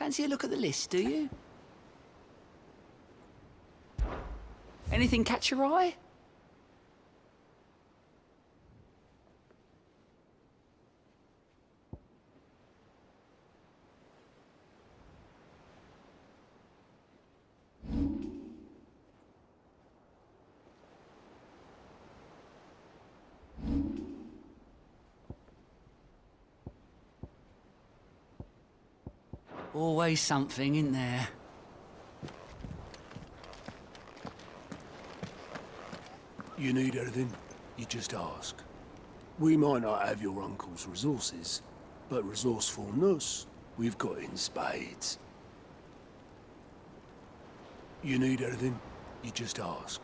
Fancy a look at the list, do you? Anything catch your eye? Always something in there. You need anything, you just ask. We might not have your uncle's resources, but resourcefulness, we've got in spades. You need anything, you just ask.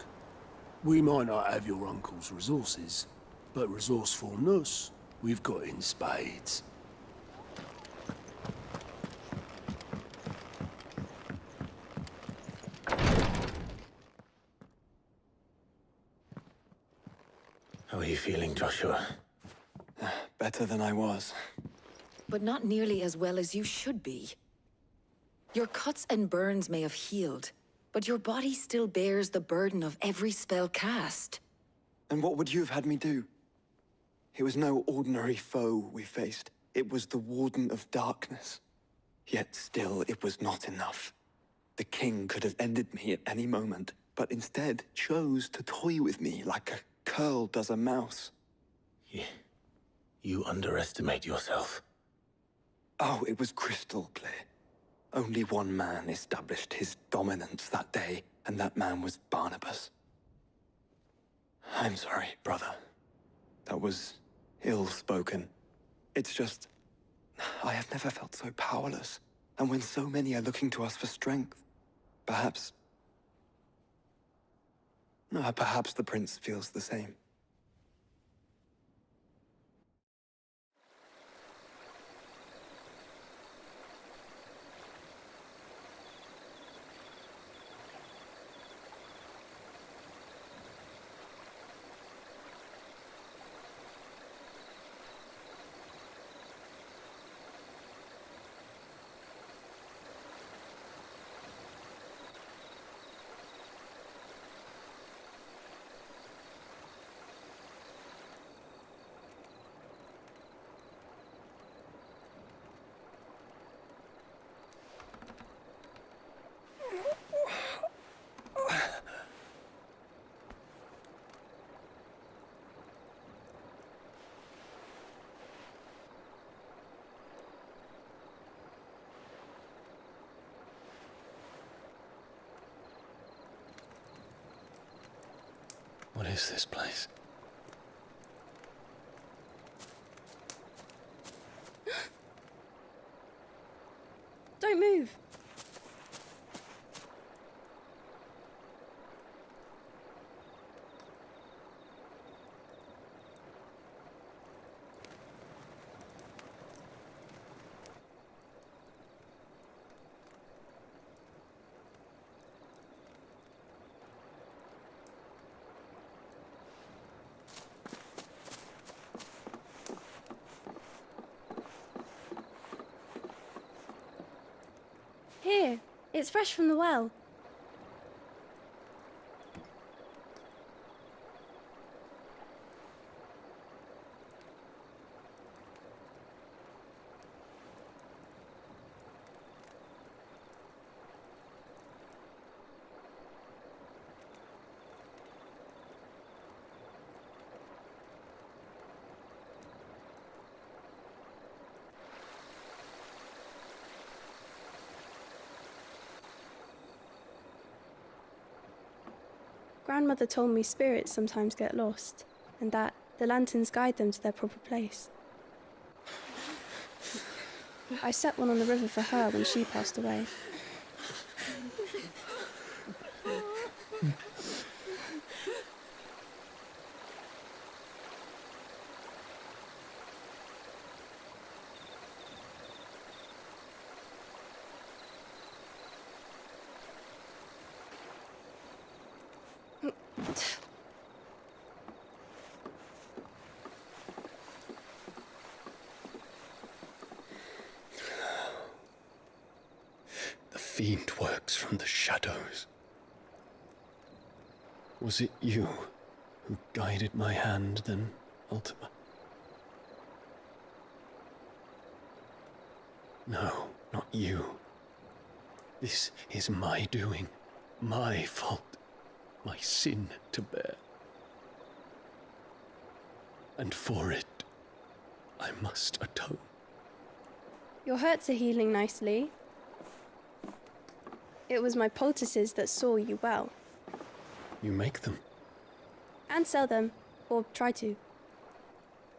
We might not have your uncle's resources, but resourcefulness, we've got in spades. How are you feeling, Joshua? Better than I was. But not nearly as well as you should be. Your cuts and burns may have healed, but your body still bears the burden of every spell cast. And what would you have had me do? It was no ordinary foe we faced. It was the Warden of Darkness. Yet still, it was not enough. The king could have ended me at any moment, but instead chose to toy with me like a curl does a mouse. Yeah. You underestimate yourself. Oh, it was crystal clear. Only one man established his dominance that day, and that man was Barnabas. I'm sorry, brother. That was ill-spoken. It's just, I have never felt so powerless. And when so many are looking to us for strength, perhaps the prince feels the same. What is this place? Don't move. Here, it's fresh from the well. Grandmother told me spirits sometimes get lost, and that the lanterns guide them to their proper place. I set one on the river for her when she passed away. fiend works from the shadows. Was it you who guided my hand then, Ultima? No, not you. This is my doing, my fault, my sin to bear. And for it, I must atone. Your hurts are healing nicely. It was my poultices that saw you well. You make them. And sell them, or try to.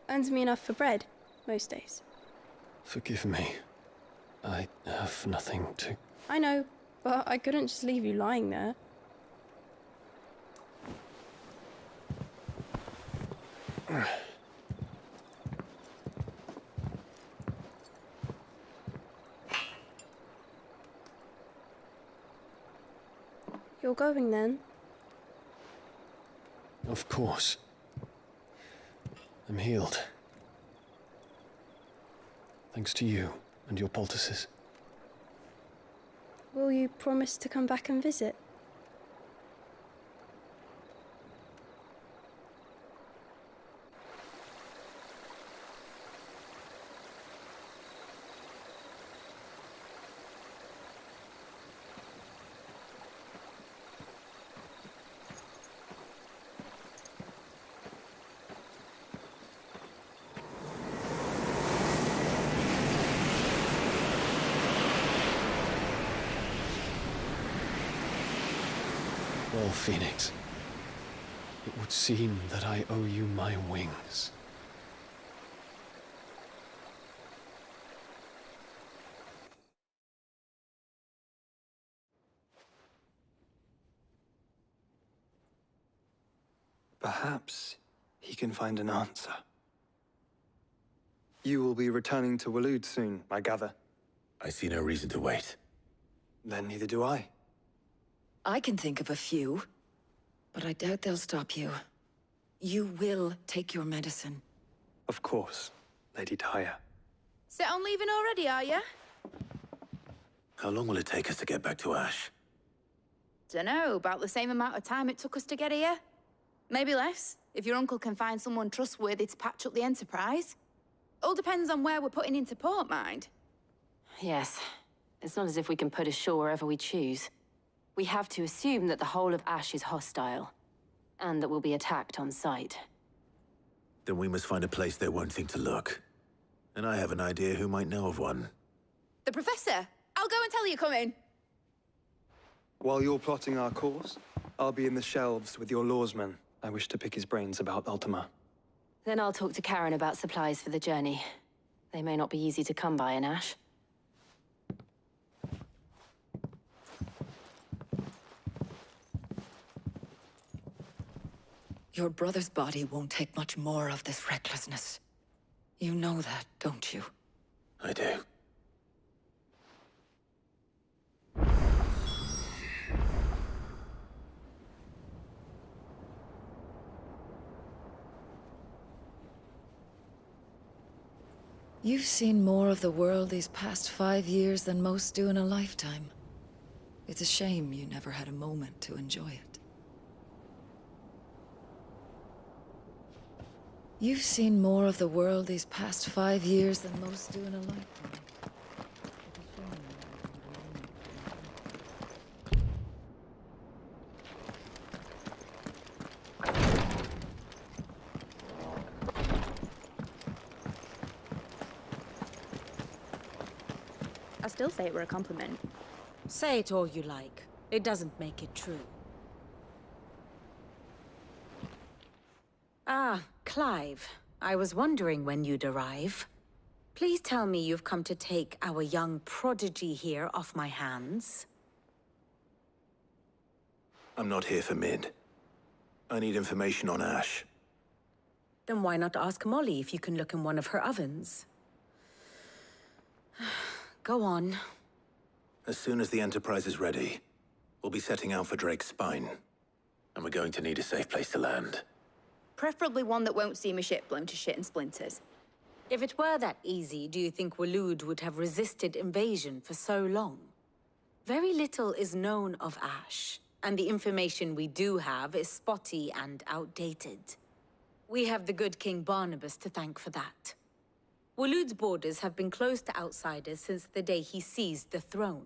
Earns me enough for bread, most days. Forgive me. I have nothing to... I know, but I couldn't just leave you lying there. You're going then? Of course. I'm healed. Thanks to you and your poultices. Will you promise to come back and visit? Well, Phoenix, it would seem that I owe you my wings. Perhaps he can find an answer. You will be returning to Waloed soon, I gather. I see no reason to wait. Then neither do I. I can think of a few, but I doubt they'll stop you. You will take your medicine. Of course, Lady Tyre. Set on leaving already, are you? How long will it take us to get back to Ash? Dunno, about the same amount of time it took us to get here. Maybe less, if your uncle can find someone trustworthy to patch up the Enterprise. All depends on where we're putting into port, mind. Yes. It's not as if we can put ashore wherever we choose. We have to assume that the whole of Ash is hostile, and that we'll be attacked on sight. Then we must find a place they won't think to look. And I have an idea who might know of one. The Professor! I'll go and tell you come in. While you're plotting our course, I'll be in the shelves with your lawsman. I wish to pick his brains about Ultima. Then I'll talk to Karen about supplies for the journey. They may not be easy to come by in Ash. Your brother's body won't take much more of this recklessness. You know that, don't you? I do. You've seen more of the world these past 5 years than most do in a lifetime. It's a shame you never had a moment to enjoy it. You've seen more of the world these past 5 years than most do in a lifetime. I still say it were a compliment. Say it all you like. It doesn't make it true. Ah, Clive. I was wondering when you'd arrive. Please tell me you've come to take our young prodigy here off my hands. I'm not here for Mid. I need information on Ash. Then why not ask Molly if you can look in one of her ovens? Go on. As soon as the Enterprise is ready, we'll be setting out for Drake's Spine. And we're going to need a safe place to land. Preferably one that won't see my ship blown to shit and splinters. If it were that easy, do you think Waloed would have resisted invasion for so long? Very little is known of Ash, and the information we do have is spotty and outdated. We have the good King Barnabas to thank for that. Waloed's borders have been closed to outsiders since the day he seized the throne.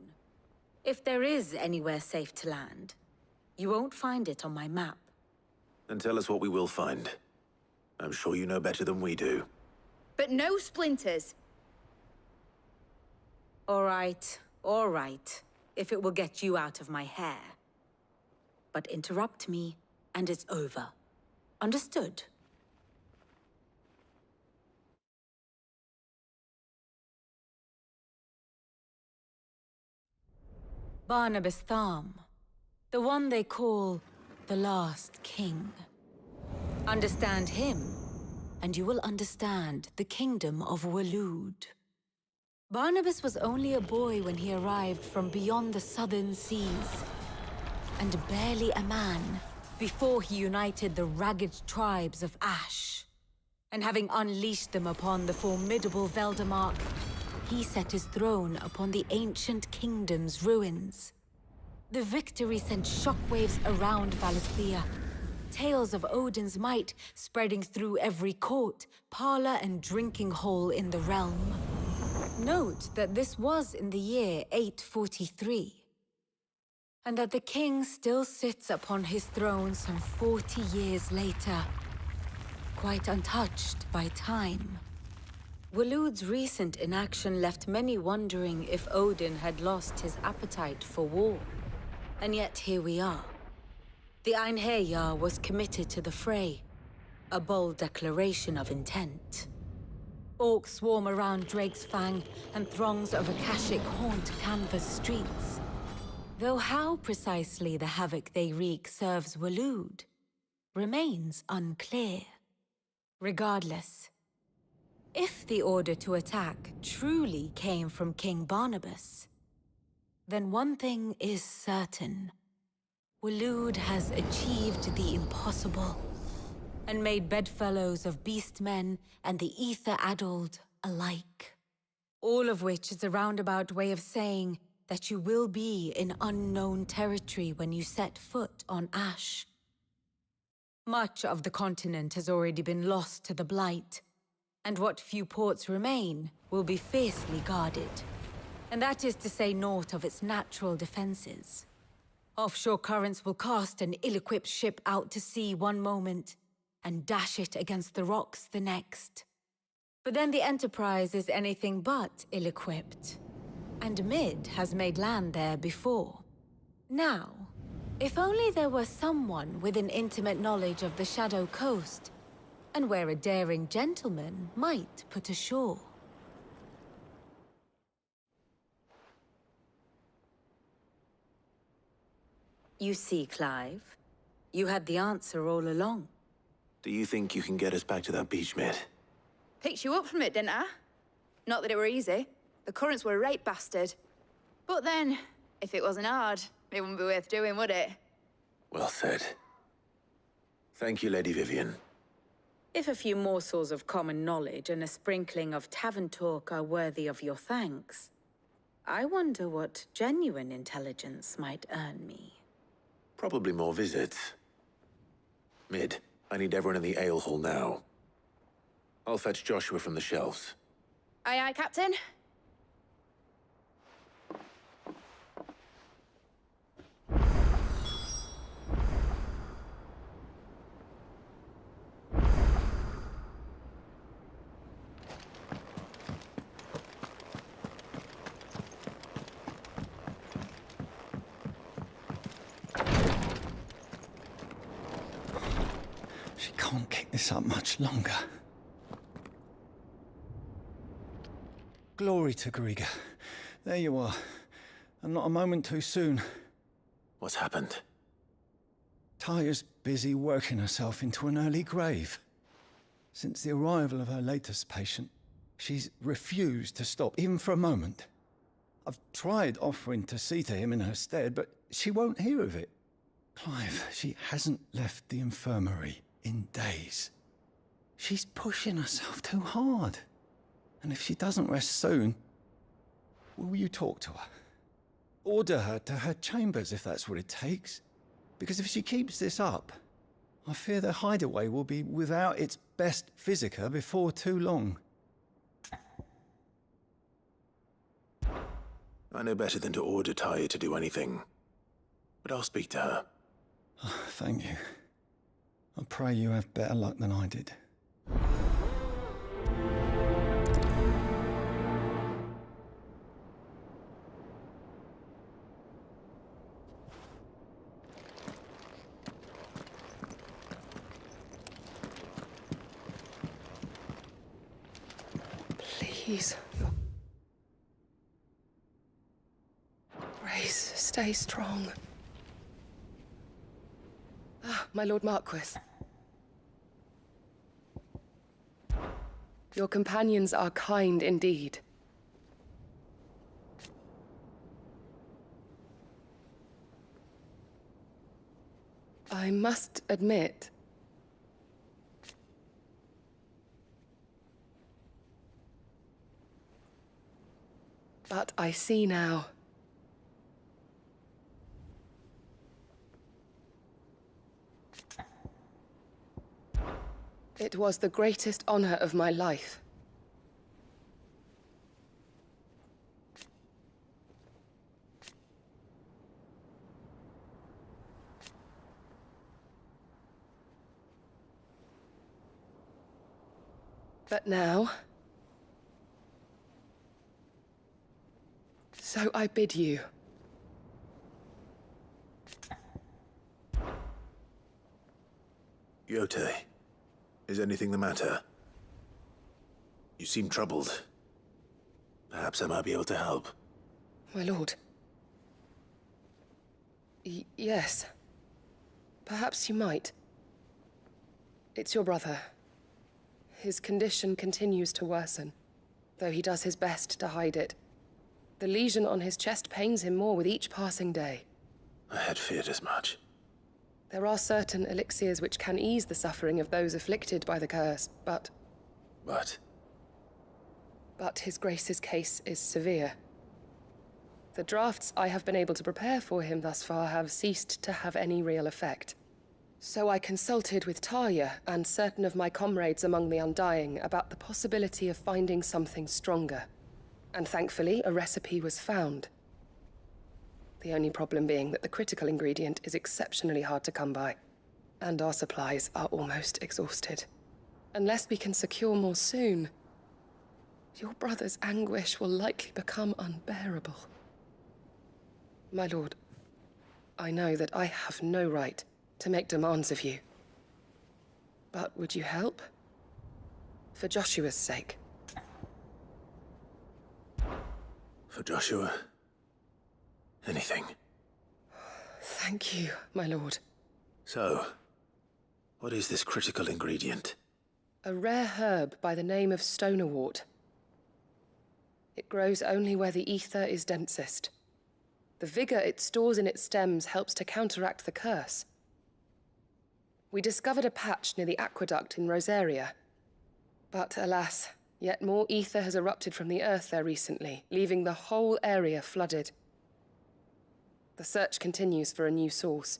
If there is anywhere safe to land, you won't find it on my map. Then tell us what we will find. I'm sure you know better than we do. But no splinters. All right, if it will get you out of my hair. But interrupt me, and it's over. Understood? Barnabas Tharm, the one they call the Last King. Understand him, and you will understand the kingdom of Waloed. Barnabas was only a boy when he arrived from beyond the southern seas, and barely a man before he united the ragged tribes of Ash. And having unleashed them upon the formidable Veldemark, he set his throne upon the ancient kingdom's ruins. The victory sent shockwaves around Valisthea, tales of Odin's might spreading through every court, parlor, and drinking hole in the realm. Note that this was in the year 843, and that the king still sits upon his throne some 40 years later, quite untouched by time. Waloed's recent inaction left many wondering if Odin had lost his appetite for war. And yet here we are. The Einherjar was committed to the fray, a bold declaration of intent. Orcs swarm around Drake's Fang, and throngs of Akashic haunt Canvas streets. Though how precisely the havoc they wreak serves Waloed remains unclear. Regardless, if the order to attack truly came from King Barnabas, then one thing is certain. Waloed has achieved the impossible, and made bedfellows of beastmen and the ether-addled alike. All of which is a roundabout way of saying that you will be in unknown territory when you set foot on Ash. Much of the continent has already been lost to the Blight, and what few ports remain will be fiercely guarded. And that is to say naught of its natural defenses. Offshore currents will cast an ill-equipped ship out to sea one moment, and dash it against the rocks the next. But then the Enterprise is anything but ill-equipped, and Mid has made land there before. Now, if only there were someone with an intimate knowledge of the Shadow Coast, and where a daring gentleman might put ashore. You see, Clive, you had the answer all along. Do you think you can get us back to that beach, Mid? Picked you up from it, didn't I? Not that it were easy. The currents were a right bastard. But then, if it wasn't hard, it wouldn't be worth doing, would it? Well said. Thank you, Lady Vivian. If a few morsels of common knowledge and a sprinkling of tavern talk are worthy of your thanks, I wonder what genuine intelligence might earn me. Probably more visits. Mid, I need everyone in the ale hall now. I'll fetch Joshua from the shelves. Aye, aye, Captain. She can't keep this up much longer. Glory to Griga. There you are. And not a moment too soon. What's happened? Taya's busy working herself into an early grave. Since the arrival of her latest patient, she's refused to stop, even for a moment. I've tried offering to see to him in her stead, but she won't hear of it. Clive, she hasn't left the infirmary in days. She's pushing herself too hard. And if she doesn't rest soon, will you talk to her? order her to her chambers if that's what it takes. Because if she keeps this up, I fear the hideaway will be without its best physica before too long. I know better than to order Taya to do anything. But I'll speak to her. Thank you. I pray you have better luck than I did. Please, Your Grace, stay strong. Ah, my Lord Marquis. Your companions are kind indeed. I must admit, but I see now. It was the greatest honor of my life. But now, so I bid you. Yote, is anything the matter? You seem troubled. Perhaps I might be able to help. My lord. Yes. Perhaps you might. It's your brother. His condition continues to worsen, though he does his best to hide it. The lesion on his chest pains him more with each passing day. I had feared as much. There are certain elixirs which can ease the suffering of those afflicted by the curse, but... But His Grace's case is severe. The drafts I have been able to prepare for him thus far have ceased to have any real effect. So I consulted with Taya and certain of my comrades among the Undying about the possibility of finding something stronger. And thankfully, a recipe was found. The only problem being that the critical ingredient is exceptionally hard to come by, and our supplies are almost exhausted. Unless we can secure more soon, your brother's anguish will likely become unbearable. My lord, I know that I have no right to make demands of you. But would you help? For Joshua's sake. For Joshua? Anything. Thank you, my lord. So, what is this critical ingredient? A rare herb by the name of stonerwort. It grows only where the ether is densest. The vigor it stores in its stems helps to counteract the curse. We discovered a patch near the aqueduct in Rosaria. But alas, yet more ether has erupted from the earth there recently, leaving the whole area flooded. The search continues for a new source.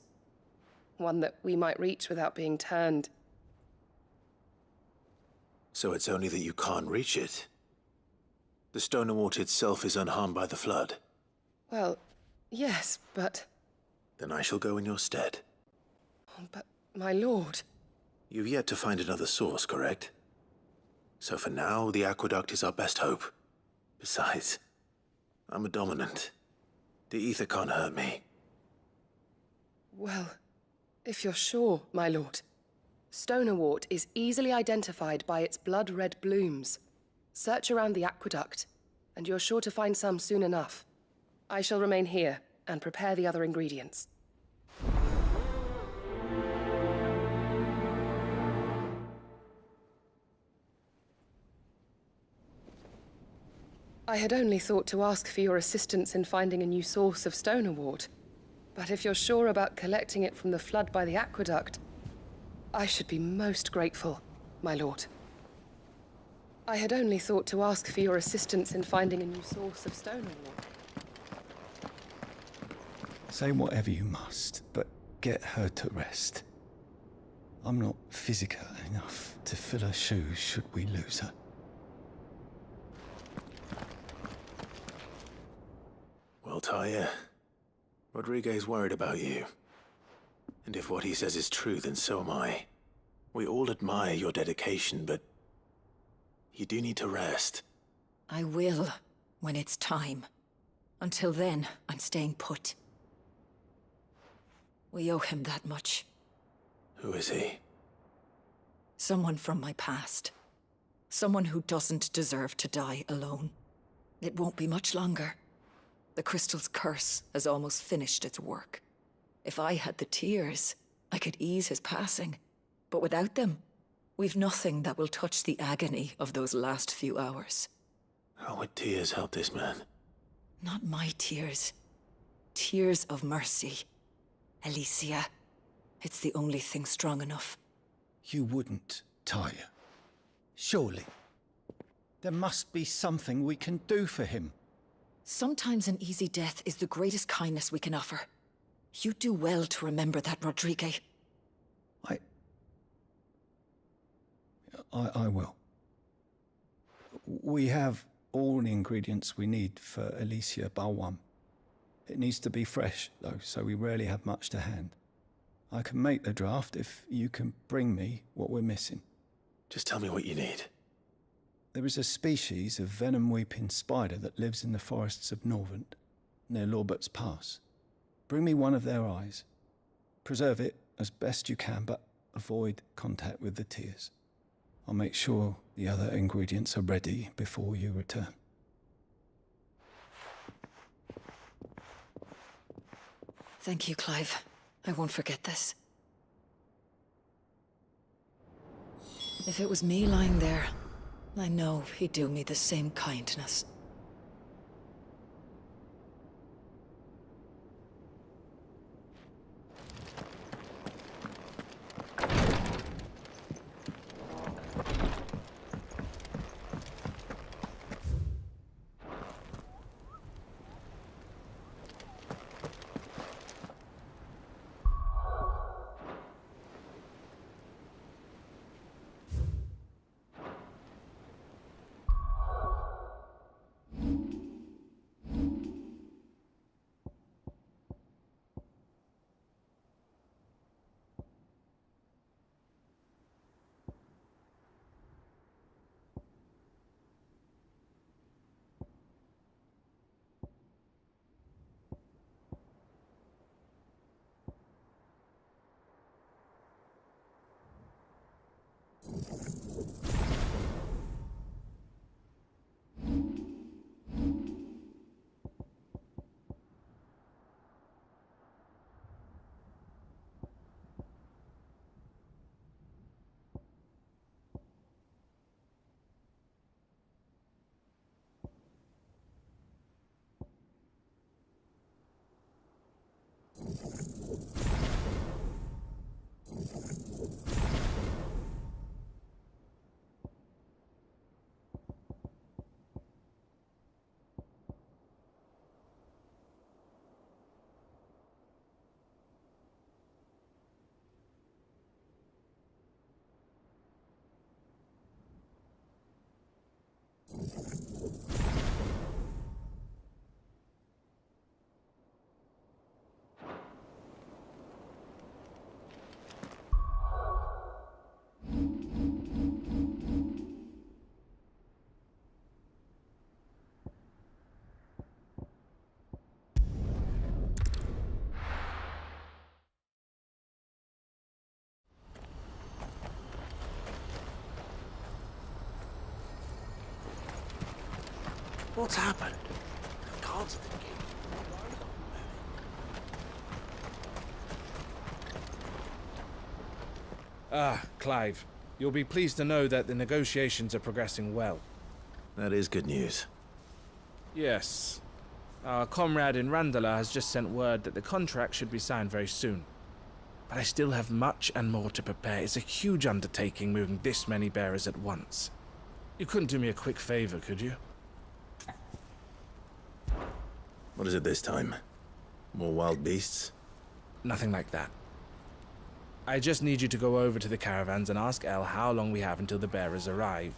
One that we might reach without being turned. So it's only that you can't reach it? The Stonerwort itself is unharmed by the flood? Well, yes, but... Then I shall go in your stead. But, my lord... You've yet to find another source, correct? So for now, the aqueduct is our best hope. Besides, I'm a dominant. The ether can't hurt me. Well, if you're sure, my lord. Stonerwort is easily identified by its blood-red blooms. Search around the aqueduct, and you're sure to find some soon enough. I shall remain here and prepare the other ingredients. I had only thought to ask for your assistance in finding a new source of stonerwort. But if you're sure about collecting it from the flood by the aqueduct, I should be most grateful, my lord. I had only thought to ask for your assistance in finding a new source of stonerwort. Say whatever you must, but get her to rest. I'm not physical enough to fill her shoes should we lose her. Well, Talia, Rodriguez worried about you. And if what he says is true, then so am I. We all admire your dedication, but you do need to rest. I will, when it's time. Until then, I'm staying put. We owe him that much. Who is he? Someone from my past. Someone who doesn't deserve to die alone. It won't be much longer. The crystal's curse has almost finished its work. If I had the tears, I could ease his passing. But without them, we've nothing that will touch the agony of those last few hours. How would tears help this man? Not my tears. Tears of mercy. Alicia, it's the only thing strong enough. You wouldn't, Talia. Surely. There must be something we can do for him. Sometimes an easy death is the greatest kindness we can offer. You do well to remember that, Rodrigue. I will. We have all the ingredients we need for Alicia Balwam. It needs to be fresh, though, so we rarely have much to hand. I can make the draft if you can bring me what we're missing. Just tell me what you need. There is a species of venom-weeping spider that lives in the forests of Norvent, near Lorbert's Pass. Bring me one of their eyes. Preserve it as best you can, but avoid contact with the tears. I'll make sure the other ingredients are ready before you return. Thank you, Clive. I won't forget this. If it was me lying there, I know he'd do me the same kindness. What's happened? Cards at the gate. Clive. You'll be pleased to know that the negotiations are progressing well. That is good news. Yes. Our comrade in Randala has just sent word that the contract should be signed very soon. But I still have much and more to prepare. It's a huge undertaking moving this many bearers at once. You couldn't do me a quick favor, could you? What is it this time? More wild beasts? Nothing like that. I just need you to go over to the caravans and ask El how long we have until the bearers arrive.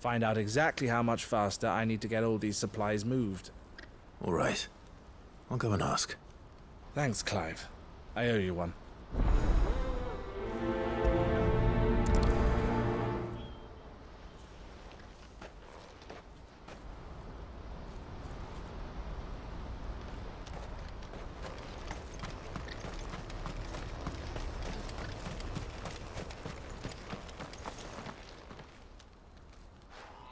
Find out exactly how much faster I need to get all these supplies moved. All right. I'll go and ask. Thanks, Clive. I owe you one.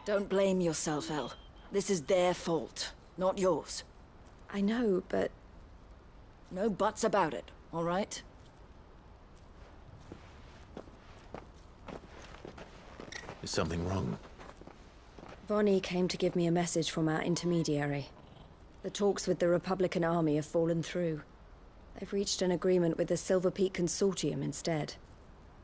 Don't blame yourself, El. This is their fault, not yours. I know, but No buts about it, all right? Is something wrong? Vonnie came to give me a message from our intermediary. The talks with the Republican army have fallen through. They've reached an agreement with the Silver Peak Consortium instead.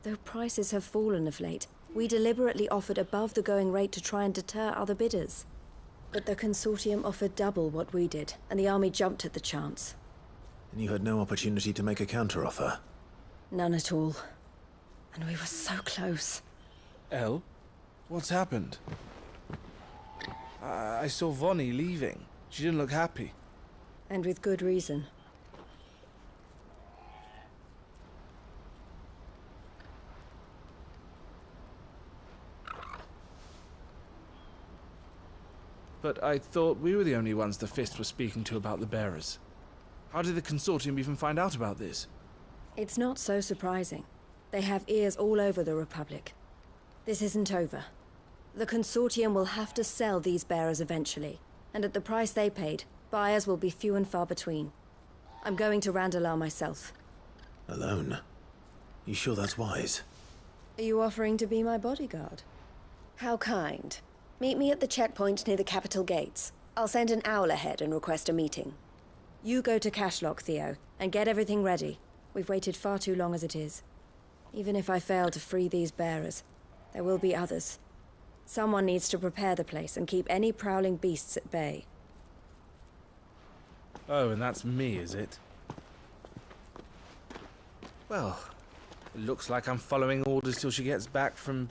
Though prices have fallen of late, we deliberately offered above the going rate to try and deter other bidders. But the Consortium offered double what we did, and the army jumped at the chance. And you had no opportunity to make a counteroffer? None at all. And we were so close. El? What's happened? I saw Vonnie leaving. She didn't look happy. And with good reason. But I thought we were the only ones the Fist was speaking to about the bearers. How did the Consortium even find out about this? It's not so surprising. They have ears all over the Republic. This isn't over. The Consortium will have to sell these bearers eventually, and at the price they paid, buyers will be few and far between. I'm going to Randalar myself. Alone? You sure that's wise? Are you offering to be my bodyguard? How kind. Meet me at the checkpoint near the capital gates. I'll send an owl ahead and request a meeting. You go to Cashlock, Theo, and get everything ready. We've waited far too long as it is. Even if I fail to free these bearers, there will be others. Someone needs to prepare the place and keep any prowling beasts at bay. Oh, and that's me, is it? Well, it looks like I'm following orders till she gets back from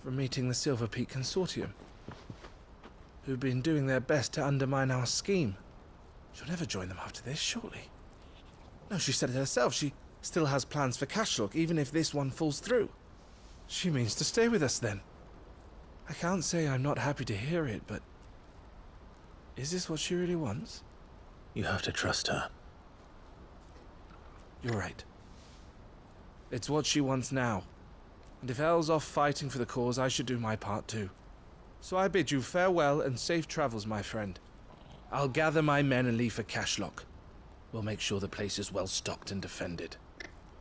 meeting the Silver Peak Consortium, who've been doing their best to undermine our scheme. She'll never join them after this, surely. No, she said it herself. She still has plans for Cashlock, even if this one falls through. She means to stay with us, then. I can't say I'm not happy to hear it, but... is this what she really wants? You have to trust her. You're right. It's what she wants now. And if Elle's off fighting for the cause, I should do my part too. So I bid you farewell and safe travels, my friend. I'll gather my men and leave for Cashlock. We'll make sure the place is well stocked and defended.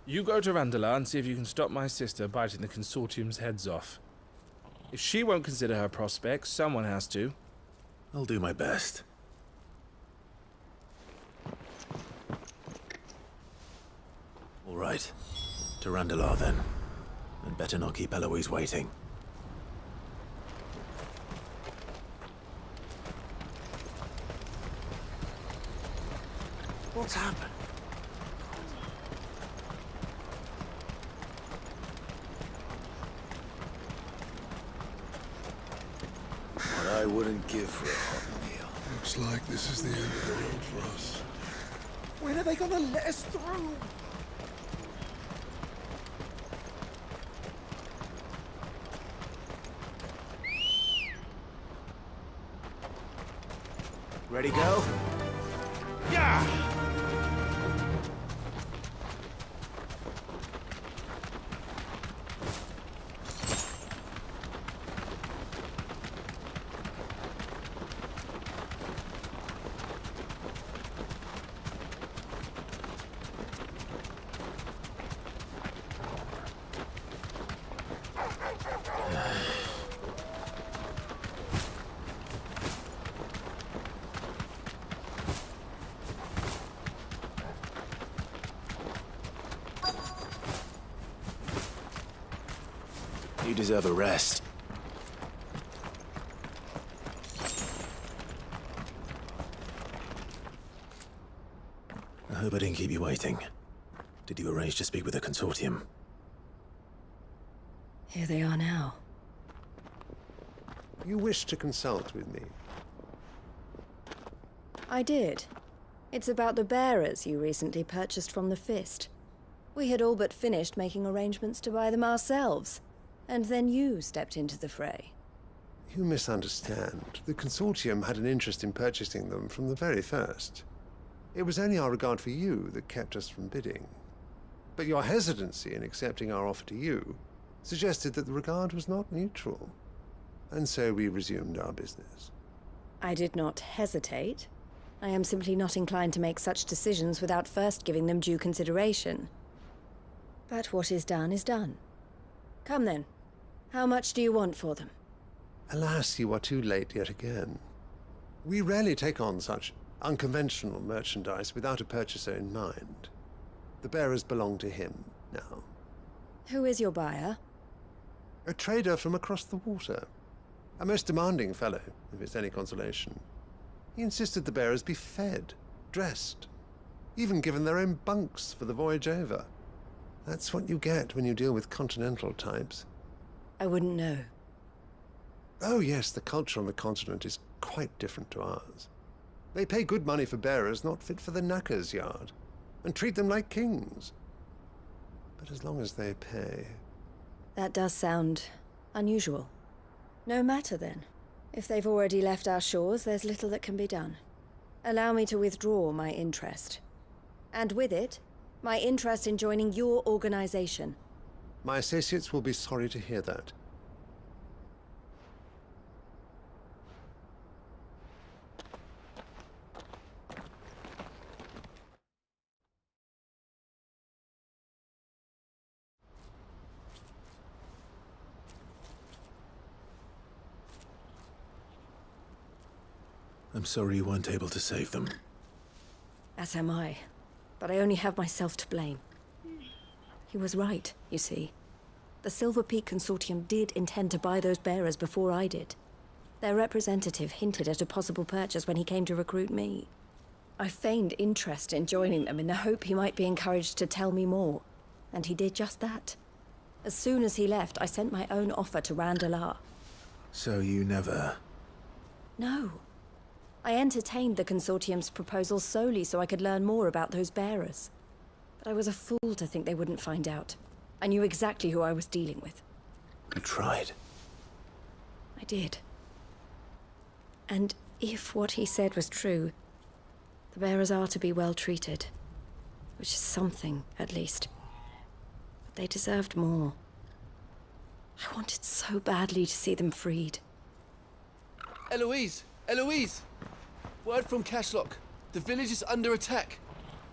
You go to Randalar and see if you can stop my sister biting the Consortium's heads off. If she won't consider her prospects, someone has to. I'll do my best. All right. To Randalar, then. And better not keep Eloise waiting. What's happened? What I wouldn't give for a hot meal. Looks like this is the end of the road for us. When are they gonna let us through? Ready, go? Yeah! You deserve a rest. I hope I didn't keep you waiting. Did you arrange to speak with the consortium? Here they are now. You wish to consult with me? I did. It's about the bearers you recently purchased from the Fist. We had all but finished making arrangements to buy them ourselves, and then you stepped into the fray. You misunderstand. The consortium had an interest in purchasing them from the very first. It was only our regard for you that kept us from bidding. But your hesitancy in accepting our offer to you suggested that the regard was not mutual. And so we resumed our business. I did not hesitate. I am simply not inclined to make such decisions without first giving them due consideration. But what is done is done. Come then. How much do you want for them? Alas, you are too late yet again. We rarely take on such unconventional merchandise without a purchaser in mind. The bearers belong to him now. Who is your buyer? A trader from across the water. A most demanding fellow, if it's any consolation. He insisted the bearers be fed, dressed, even given their own bunks for the voyage over. That's what you get when you deal with continental types. I wouldn't know. Oh yes, the culture on the continent is quite different to ours. They pay good money for bearers not fit for the knacker's yard, and treat them like kings. But as long as they pay... That does sound unusual. No matter then. If they've already left our shores, there's little that can be done. Allow me to withdraw my interest. And with it, my interest in joining your organization. My associates will be sorry to hear that. I'm sorry you weren't able to save them. As am I. But I only have myself to blame. He was right, you see. The Silver Peak Consortium did intend to buy those bearers before I did. Their representative hinted at a possible purchase when he came to recruit me. I feigned interest in joining them in the hope he might be encouraged to tell me more. And he did just that. As soon as he left, I sent my own offer to Randalar. So you never... No. I entertained the Consortium's proposal solely so I could learn more about those bearers. But I was a fool to think they wouldn't find out. I knew exactly who I was dealing with. You tried. I did. And if what he said was true, the bearers are to be well treated. Which is something, at least. But they deserved more. I wanted so badly to see them freed. Eloise! Eloise! Word from Cashlock. The village is under attack.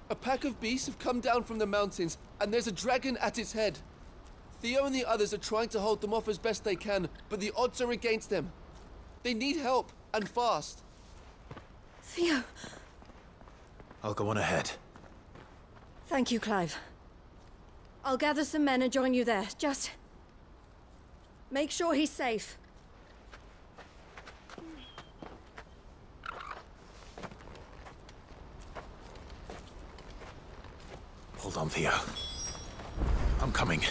A pack of beasts have come down from the mountains, and there's a dragon at its head. Theo and the others are trying to hold them off as best they can, but the odds are against them. They need help, and fast. Theo! I'll go on ahead. Thank you, Clive. I'll gather some men and join you there. Just... make sure he's safe. Hold on, Theo. I'm coming.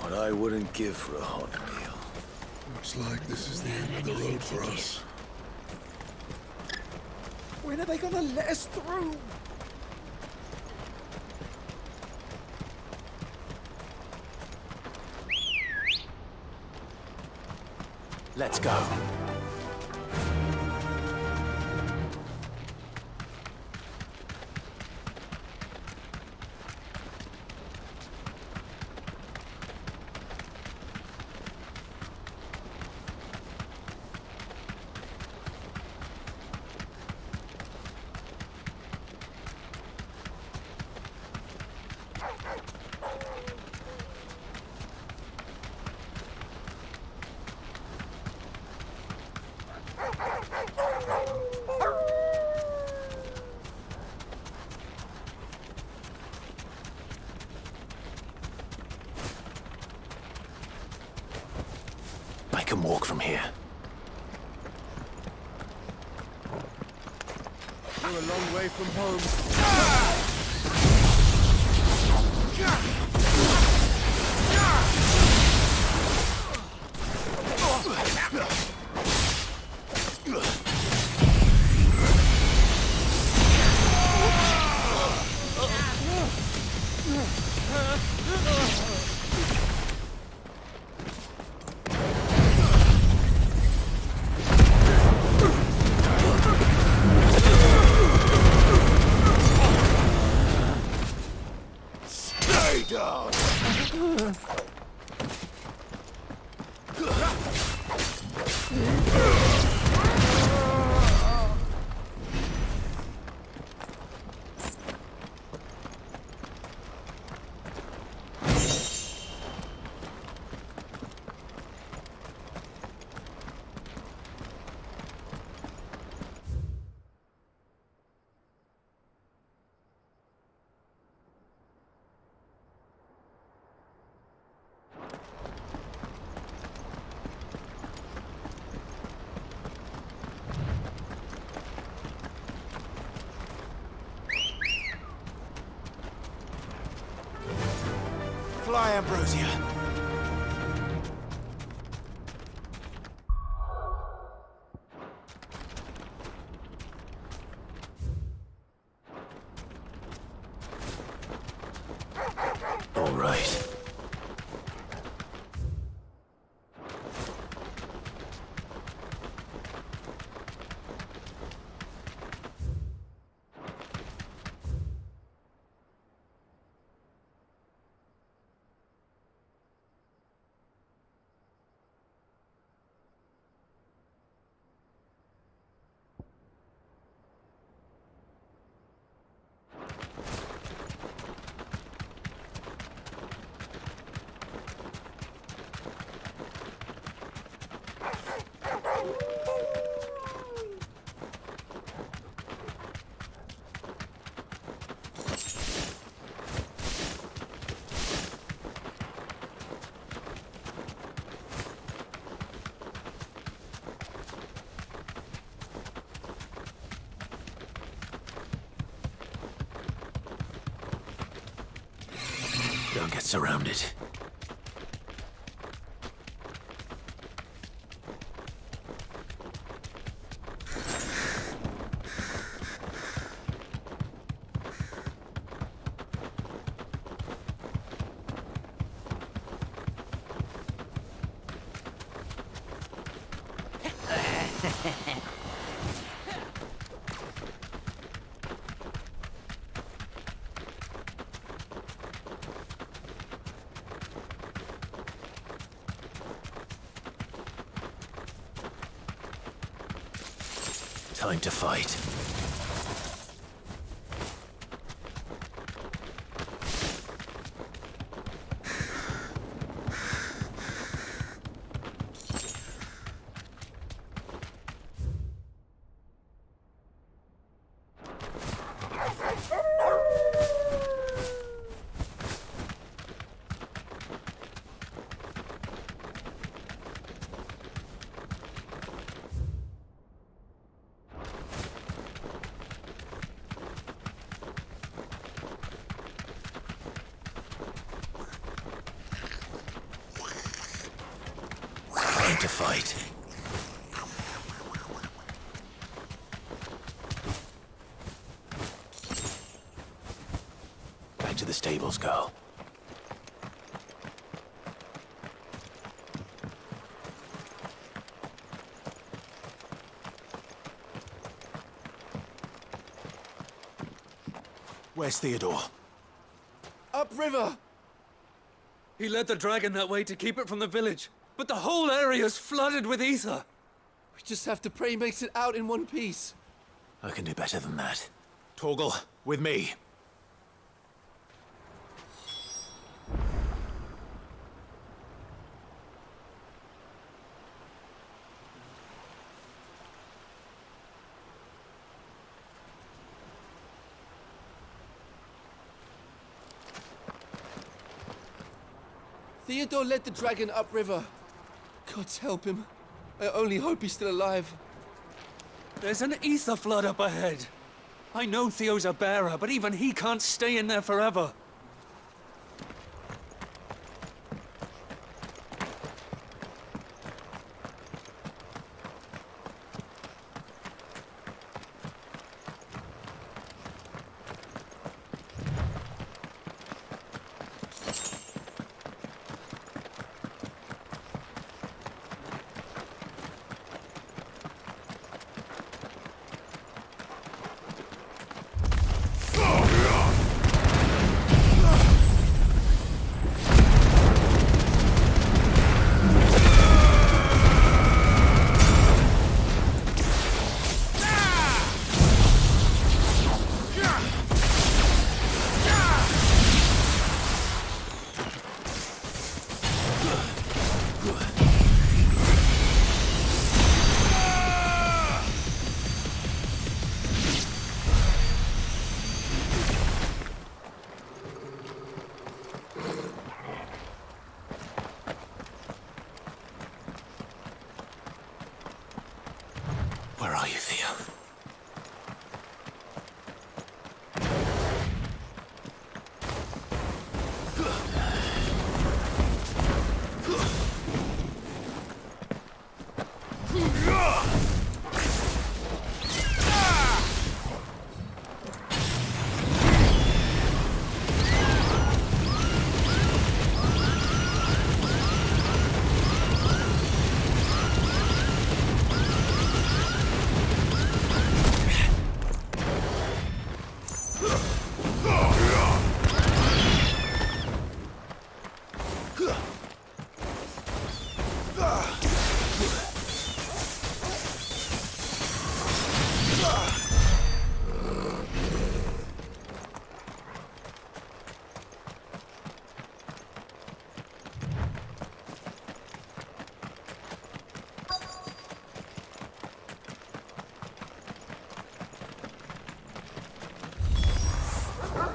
What I wouldn't give for a hot meal. Looks like this is the end of the road for us. When are they gonna let us through? Let's go. walk from here. You're a long way from home. Stay down! Fly, Ambrosia. All right. Don't get surrounded. Time to fight. Time to fight. Back to the stables, girl. Where's Theodore? Upriver! He led the dragon that way to keep it from the village, but the whole area's flooded with ether. We just have to pray he makes it out in one piece. I can do better than that. Torgal, with me. Theodore led the dragon upriver. God help him. I only hope he's still alive. There's an ether flood up ahead. I know Theo's a bearer, but even he can't stay in there forever. Where are you, Theo?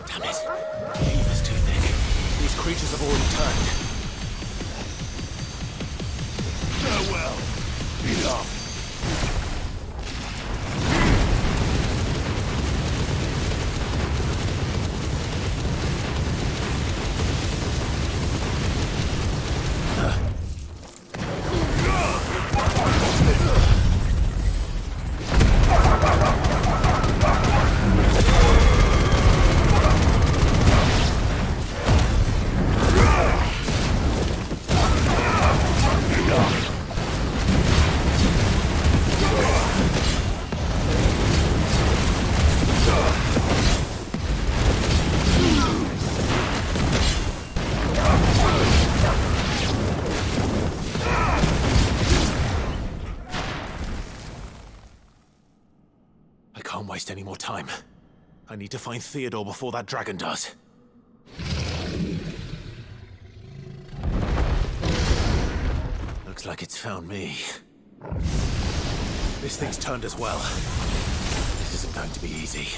Damn it. The cave is too thick. These creatures have already turned. Farewell. Enough. I can't waste any more time. I need to find Theodore before that dragon does. Looks like it's found me. This thing's turned as well. This isn't going to be easy.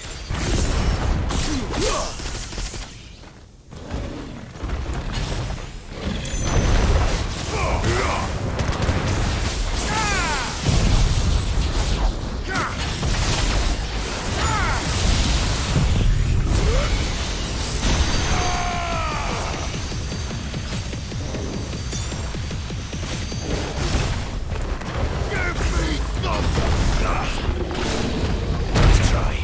Let's try.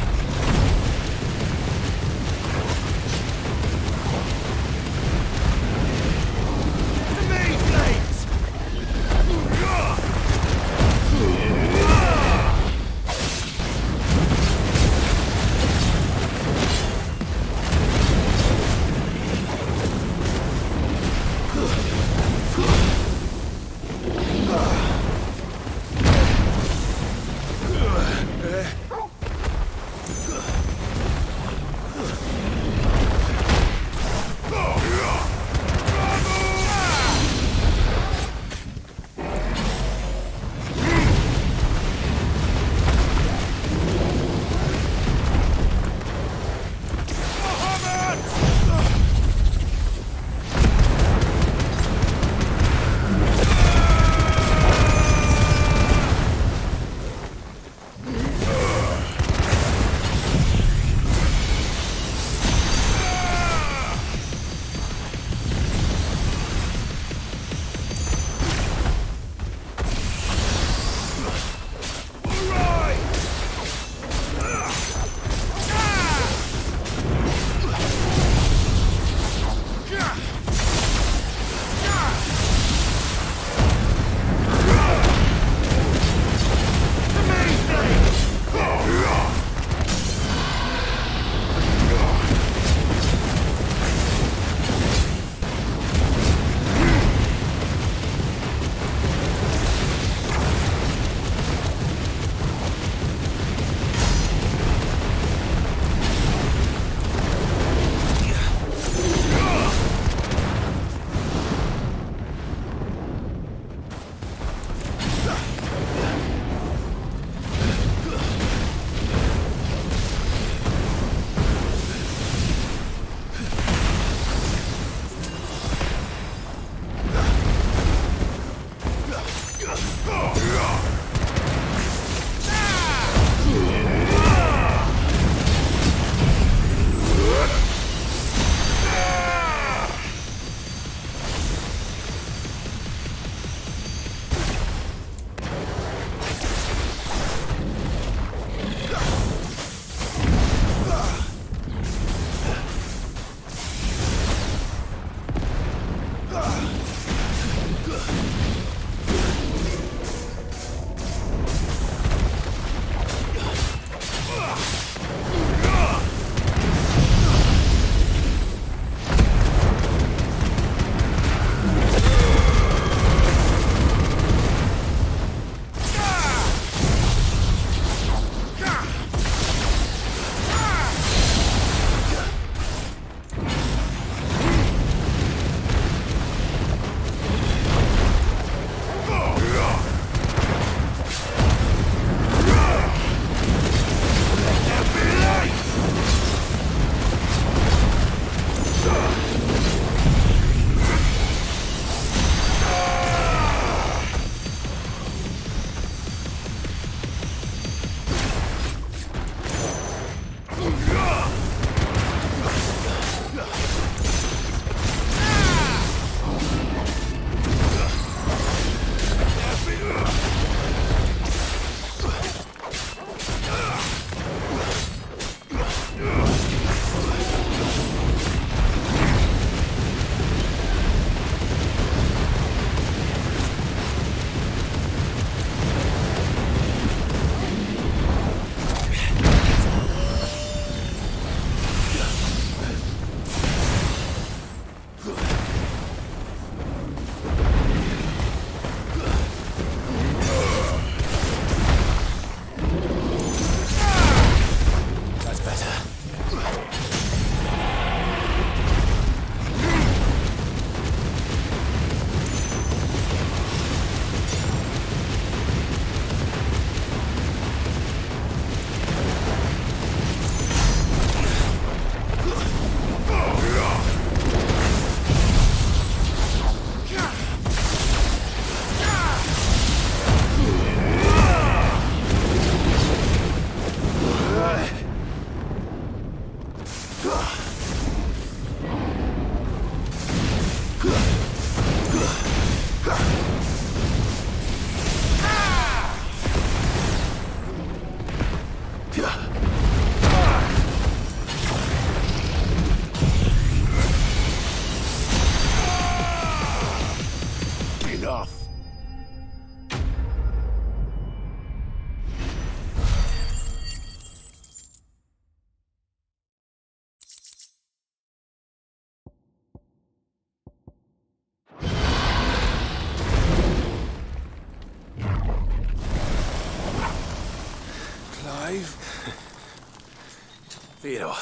Theodore,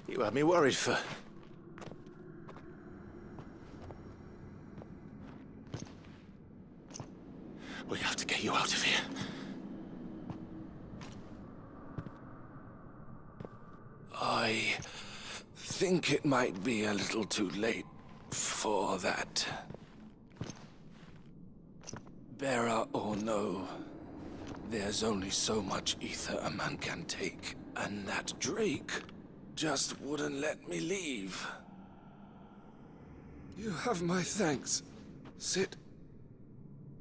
you had me worried for... We have to get you out of here. I think it might be a little too late for that. Bearer or no, there's only so much ether a man can take, and that Drake just wouldn't let me leave. You have my thanks, Sid,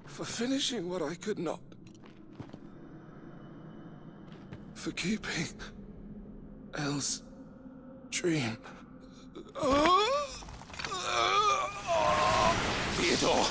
for finishing what I could not. For keeping Elle's dream. Theodore!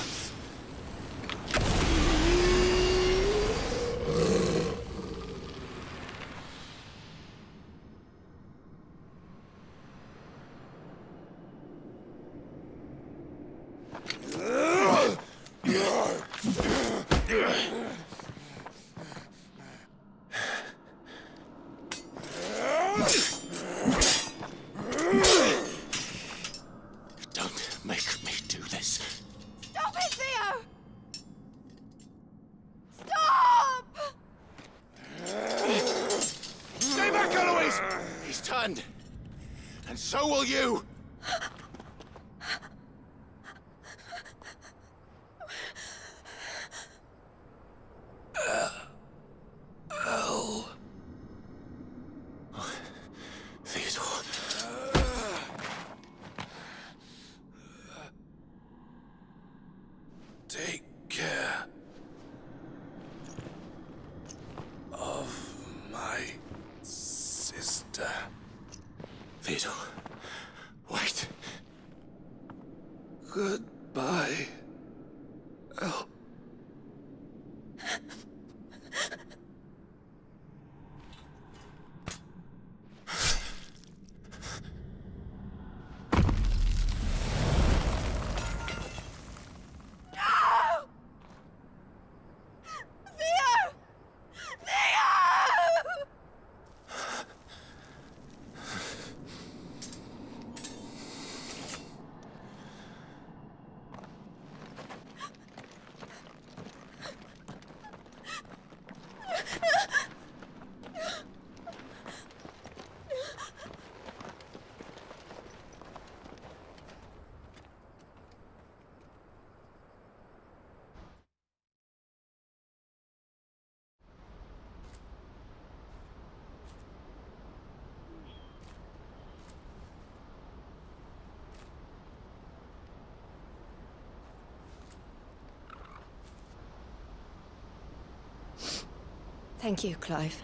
Don't make me do this. Stop it, Theo! Stop! Stay back, Eloise! He's turned. And so will you! Elle. Theodore. Take care of my sister. Theodore, wait. Goodbye, Elle. Thank you, Clive.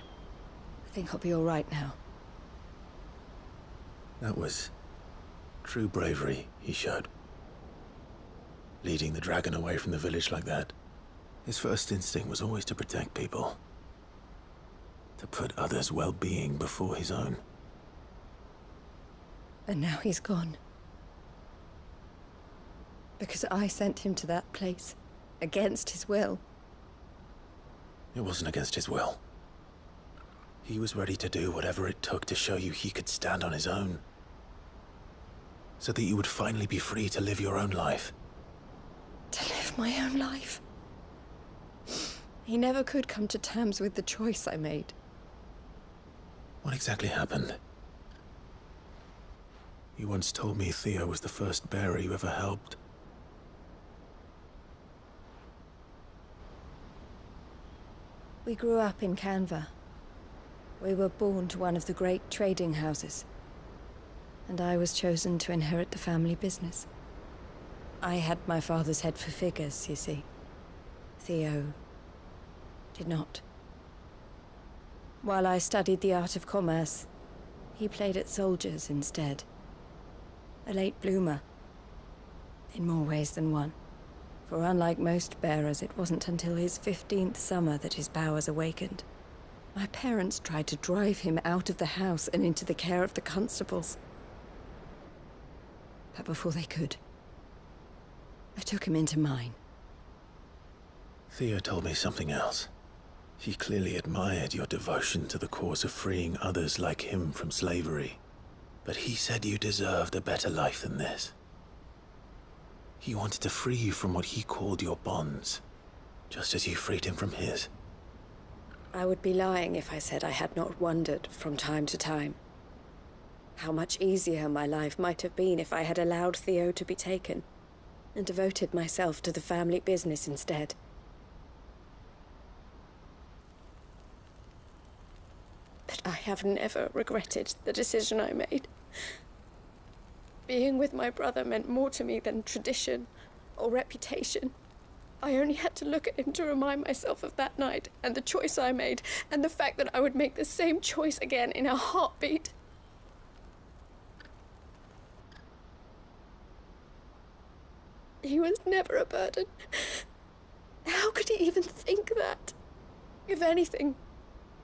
I think I'll be all right now. That was true bravery he showed. Leading the dragon away from the village like that. His first instinct was always to protect people. To put others' well-being before his own. And now he's gone. Because I sent him to that place, against his will. It wasn't against his will. He was ready to do whatever it took to show you he could stand on his own. So that you would finally be free to live your own life. To live my own life. He never could come to terms with the choice I made. What exactly happened? You once told me Theo was the first bearer you ever helped. We grew up in Canva. We were born to one of the great trading houses. And I was chosen to inherit the family business. I had my father's head for figures, you see. Theo did not. While I studied the art of commerce, he played at soldiers instead. A late bloomer, in more ways than one. For unlike most bearers, it wasn't until his 15th summer that his powers awakened. My parents tried to drive him out of the house and into the care of the constables. But before they could, I took him into mine. Theo told me something else. He clearly admired your devotion to the cause of freeing others like him from slavery. But he said you deserved a better life than this. He wanted to free you from what he called your bonds, just as you freed him from his. I would be lying if I said I had not wondered from time to time how much easier my life might have been if I had allowed Theo to be taken and devoted myself to the family business instead. But I have never regretted the decision I made. Being with my brother meant more to me than tradition or reputation. I only had to look at him to remind myself of that night and the choice I made, and the fact that I would make the same choice again in a heartbeat. He was never a burden. How could he even think that? If anything,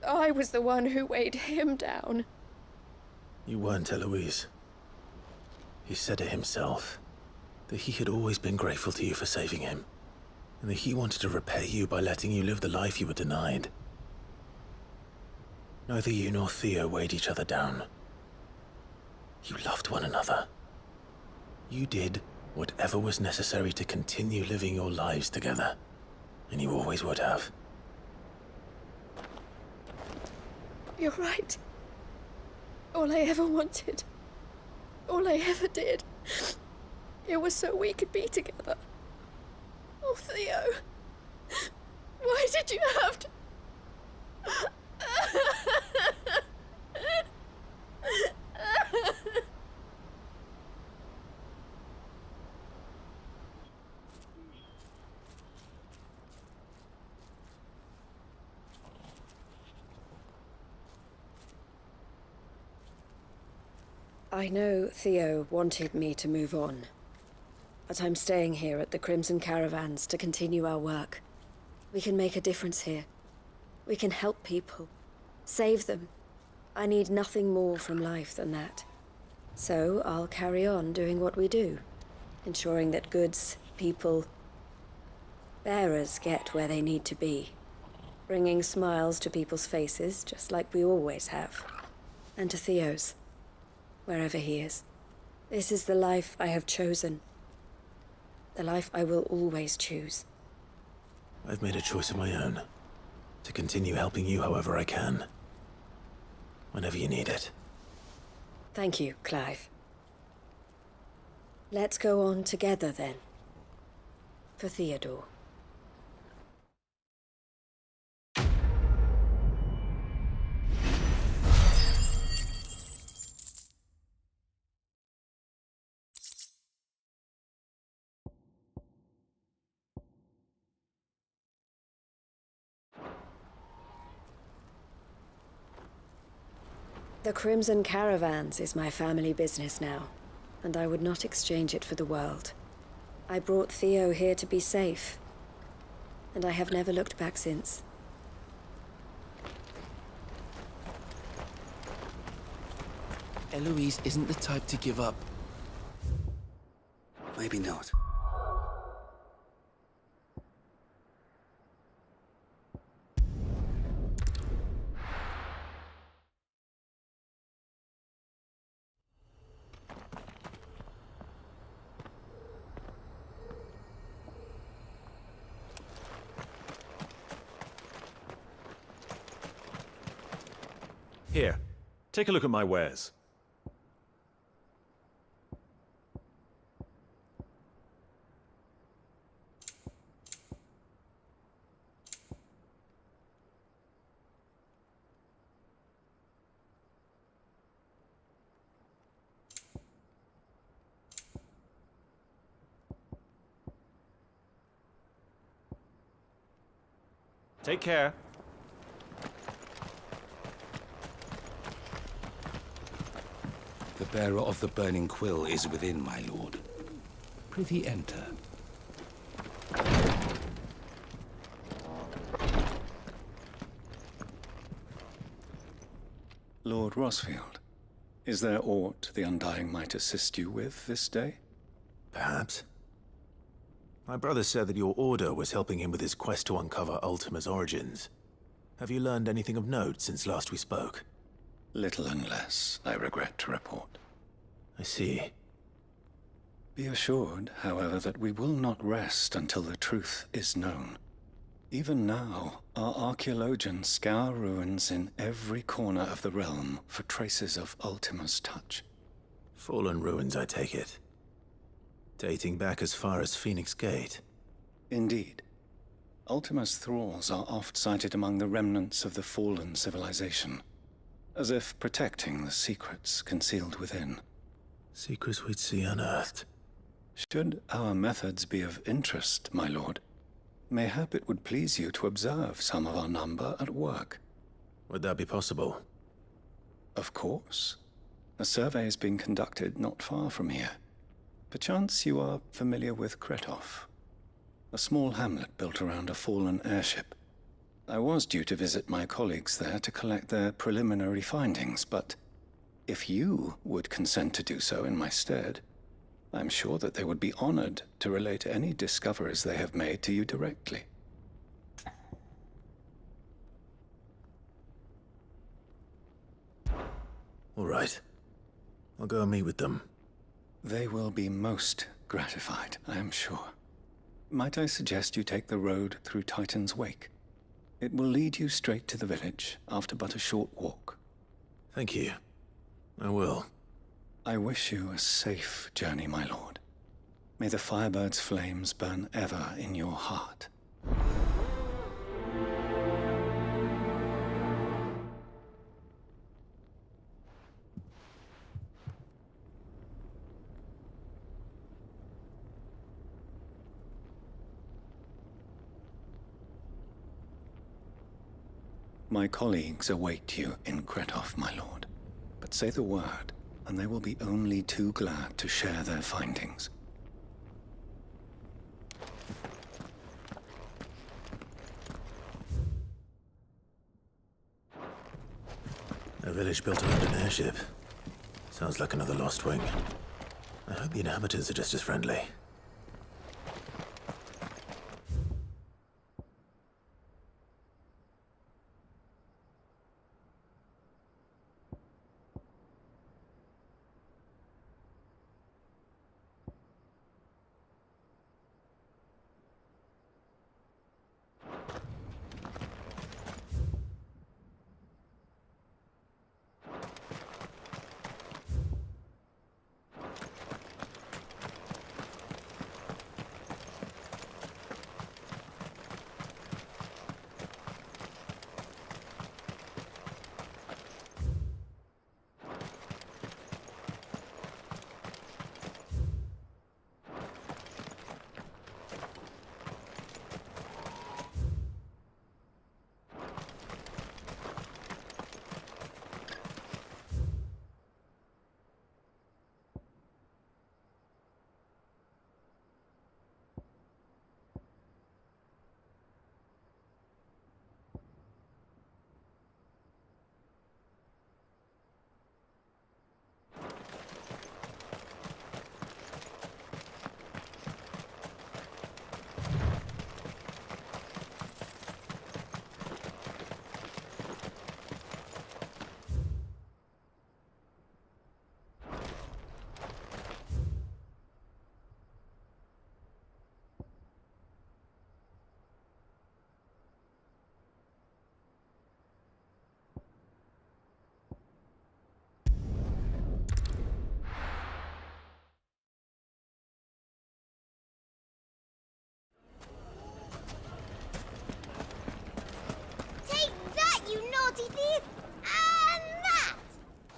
I was the one who weighed him down. You weren't, Eloise. He said it himself, that he had always been grateful to you for saving him, and that he wanted to repay you by letting you live the life you were denied. Neither you nor Theo weighed each other down. You loved one another. You did whatever was necessary to continue living your lives together, and you always would have. You're right. All I ever wanted, all I ever did, it was so we could be together. Oh, Theo, why did you have to... I know Theo wanted me to move on, but I'm staying here at the Crimson Caravans to continue our work. We can make a difference here. We can help people, save them. I need nothing more from life than that. So I'll carry on doing what we do, ensuring that goods, people, bearers get where they need to be, bringing smiles to people's faces just like we always have, and to Theo's. Wherever he is. This is the life I have chosen. The life I will always choose. I've made a choice of my own, to continue helping you however I can, whenever you need it. Thank you, Clive. Let's go on together then. For Theodore. The Crimson Caravans is my family business now, and I would not exchange it for the world. I brought Theo here to be safe, and I have never looked back since. Eloise isn't the type to give up. Maybe not. Here, take a look at my wares. Take care. The bearer of the burning quill is within, my lord. Prithee enter. Lord Rosfield, is there aught the Undying might assist you with this day? Perhaps. My brother said that your order was helping him with his quest to uncover Ultima's origins. Have you learned anything of note since last we spoke? Little and less, I regret to report. I see. Be assured, however, that we will not rest until the truth is known. Even now, our archaeologians scour ruins in every corner of the realm for traces of Ultima's touch. Fallen ruins, I take it. Dating back as far as Phoenix Gate. Indeed. Ultima's thralls are oft sighted among the remnants of the fallen civilization, as if protecting the secrets concealed within. Secrets we'd see unearthed. Should our methods be of interest, my lord, mayhap it would please you to observe some of our number at work. Would that be possible? Of course. A survey is being conducted not far from here. Perchance you are familiar with Kretov, a small hamlet built around a fallen airship. I was due to visit my colleagues there to collect their preliminary findings, but if you would consent to do so in my stead, I'm sure that they would be honored to relate any discoveries they have made to you directly. All right. I'll go and meet with them. They will be most gratified, I am sure. Might I suggest you take the road through Titan's Wake? It will lead you straight to the village after but a short walk. Thank you. I will. I wish you a safe journey, my lord. May the Firebird's flames burn ever in your heart. My colleagues await you in Kretov, my lord. But say the word, and they will be only too glad to share their findings. A village built around an airship. Sounds like another Lost Wing. I hope the inhabitants are just as friendly.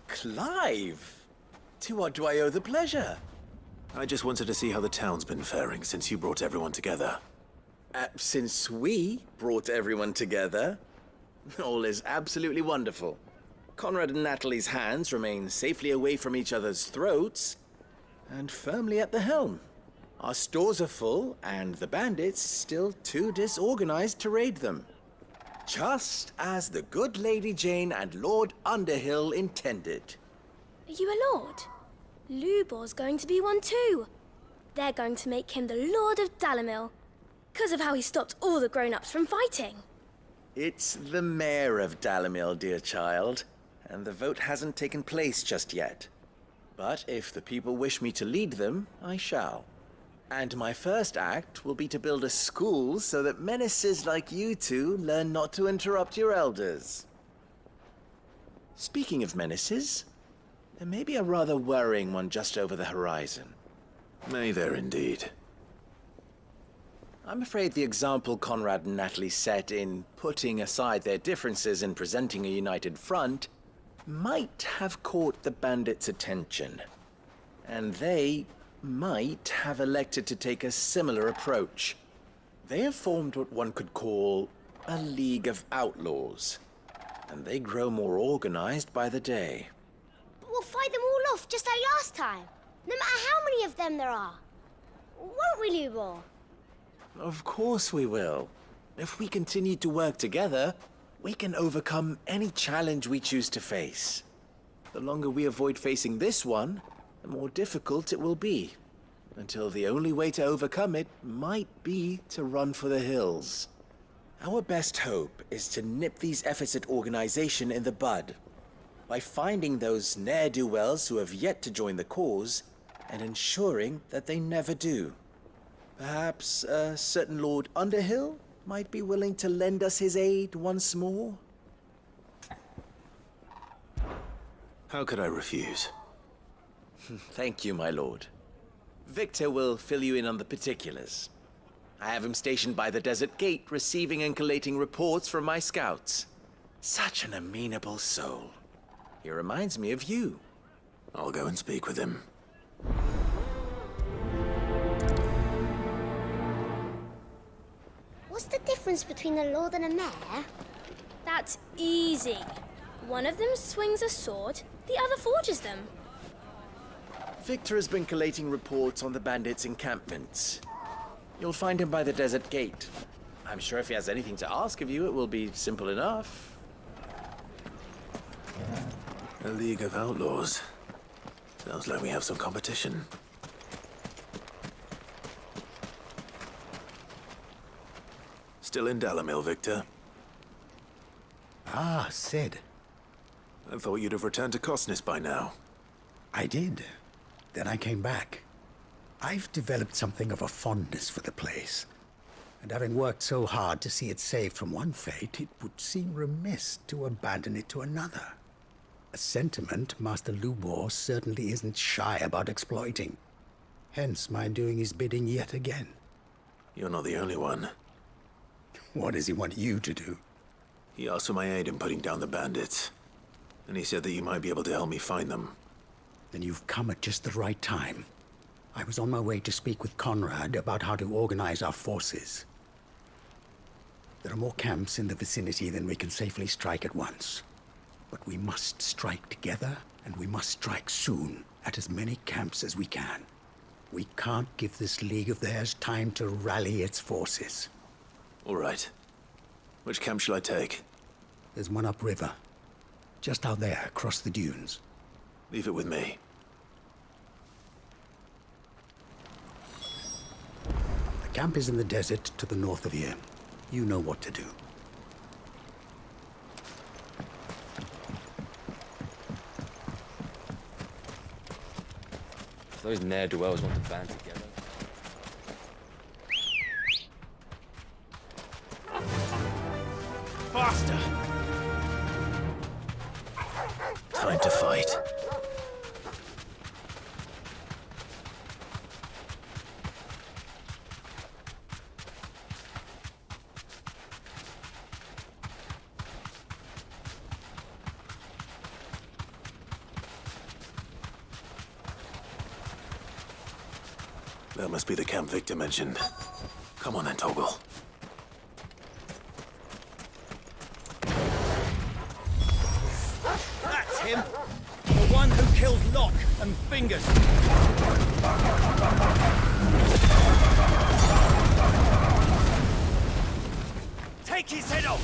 Clive! To what do I owe the pleasure? I just wanted to see how the town's been faring since you brought everyone together. Since we brought everyone together, all is absolutely wonderful. Conrad and Natalie's hands remain safely away from each other's throats and firmly at the helm. Our stores are full, and the bandits still too disorganized to raid them. Just as the good Lady Jane and Lord Underhill intended. Are you a lord? Lubor's going to be one too. They're going to make him the Lord of Dalamil, because of how he stopped all the grown-ups from fighting. It's the mayor of Dalamil, dear child, and the vote hasn't taken place just yet. But if the people wish me to lead them, I shall. And my first act will be to build a school so that menaces like you two learn not to interrupt your elders. Speaking of menaces, there may be a rather worrying one just over the horizon. May there indeed. I'm afraid the example Conrad and Natalie set in putting aside their differences and presenting a united front might have caught the bandits' attention. And they might have elected to take a similar approach. They have formed what one could call a League of Outlaws, and they grow more organized by the day. But we'll fight them all off just like last time, no matter how many of them there are. Won't we, Lubor? Of course we will. If we continue to work together, we can overcome any challenge we choose to face. The longer we avoid facing this one, the more difficult it will be. Until the only way to overcome it might be to run for the hills. Our best hope is to nip these efforts at organization in the bud, by finding those ne'er-do-wells who have yet to join the cause, and ensuring that they never do. Perhaps a certain Lord Underhill might be willing to lend us his aid once more? How could I refuse? Thank you, my lord. Victor will fill you in on the particulars. I have him stationed by the desert gate, receiving and collating reports from my scouts. Such an amenable soul. He reminds me of you. I'll go and speak with him. What's the difference between a lord and a mayor? That's easy. One of them swings a sword, the other forges them. Victor has been collating reports on the bandits' encampments. You'll find him by the desert gate. I'm sure if he has anything to ask of you, it will be simple enough. A League of Outlaws. Sounds like we have some competition. Still in Dalamil, Victor? Ah, Sid. I thought you'd have returned to Cosnis by now. I did. Then I came back. I've developed something of a fondness for the place. And having worked so hard to see it saved from one fate, it would seem remiss to abandon it to another. A sentiment Master Lubor certainly isn't shy about exploiting. Hence my doing his bidding yet again. You're not the only one. What does he want you to do? He asked for my aid in putting down the bandits. And he said that you might be able to help me find them. Then you've come at just the right time. I was on my way to speak with Conrad about how to organize our forces. There are more camps in the vicinity than we can safely strike at once. But we must strike together, and we must strike soon at as many camps as we can. We can't give this league of theirs time to rally its forces. All right. Which camp shall I take? There's one upriver. Just out there, across the dunes. Leave it with me. The camp is in the desert to the north of here. You know what to do. Those ne'er-do-wells want to band together. Faster! Time to fight. That must be the camp Victor mentioned. Come on then, Toggle. That's him! The one who killed Locke and Fingers! Take his head off!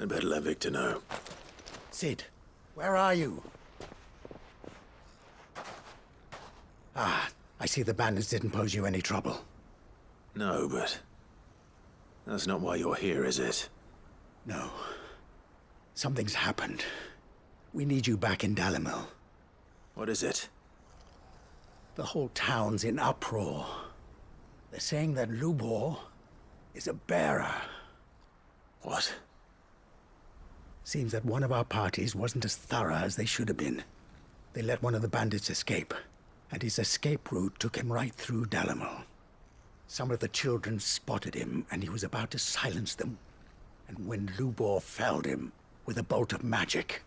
I'd better let Victor know. Sid, where are you? Ah, I see the bandits didn't pose you any trouble. No, but that's not why you're here, is it? No. Something's happened. We need you back in Dalimil. What is it? The whole town's in uproar. They're saying that Lubor is a bearer. What? Seems that one of our parties wasn't as thorough as they should have been. They let one of the bandits escape, and his escape route took him right through Dalimil. Some of the children spotted him, and he was about to silence them. And when Lubor felled him with a bolt of magic,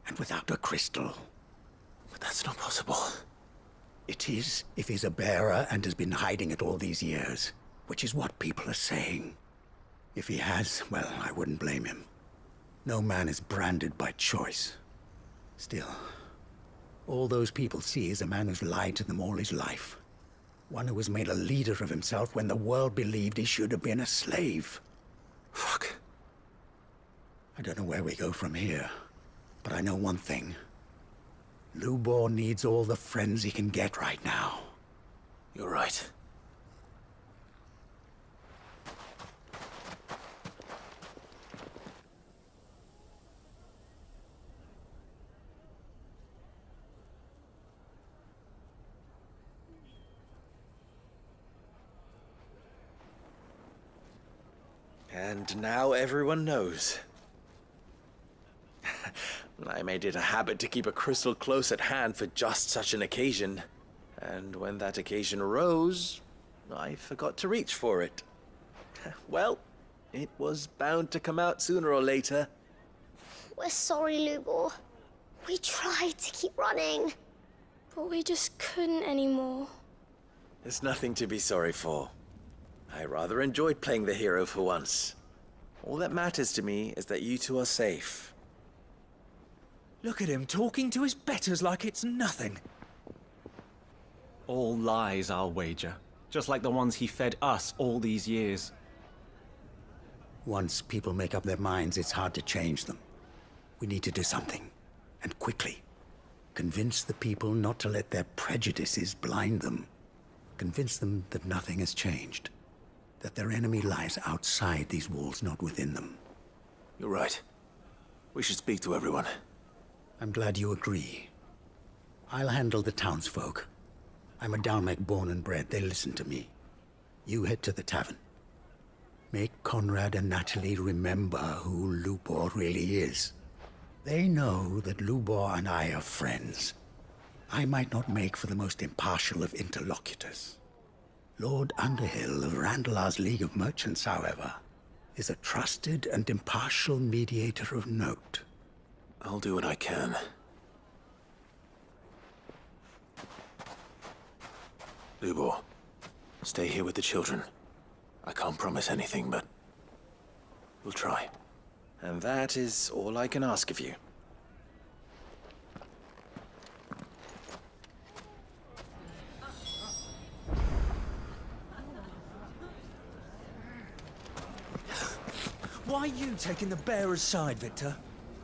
and without a crystal. But that's not possible. It is, if he's a bearer and has been hiding it all these years, which is what people are saying. If he has, well, I wouldn't blame him. No man is branded by choice. Still, all those people see is a man who's lied to them all his life. One who was made a leader of himself when the world believed he should have been a slave. Fuck. I don't know where we go from here, but I know one thing. Lubor needs all the friends he can get right now. You're right. And now everyone knows. I made it a habit to keep a crystal close at hand for just such an occasion. And when that occasion arose, I forgot to reach for it. Well, it was bound to come out sooner or later. We're sorry, Lubor. We tried to keep running, but we just couldn't anymore. There's nothing to be sorry for. I rather enjoyed playing the hero for once. All that matters to me is that you two are safe. Look at him talking to his betters like it's nothing. All lies, I'll wager. Just like the ones he fed us all these years. Once people make up their minds, it's hard to change them. We need to do something, and quickly. Convince the people not to let their prejudices blind them. Convince them that nothing has changed. That their enemy lies outside these walls, not within them. You're right. We should speak to everyone. I'm glad you agree. I'll handle the townsfolk. I'm a Dalmec born and bred. They listen to me. You head to the tavern. Make Conrad and Natalie remember who Lubor really is. They know that Lubor and I are friends. I might not make for the most impartial of interlocutors. Lord Underhill of Randalar's League of Merchants, however, is a trusted and impartial mediator of note. I'll do what I can. Lubor, stay here with the children. I can't promise anything, but we'll try. And that is all I can ask of you. Why are you taking the bearer's side, Victor?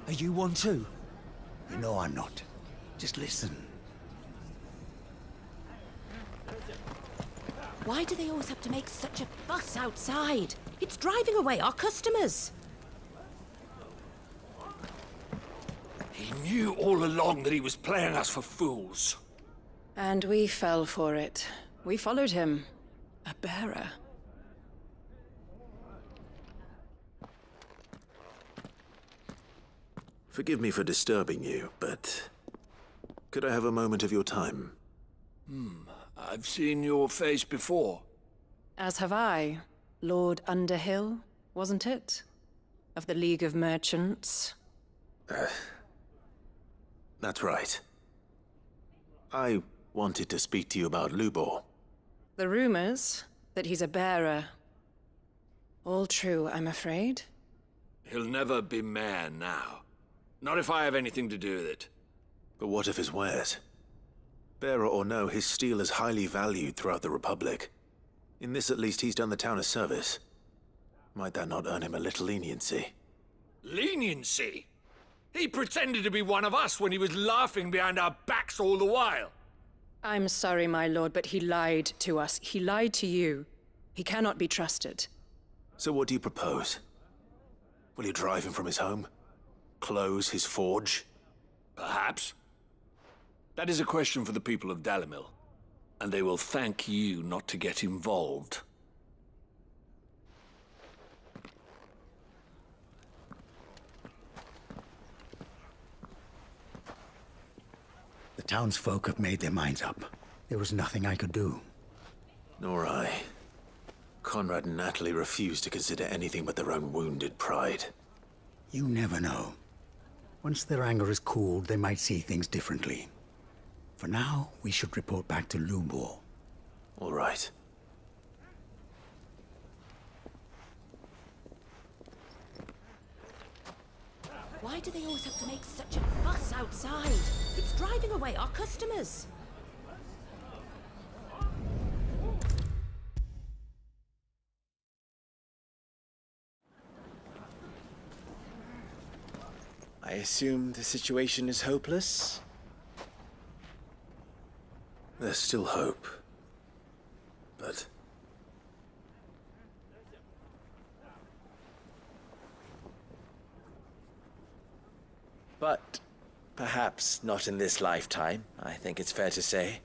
Are you one too? You know I'm not. Just listen. Why do they always have to make such a fuss outside? It's driving away our customers. He knew all along that he was playing us for fools. And we fell for it. We followed him. A bearer. Forgive me for disturbing you, but could I have a moment of your time? I've seen your face before. As have I. Lord Underhill, wasn't it? Of the League of Merchants. That's right. I wanted to speak to you about Lubor. The rumors that he's a bearer. All true, I'm afraid. He'll never be mayor now. Not if I have anything to do with it. But what of his wares? Bearer or no, his steel is highly valued throughout the Republic. In this at least, he's done the town a service. Might that not earn him a little leniency? Leniency? He pretended to be one of us when he was laughing behind our backs all the while. I'm sorry, my lord, but he lied to us. He lied to you. He cannot be trusted. So what do you propose? Will you drive him from his home? Close his forge? Perhaps. That is a question for the people of Dalimil, and they will thank you not to get involved. The townsfolk have made their minds up. There was nothing I could do. Nor I. Conrad and Natalie refused to consider anything but their own wounded pride. You never know. Once their anger is cooled, they might see things differently. For now, we should report back to Lubor. All right. Why do they always have to make such a fuss outside? It's driving away our customers. I assume the situation is hopeless? There's still hope. But perhaps not in this lifetime, I think it's fair to say.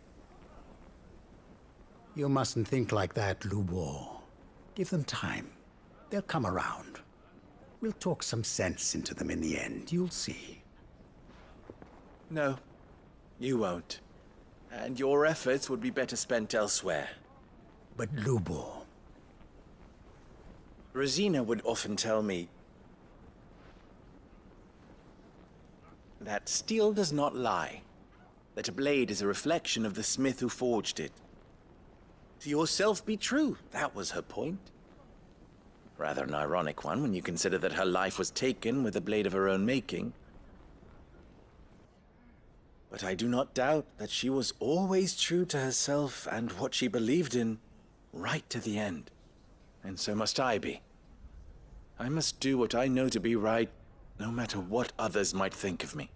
You mustn't think like that, Lubor. Give them time. They'll come around. We'll talk some sense into them in the end, you'll see. No, you won't. And your efforts would be better spent elsewhere. But Lubor... Rosina would often tell me that steel does not lie, that a blade is a reflection of the smith who forged it. To yourself be true, that was her point. Rather an ironic one when you consider that her life was taken with a blade of her own making. But I do not doubt that she was always true to herself and what she believed in, right to the end. And so must I be. I must do what I know to be right, no matter what others might think of me.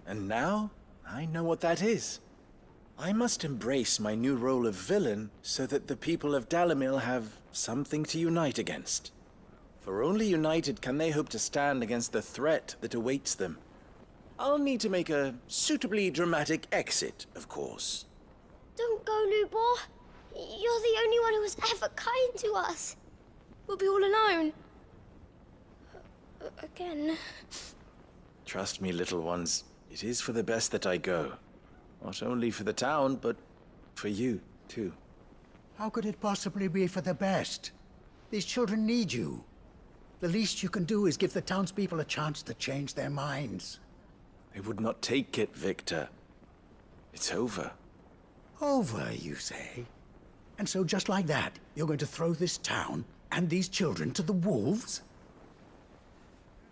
And now, I know what that is. I must embrace my new role of villain so that the people of Dalimil have something to unite against. For only united can they hope to stand against the threat that awaits them. I'll need to make a suitably dramatic exit, of course. Don't go, Lubor. You're the only one who was ever kind to us. We'll be all alone. Again. Trust me, little ones, it is for the best that I go. Not only for the town, but for you, too. How could it possibly be for the best? These children need you. The least you can do is give the townspeople a chance to change their minds. They would not take it, Victor. It's over. Over, you say? And so just like that, you're going to throw this town and these children to the wolves?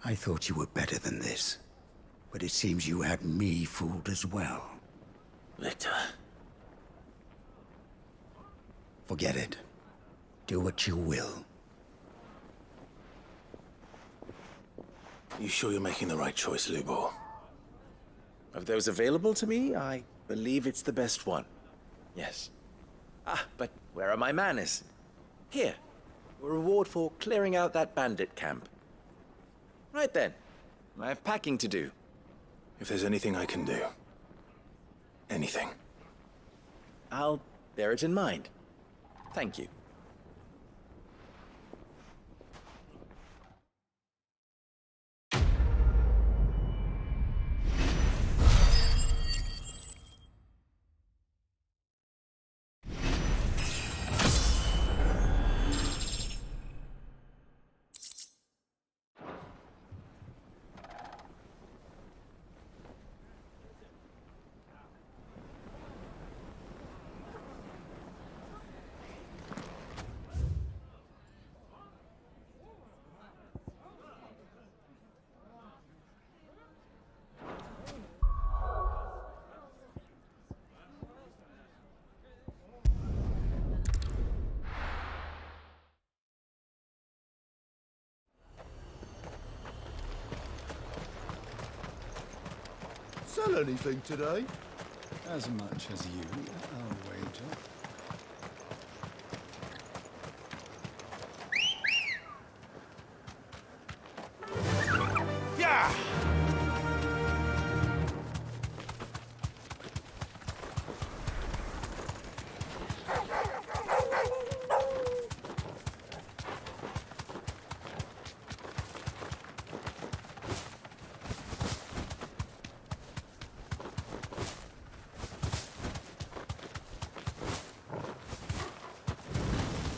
I thought you were better than this. But it seems you had me fooled as well. Victor. Forget it. Do what you will. You sure you're making the right choice, Lubor? Of those available to me, I believe it's the best one. Yes. Ah, but where are my manners? Here. A reward for clearing out that bandit camp. Right then. I have packing to do. If there's anything I can do. Anything. I'll bear it in mind. Thank you. Sell anything today? As much as you, I'll wager. Yeah!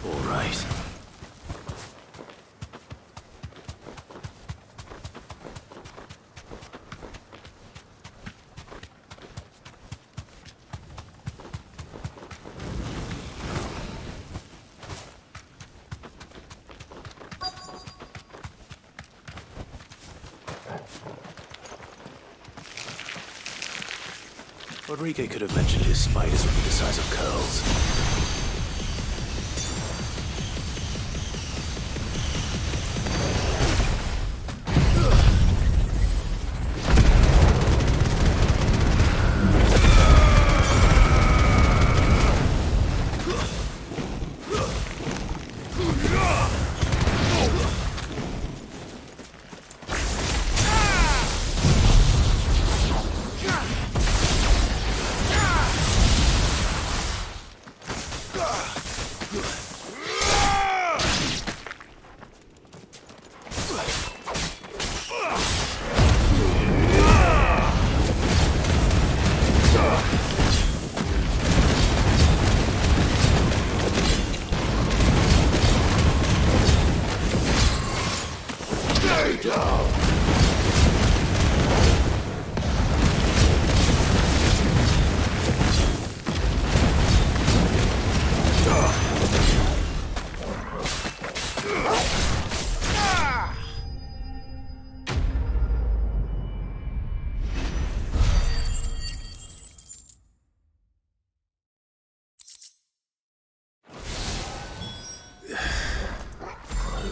All right. Rodrigo could have mentioned his spiders would be the size of curls.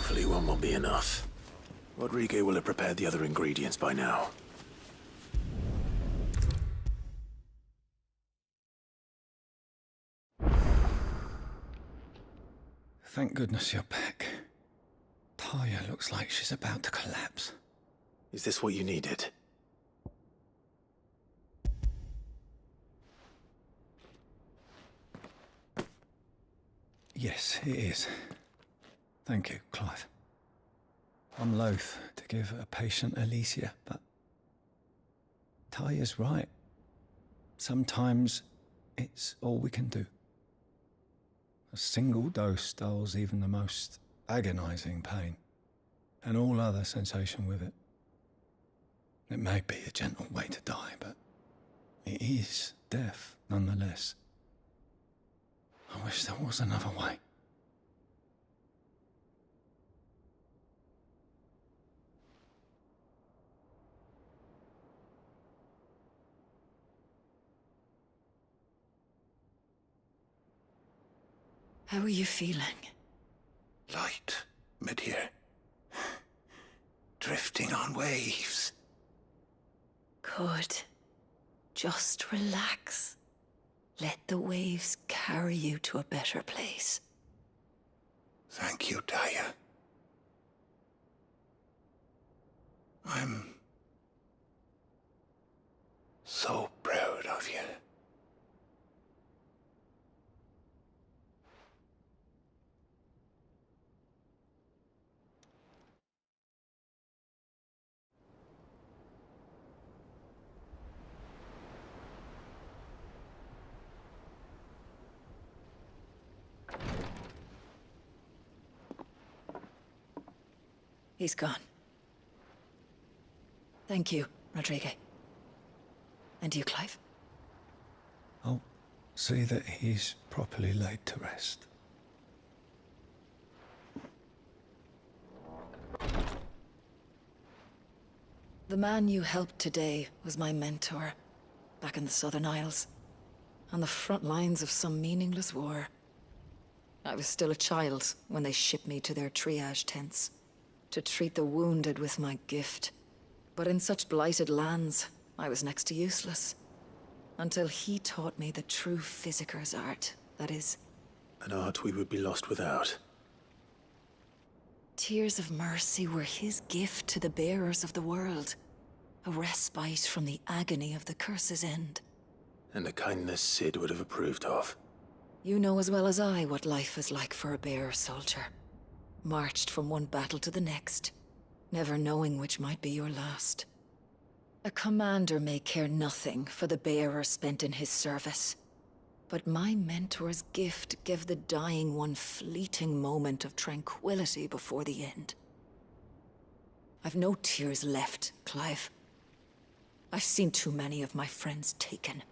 Hopefully one will be enough. Rodrigo will have prepared the other ingredients by now. Thank goodness you're back. Taya looks like she's about to collapse. Is this what you needed? Yes, it is. Thank you, Clive. I'm loath to give a patient Alicia, but Taya's right. Sometimes it's all we can do. A single dose dulls even the most agonizing pain, and all other sensation with it. It may be a gentle way to die, but it is death nonetheless. I wish there was another way. How are you feeling? Light, mid-here. Drifting on waves. Good. Just relax. Let the waves carry you to a better place. Thank you, Daya. I'm so proud of you. He's gone. Thank you, Rodrigue. And you, Clive? I'll see that he's properly laid to rest. The man you helped today was my mentor, back in the Southern Isles, on the front lines of some meaningless war. I was still a child when they shipped me to their triage tents, to treat the wounded with my gift. But in such blighted lands, I was next to useless. Until he taught me the true physicker's art, that is. An art we would be lost without. Tears of mercy were his gift to the bearers of the world. A respite from the agony of the curse's end. And a kindness Sid would have approved of. You know as well as I what life is like for a bearer soldier. Marched from one battle to the next, never knowing which might be your last. A commander may care nothing for the bearer spent in his service. But my mentor's gift gave the dying one fleeting moment of tranquility before the end. I've no tears left, Clive. I've seen too many of my friends taken.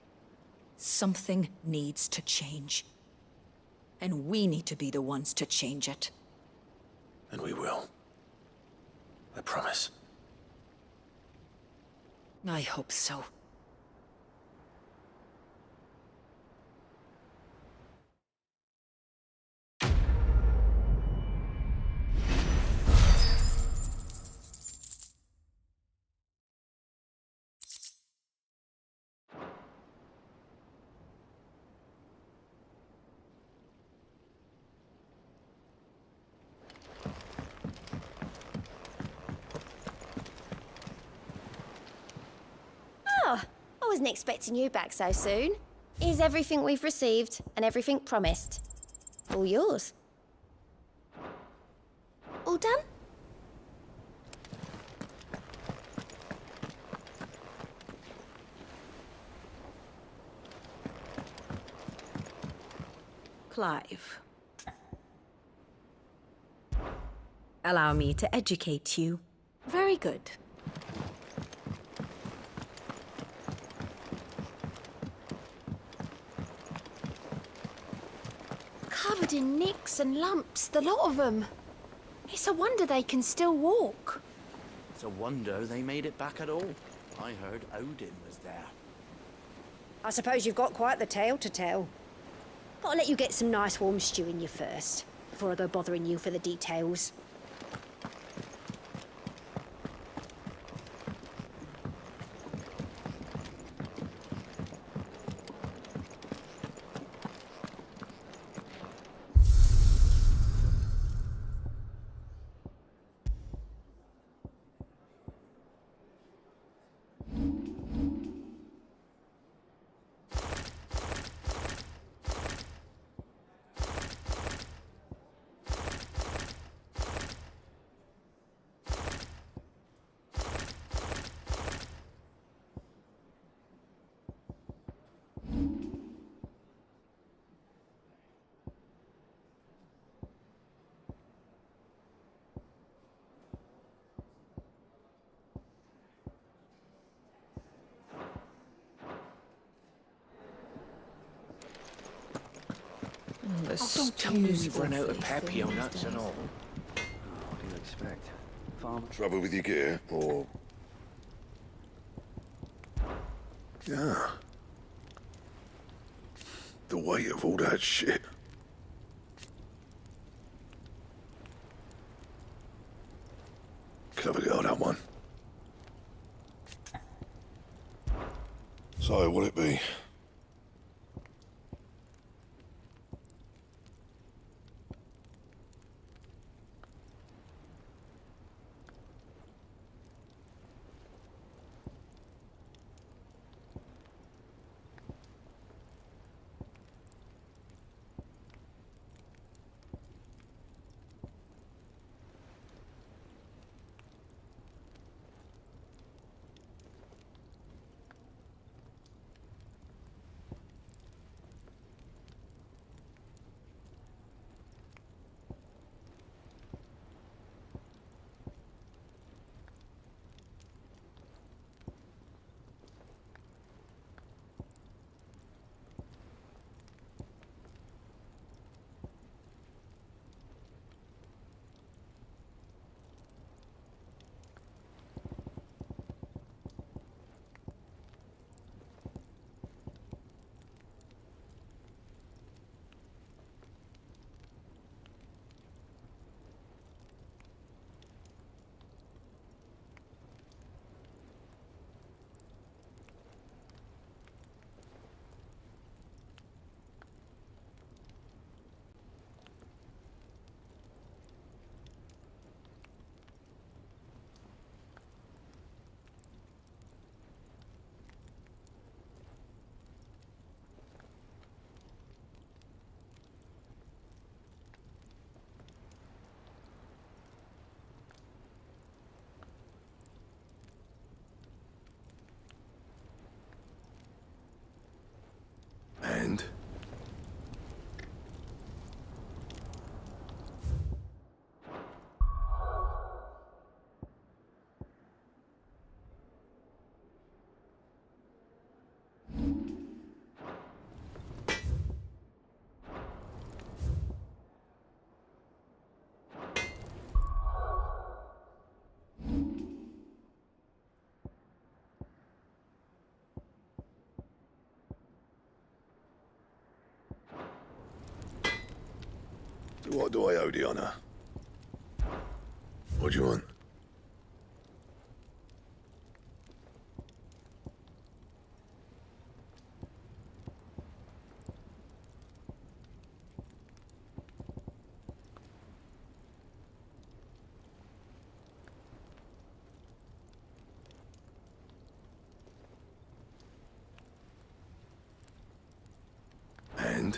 Something needs to change. And we need to be the ones to change it. And we will. I promise. I hope so. Oh, I wasn't expecting you back so soon. Is everything we've received and everything promised? All yours. All done? Clive. Allow me to educate you. Very good. Covered in nicks and lumps, the lot of them. It's a wonder they can still walk. It's a wonder they made it back at all. I heard Odin was there. I suppose you've got quite the tale to tell. Gotta let you get some nice warm stew in you first, before I go bothering you for the details. don't tell me you've run out of Pepio nuts and all. What do you expect? Farmer? Trouble with your gear, or... Yeah. The weight of all that shit. Clever girl, that one. So, what'll it be? And? What do I owe the honor? What do you want? And?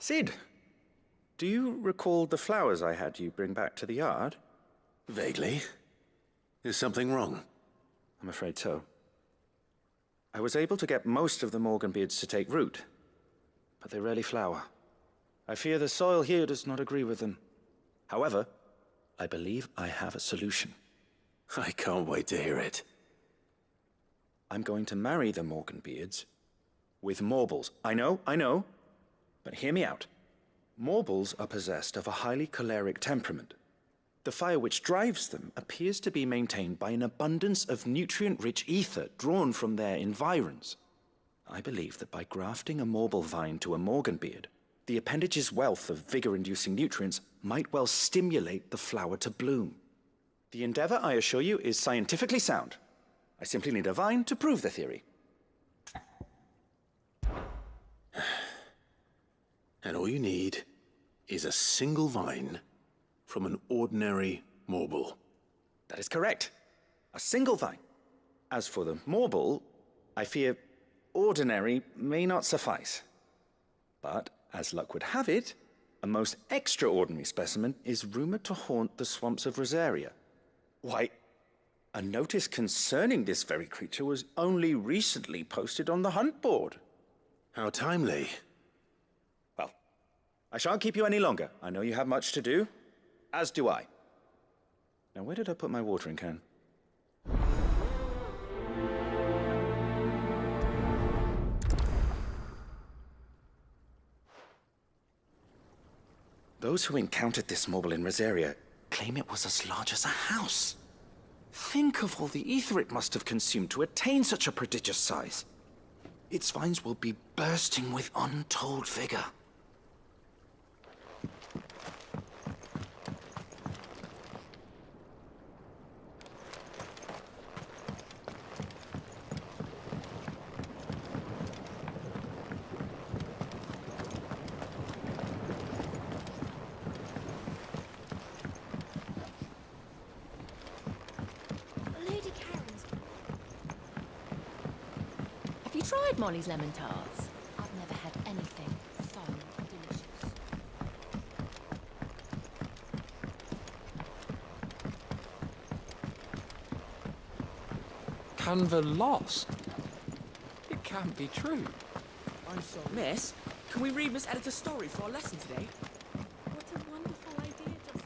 Sid, do you recall the flowers I had you bring back to the yard? Vaguely. Is something wrong? I'm afraid so. I was able to get most of the Morganbeards to take root, but they rarely flower. I fear the soil here does not agree with them. However, I believe I have a solution. I can't wait to hear it. I'm going to marry the Morganbeards with Morbles. I know, but hear me out. Morbles are possessed of a highly choleric temperament. The fire which drives them appears to be maintained by an abundance of nutrient-rich ether drawn from their environs. I believe that by grafting a Morble vine to a Morganbeard, the appendage's wealth of vigor-inducing nutrients might well stimulate the flower to bloom. The endeavor, I assure you, is scientifically sound. I simply need a vine to prove the theory. And all you need is a single vine from an ordinary Morble. That is correct. A single vine. As for the Morble, I fear ordinary may not suffice. But, as luck would have it, a most extraordinary specimen is rumored to haunt the swamps of Rosaria. Why, a notice concerning this very creature was only recently posted on the hunt board. How timely. Well, I shan't keep you any longer. I know you have much to do, as do I. Now, where did I put my watering can? Those who encountered this marble in Rosaria claim it was as large as a house. Think of all the ether it must have consumed to attain such a prodigious size. Its vines will be bursting with untold vigor. Lady Karen's. Have you tried Molly's lemon tarts? I've never had anything so delicious. Canva lost? It can't be true. I'm sorry. Miss, can we read Miss Editor's story for our lesson today? What a wonderful idea, Joseph.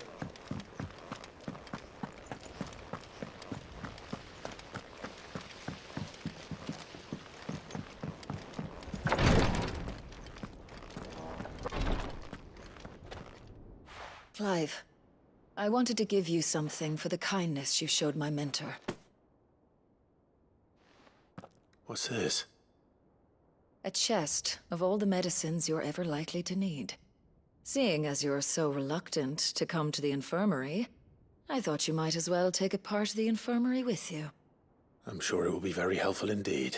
Clive, I wanted to give you something for the kindness you showed my mentor. What's this? A chest of all the medicines you're ever likely to need. Seeing as you're so reluctant to come to the infirmary, I thought you might as well take a part of the infirmary with you. I'm sure it will be very helpful indeed.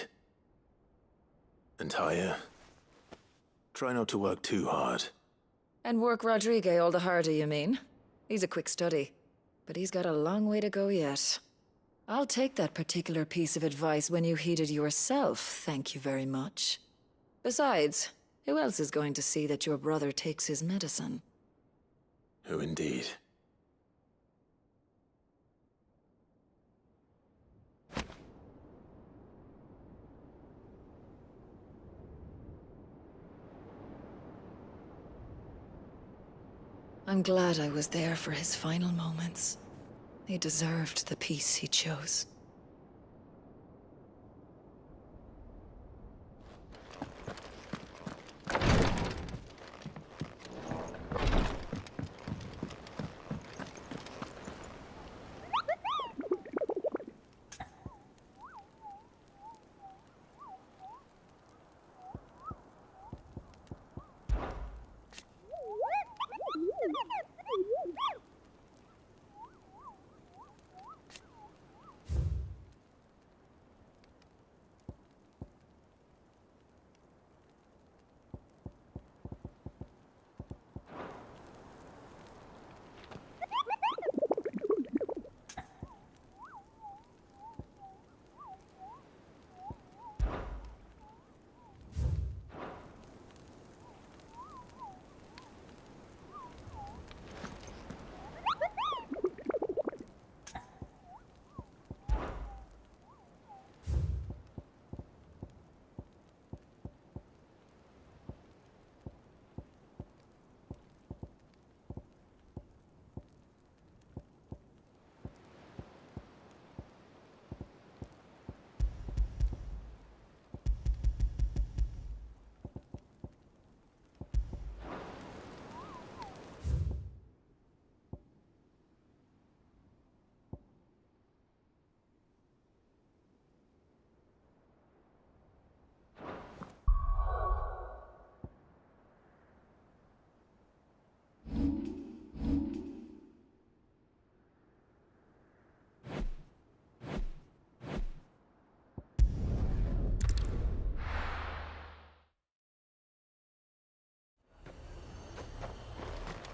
And Taya, try not to work too hard. And work Rodrigue all the harder, you mean? He's a quick study, but he's got a long way to go yet. I'll take that particular piece of advice when you heed it yourself, thank you very much. Besides, who else is going to see that your brother takes his medicine? Who indeed? I'm glad I was there for his final moments. He deserved the peace he chose.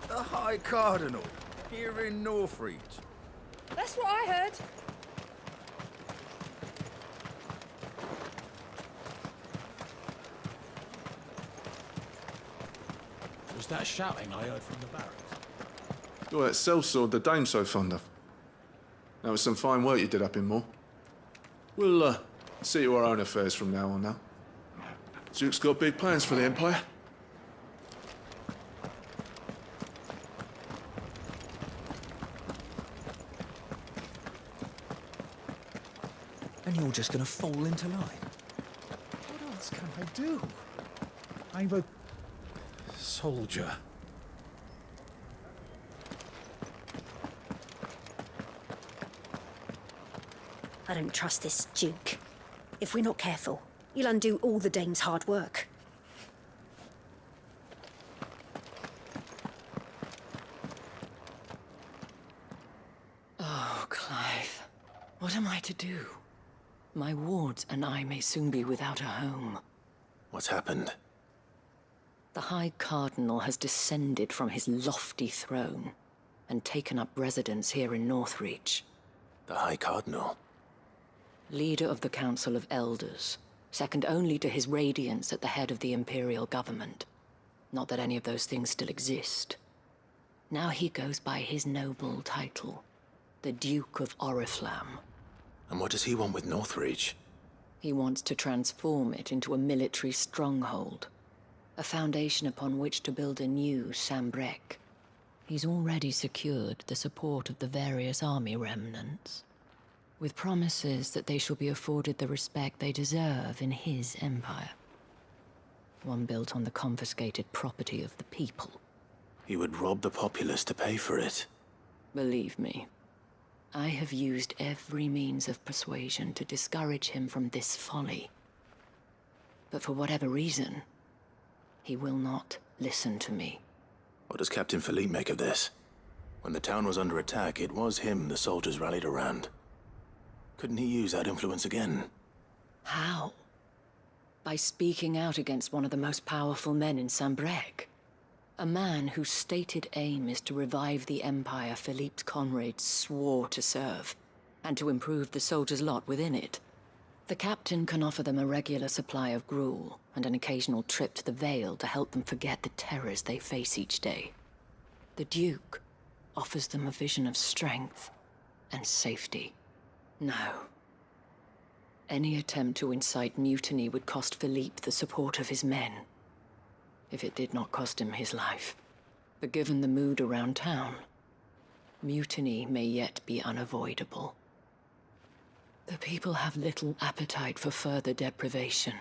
The High Cardinal, here in Northreach. That's what I heard. that shouting I heard from the barracks? You're that sellsword the dame's so fond of. That was some fine work you did up in Moor. We'll, see to our own affairs from now on now. Duke's got big plans for the Empire. And you're just gonna fall into line? What else can I do? I'm a soldier. I don't trust this Duke. If we're not careful, you'll undo all the dame's hard work. Oh, Clive. What am I to do? My wards and I may soon be without a home. What's happened? The High Cardinal has descended from his lofty throne and taken up residence here in Northreach. The High Cardinal? Leader of the Council of Elders, second only to his Radiance at the head of the Imperial government. Not that any of those things still exist. Now he goes by his noble title, the Duke of Oriflamme. And what does he want with Northreach? He wants to transform it into a military stronghold, a foundation upon which to build a new Sambrec. He's already secured the support of the various army remnants, with promises that they shall be afforded the respect they deserve in his empire. One built on the confiscated property of the people. He would rob the populace to pay for it. Believe me, I have used every means of persuasion to discourage him from this folly. But for whatever reason, he will not listen to me. What does Captain Philippe make of this? When the town was under attack, it was him the soldiers rallied around. Couldn't he use that influence again? How? By speaking out against one of the most powerful men in Sambrec. A man whose stated aim is to revive the empire Philippe's comrades swore to serve, and to improve the soldiers' lot within it. The captain can offer them a regular supply of gruel, and an occasional trip to the Vale to help them forget the terrors they face each day. The Duke offers them a vision of strength and safety. No. Any attempt to incite mutiny would cost Philippe the support of his men, if it did not cost him his life. But given the mood around town, mutiny may yet be unavoidable. The people have little appetite for further deprivation,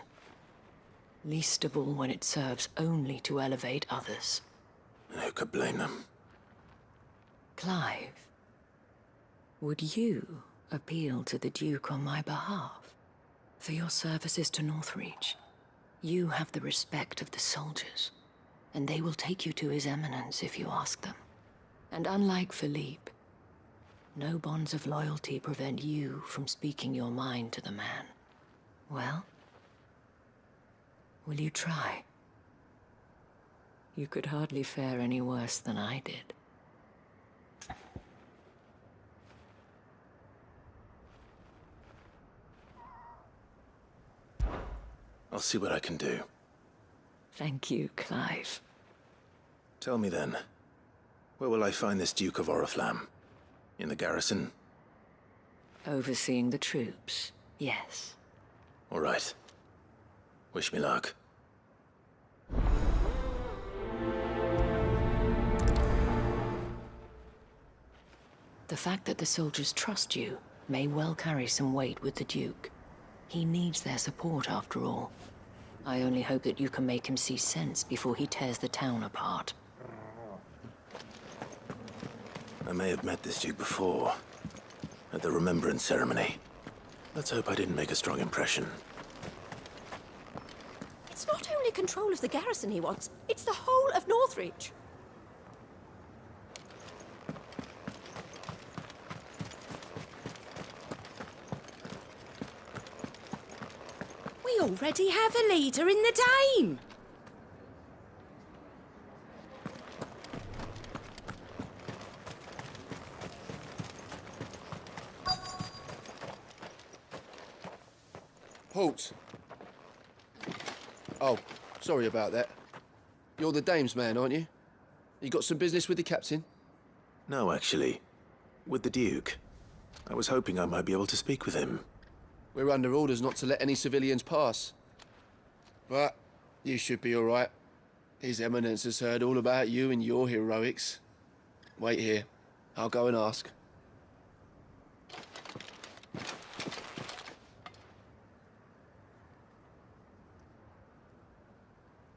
least of all when it serves only to elevate others. And who could blame them? Clive, would you appeal to the Duke on my behalf? For your services to Northreach, you have the respect of the soldiers, and they will take you to His Eminence if you ask them. And unlike Philippe, no bonds of loyalty prevent you from speaking your mind to the man. Well, will you try? You could hardly fare any worse than I did. I'll see what I can do. Thank you, Clive. Tell me then, where will I find this Duke of Oriflamme? In the garrison? Overseeing the troops, yes. All right. Wish me luck. The fact that the soldiers trust you may well carry some weight with the Duke. He needs their support, after all. I only hope that you can make him see sense before he tears the town apart. I may have met this Duke before, at the Remembrance Ceremony. Let's hope I didn't make a strong impression. It's not only control of the garrison he wants, it's the whole of Northreach. We already have a leader in the Dame. Halt! Oh, sorry about that. You're the Dame's man, aren't you? You got some business with the captain? No, actually. With the Duke. I was hoping I might be able to speak with him. We're under orders not to let any civilians pass. But you should be all right. His Eminence has heard all about you and your heroics. Wait here. I'll go and ask.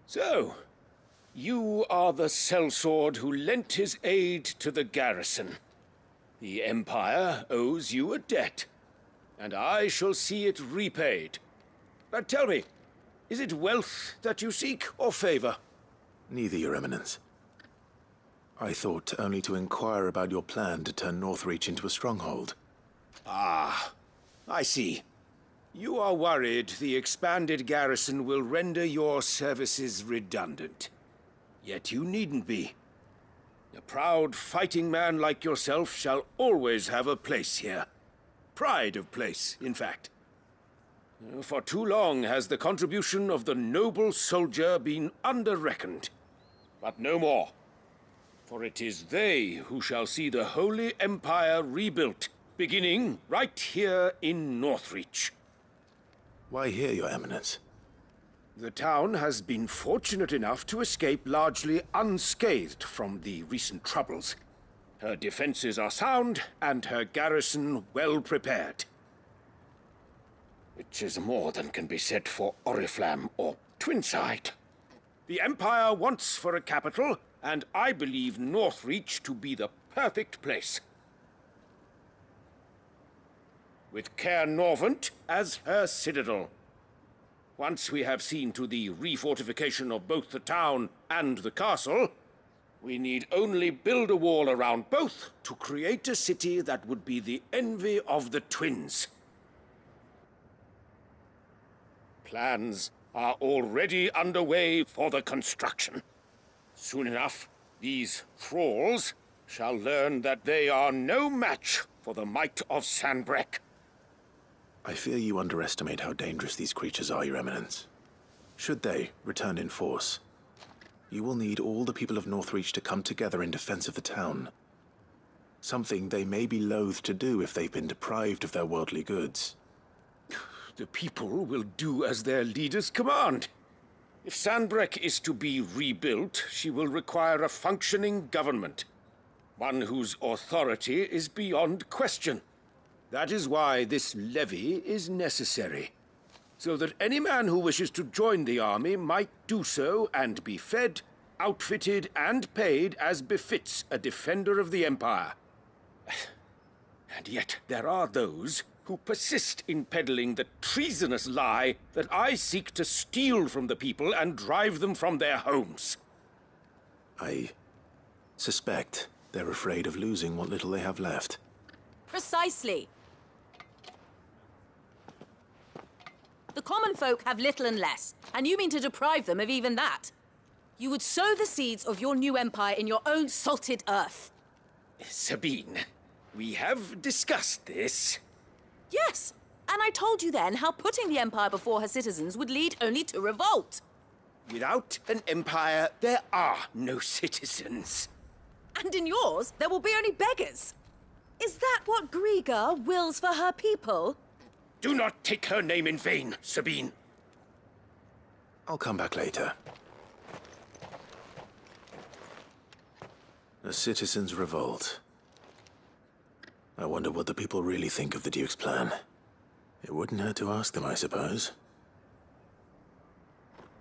So, you are the sellsword who lent his aid to the garrison. The Empire owes you a debt, and I shall see it repaid. But tell me, is it wealth that you seek, or favor? Neither, Your Eminence. I thought only to inquire about your plan to turn Northreach into a stronghold. Ah, I see. You are worried the expanded garrison will render your services redundant. Yet you needn't be. A proud fighting man like yourself shall always have a place here. Pride of place, in fact. For too long has the contribution of the noble soldier been under-reckoned. But no more. For it is they who shall see the Holy Empire rebuilt, beginning right here in Northreach. Why here, Your Eminence? The town has been fortunate enough to escape largely unscathed from the recent troubles. Her defenses are sound, and her garrison well prepared. Which is more than can be said for Oriflamme or Twinside. The Empire wants for a capital, and I believe Northreach to be the perfect place. With Caer Norvent as her citadel. Once we have seen to the refortification of both the town and the castle, we need only build a wall around both to create a city that would be the envy of the twins. Plans are already underway for the construction. Soon enough, these thralls shall learn that they are no match for the might of Sanbreque. I fear you underestimate how dangerous these creatures are, Your Eminence. Should they return in force, you will need all the people of Northreach to come together in defense of the town. Something they may be loath to do if they've been deprived of their worldly goods. The people will do as their leaders command. If Sanbreque is to be rebuilt, she will require a functioning government. One whose authority is beyond question. That is why this levy is necessary. So that any man who wishes to join the army might do so and be fed, outfitted, and paid as befits a defender of the Empire. And yet there are those who persist in peddling the treasonous lie that I seek to steal from the people and drive them from their homes. I suspect they're afraid of losing what little they have left. Precisely. The common folk have little and less, and you mean to deprive them of even that. You would sow the seeds of your new empire in your own salted earth. Sabine, we have discussed this. Yes, and I told you then how putting the empire before her citizens would lead only to revolt. Without an empire, there are no citizens. And in yours, there will be only beggars. Is that what Griga wills for her people? Do not take her name in vain, Sabine. I'll come back later. A citizens' revolt. I wonder what the people really think of the Duke's plan. It wouldn't hurt to ask them, I suppose.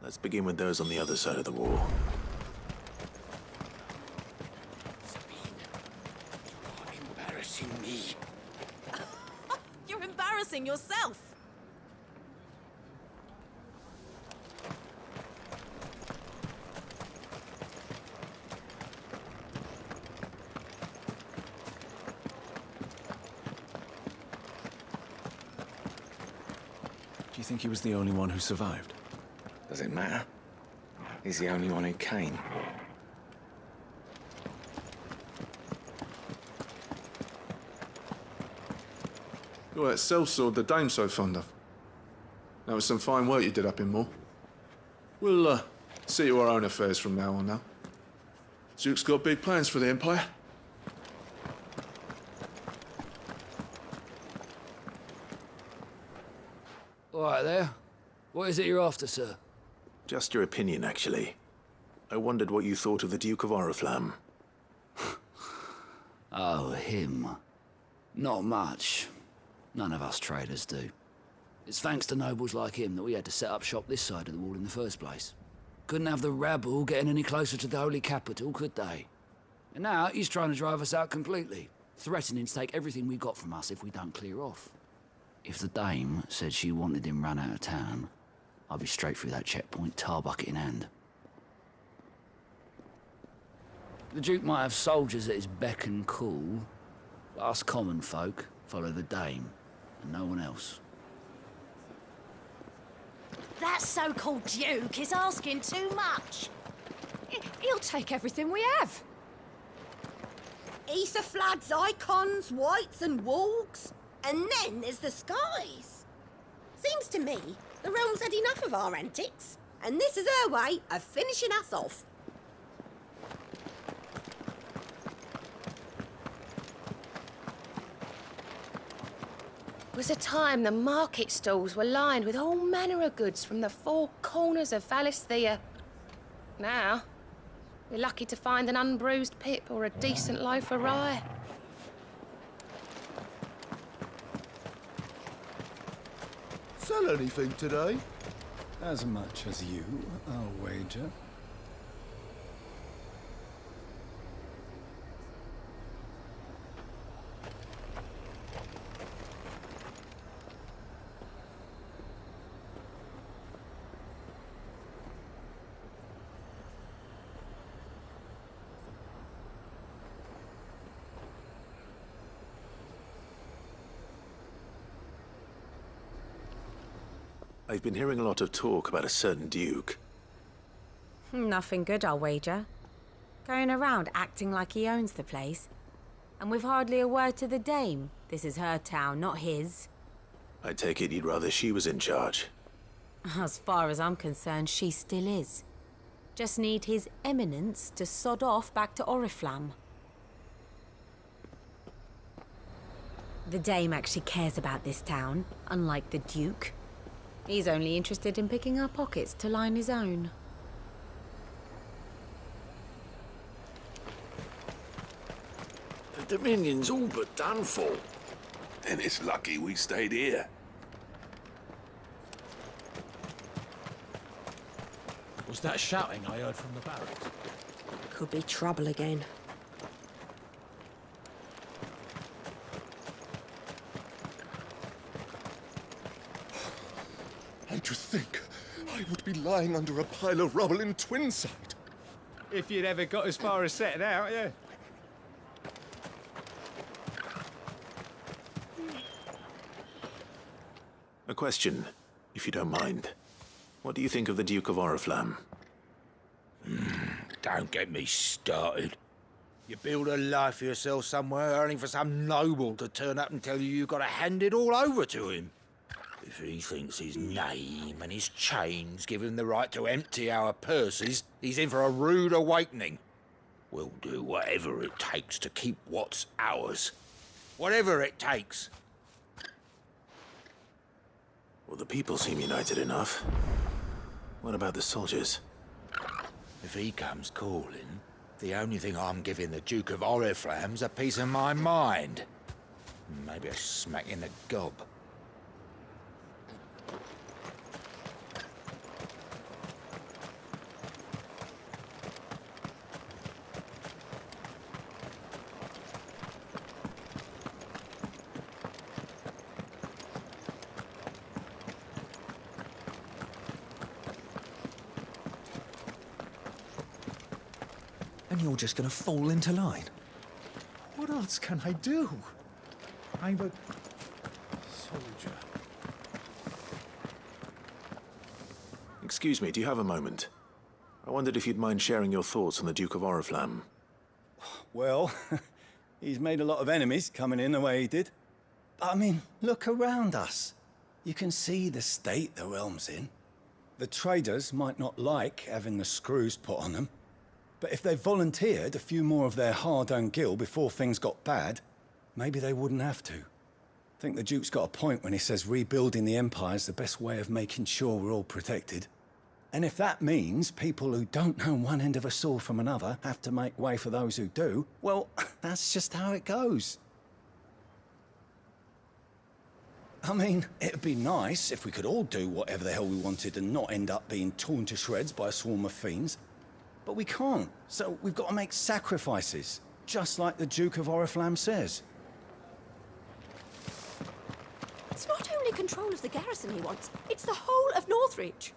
Let's begin with those on the other side of the wall. Embarrassing me. You're embarrassing yourself. Do you think he was the only one who survived? Does it matter? He's the only one who came. You're that sellsword the dame's so fond of. That was some fine work you did up in Moor. We'll see to our own affairs from now on now. Duke's got big plans for the Empire. All right there. What is it you're after, sir? Just your opinion, actually. I wondered what you thought of the Duke of Oriflamme. Oh, him. Not much. None of us traders do. It's thanks to nobles like him that we had to set up shop this side of the wall in the first place. Couldn't have the rabble getting any closer to the holy capital, could they? And now he's trying to drive us out completely, threatening to take everything we got from us if we don't clear off. If the dame said she wanted him run out of town, I'd be straight through that checkpoint, tar bucket in hand. The Duke might have soldiers at his beck and call, but us common folk follow the dame, and no one else. That so-called Duke is asking too much. He'll take everything we have. Aetherfladd's icons, whites and wargs. And then there's the skies. Seems to me the realm's had enough of our antics, and this is her way of finishing us off. Was a time the market stalls were lined with all manner of goods from the four corners of Valisthea. Now, we're lucky to find an unbruised pip or a decent loaf of rye. Sell anything today? As much as you, I'll wager. I've been hearing a lot of talk about a certain Duke. Nothing good, I'll wager. Going around acting like he owns the place. And with hardly a word to the dame. This is her town, not his. I take it you'd rather she was in charge. As far as I'm concerned, she still is. Just need his eminence to sod off back to Oriflamme. The dame actually cares about this town, unlike the Duke. He's only interested in picking our pockets to line his own. The Dominion's all but done for. Then it's lucky we stayed here. Was that shouting I heard from the barracks? Could be trouble again. And to think, I would be lying under a pile of rubble in Twinside. If you'd ever got as far as setting out, yeah. A question, if you don't mind. What do you think of the Duke of Oriflamme? Don't get me started. You build a life for yourself somewhere, only for some noble to turn up and tell you you've got to hand it all over to him. If he thinks his name and his chains give him the right to empty our purses, he's in for a rude awakening. We'll do whatever it takes to keep what's ours. Whatever it takes. Well, the people seem united enough. What about the soldiers? If he comes calling, the only thing I'm giving the Duke of Oriflamme's a piece of my mind. Maybe a smack in the gob. And you're just gonna fall into line? What else can I do? I'm a soldier. Excuse me, do you have a moment? I wondered if you'd mind sharing your thoughts on the Duke of Oriflamme. Well, he's made a lot of enemies coming in the way he did. But I mean, look around us. You can see the state the realm's in. The traders might not like having the screws put on them, But if they volunteered a few more of their hard-earned gil before things got bad, maybe they wouldn't have to. I think the Duke's got a point when he says rebuilding the Empire's the best way of making sure we're all protected. And if that means people who don't know one end of a sword from another have to make way for those who do, well, that's just how it goes. I mean, it'd be nice if we could all do whatever the hell we wanted and not end up being torn to shreds by a swarm of fiends. But we can't, so we've got to make sacrifices, just like the Duke of Oriflamme says. It's not only control of the garrison he wants, it's the whole of Northreach.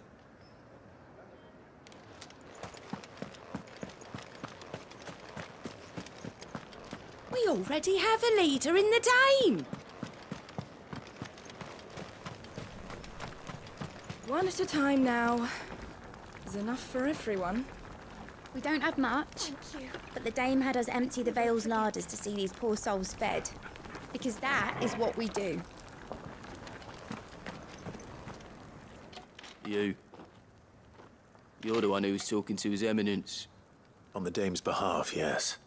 We already have a leader in the Dame. One at a time now. There's enough for everyone. We don't have much. Thank you. But the Dame had us empty the Vale's larders to see these poor souls fed. Because that is what we do. You're the one who was talking to His Eminence. On the Dame's behalf, yes.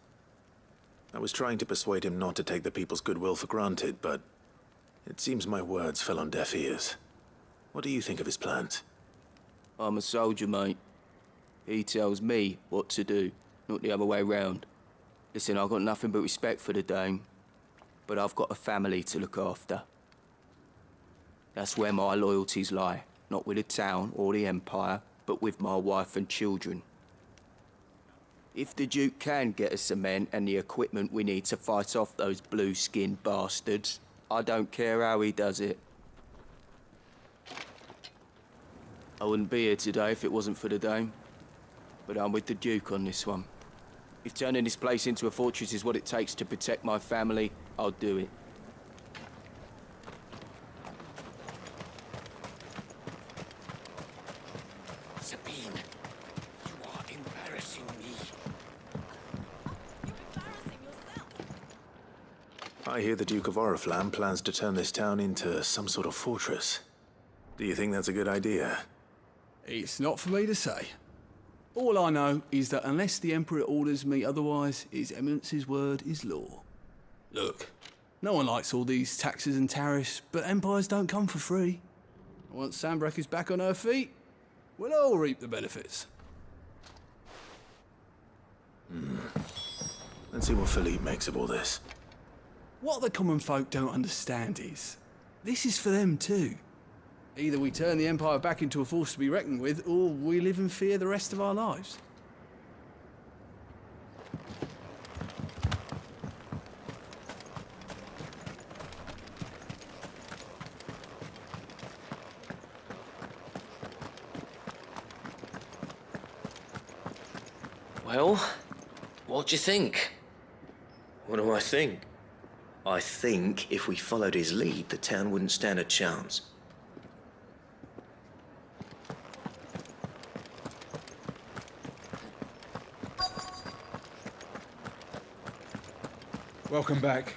I was trying to persuade him not to take the people's goodwill for granted, but it seems my words fell on deaf ears. What do you think of his plans? I'm a soldier, mate. He tells me what to do, not the other way round. Listen, I've got nothing but respect for the Dame, but I've got a family to look after. That's where my loyalties lie, not with the town or the Empire, but with my wife and children. If the Duke can get us some men and the equipment we need to fight off those blue-skinned bastards, I don't care how he does it. I wouldn't be here today if it wasn't for the Dame. But I'm with the Duke on this one. If turning this place into a fortress is what it takes to protect my family, I'll do it. Sabine, you are embarrassing me. You're embarrassing yourself. I hear the Duke of Oriflamme plans to turn this town into some sort of fortress. Do you think that's a good idea? It's not for me to say. All I know is that unless the Emperor orders me otherwise, His Eminence's word is law. Look, no one likes all these taxes and tariffs, but empires don't come for free. Once Sanbreque is back on her feet, we'll all reap the benefits. Let's see what Philippe makes of all this. What the common folk don't understand is, this is for them too. Either we turn the Empire back into a force to be reckoned with, or we live in fear the rest of our lives. Well, what do you think? What do I think? I think if we followed his lead, the town wouldn't stand a chance. Welcome back.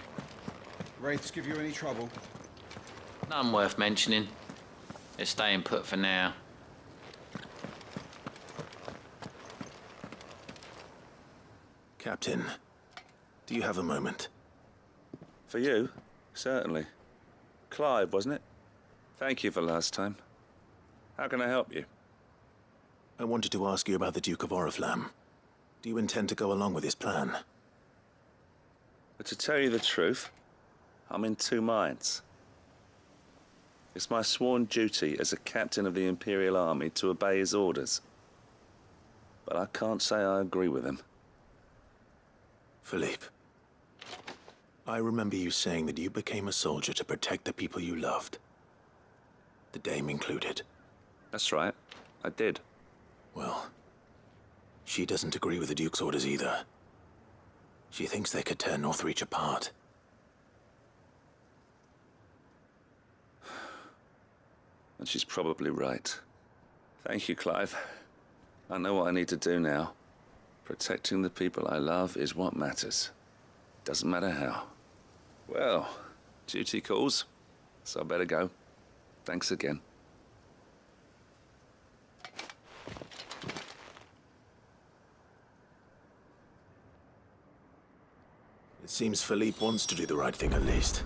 Wraiths give you any trouble? None worth mentioning. They're staying put for now. Captain, do you have a moment? For you? Certainly. Clive, wasn't it? Thank you for last time. How can I help you? I wanted to ask you about the Duke of Oriflamme. Do you intend to go along with his plan? But to tell you the truth, I'm in two minds. It's my sworn duty as a captain of the Imperial Army to obey his orders. But I can't say I agree with him. Philippe, I remember you saying that you became a soldier to protect the people you loved. The Dame included. That's right, I did. Well, she doesn't agree with the Duke's orders either. She thinks they could tear Northreach apart. And she's probably right. Thank you, Clive. I know what I need to do now. Protecting the people I love is what matters. Doesn't matter how. Well, duty calls, so I better go. Thanks again. seems Philippe wants to do the right thing at least.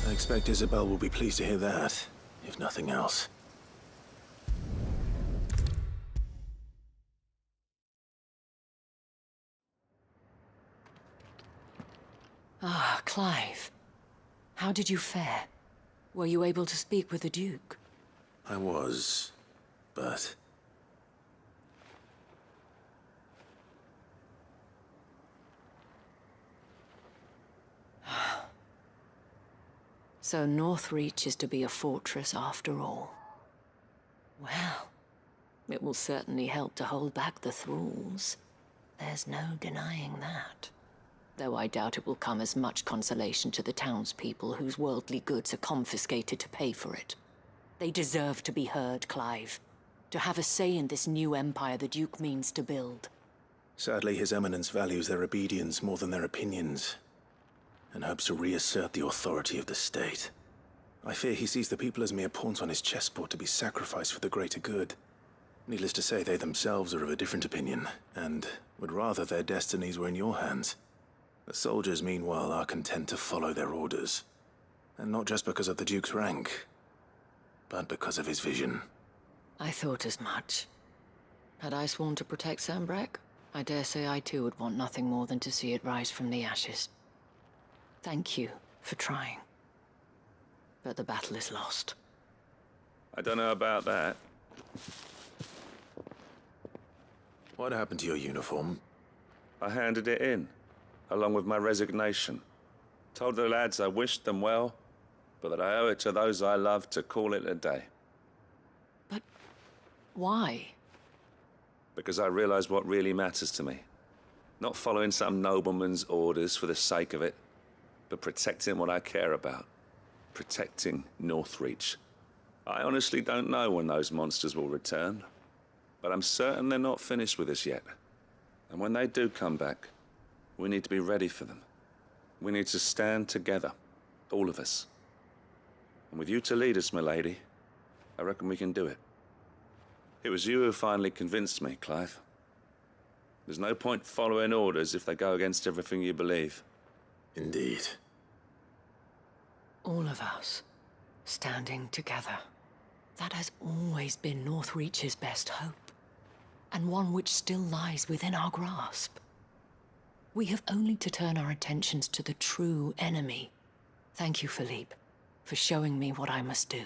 I expect Isabel will be pleased to hear that, if nothing else. Ah, Clive. How did you fare? Were you able to speak with the Duke? I was, but... So Northreach is to be a fortress after all. Well, it will certainly help to hold back the thralls. There's no denying that. Though I doubt it will come as much consolation to the townspeople whose worldly goods are confiscated to pay for it. They deserve to be heard, Clive. To have a say in this new empire the Duke means to build. Sadly, His Eminence values their obedience more than their opinions, and hopes to reassert the authority of the state. I fear he sees the people as mere pawns on his chessboard to be sacrificed for the greater good. Needless to say, they themselves are of a different opinion, and would rather their destinies were in your hands. The soldiers, meanwhile, are content to follow their orders. And not just because of the Duke's rank, but because of his vision. I thought as much. Had I sworn to protect Sanbreque, I dare say I too would want nothing more than to see it rise from the ashes. Thank you for trying. But the battle is lost. I don't know about that. What happened to your uniform? I handed it in, along with my resignation. Told the lads I wished them well, but that I owe it to those I love to call it a day. Why? Because I realize what really matters to me. Not following some nobleman's orders for the sake of it, but protecting what I care about. Protecting Northreach. I honestly don't know when those monsters will return, but I'm certain they're not finished with us yet. And when they do come back, we need to be ready for them. We need to stand together, all of us. And with you to lead us, milady, I reckon we can do it. It was you who finally convinced me, Clive. There's no point following orders if they go against everything you believe. Indeed. All of us, standing together. That has always been Northreach's best hope, and one which still lies within our grasp. We have only to turn our attentions to the true enemy. Thank you, Philippe, for showing me what I must do.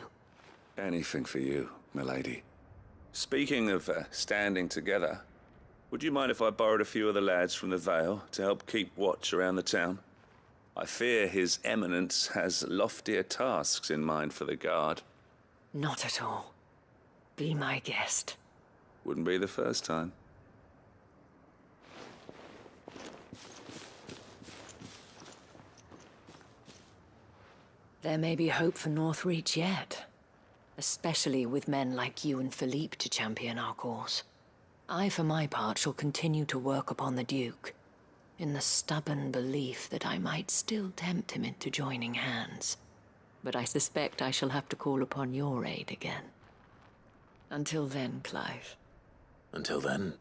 Anything for you, milady. Speaking of standing together, would you mind if I borrowed a few of the lads from the Vale to help keep watch around the town? I fear His Eminence has loftier tasks in mind for the guard. Not at all. Be my guest. Wouldn't be the first time. There may be hope for Northreach yet. Especially with men like you and Philippe to champion our cause. I, for my part, shall continue to work upon the Duke, in the stubborn belief that I might still tempt him into joining hands. But I suspect I shall have to call upon your aid again. Until then, Clive. Until then?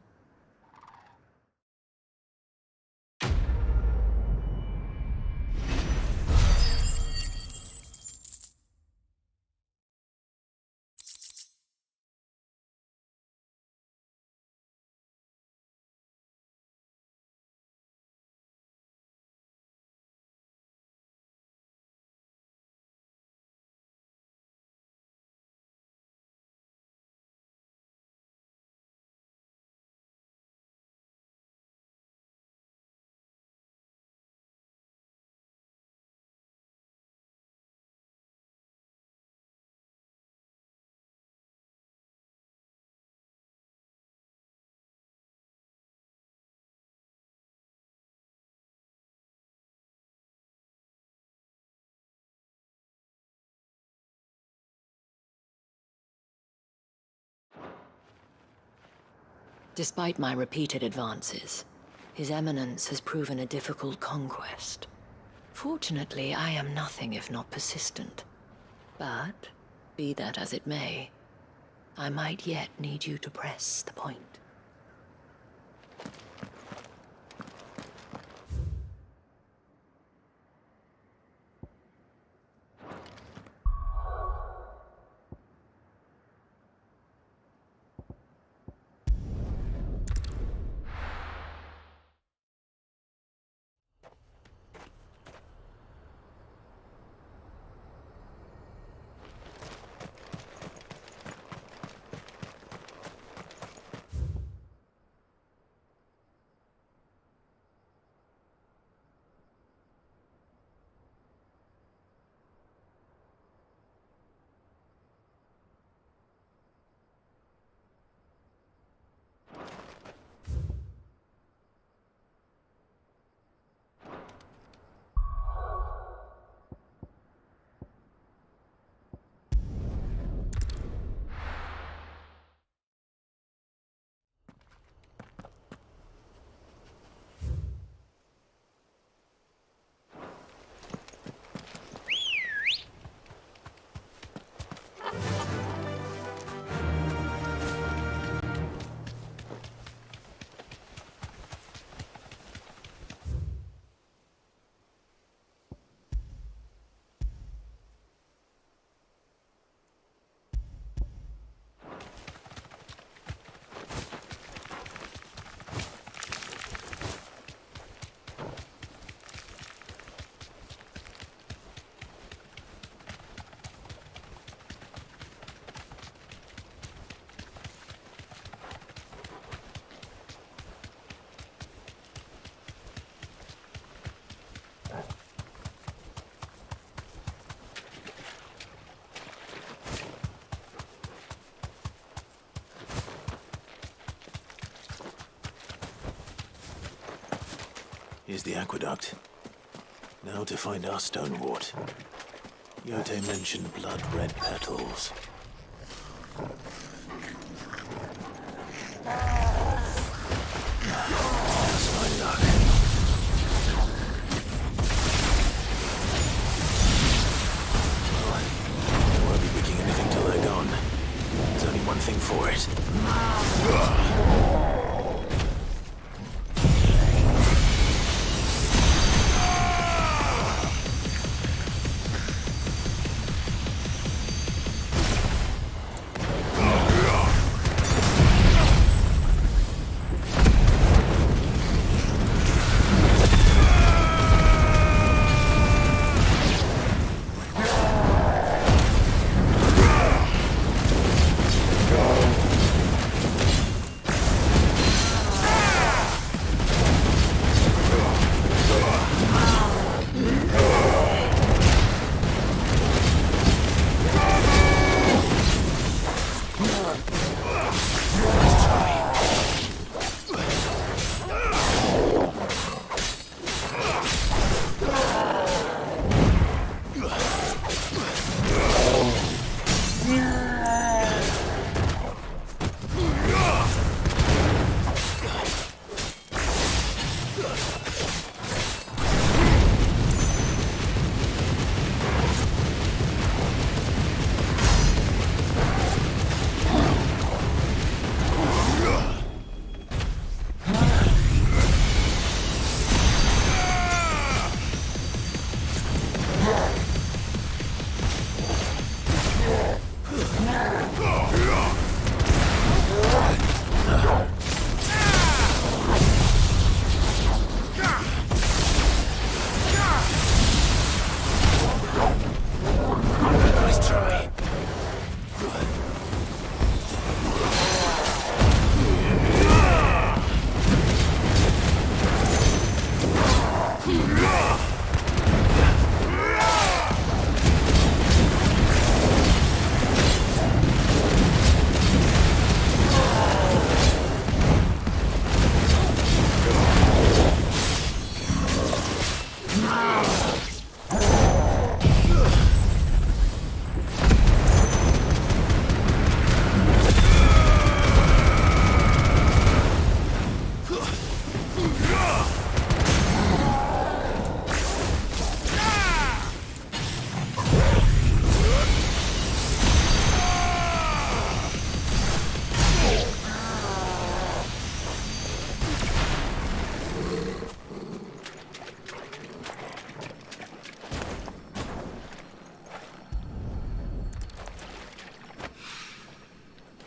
Despite my repeated advances, His Eminence has proven a difficult conquest. Fortunately, I am nothing if not persistent. But, be that as it may, I might yet need you to press the point. Here's the aqueduct. Now to find our stonewort. Yote mentioned blood-red petals. That's my luck. Well, I won't be picking anything till they're gone. There's only one thing for it.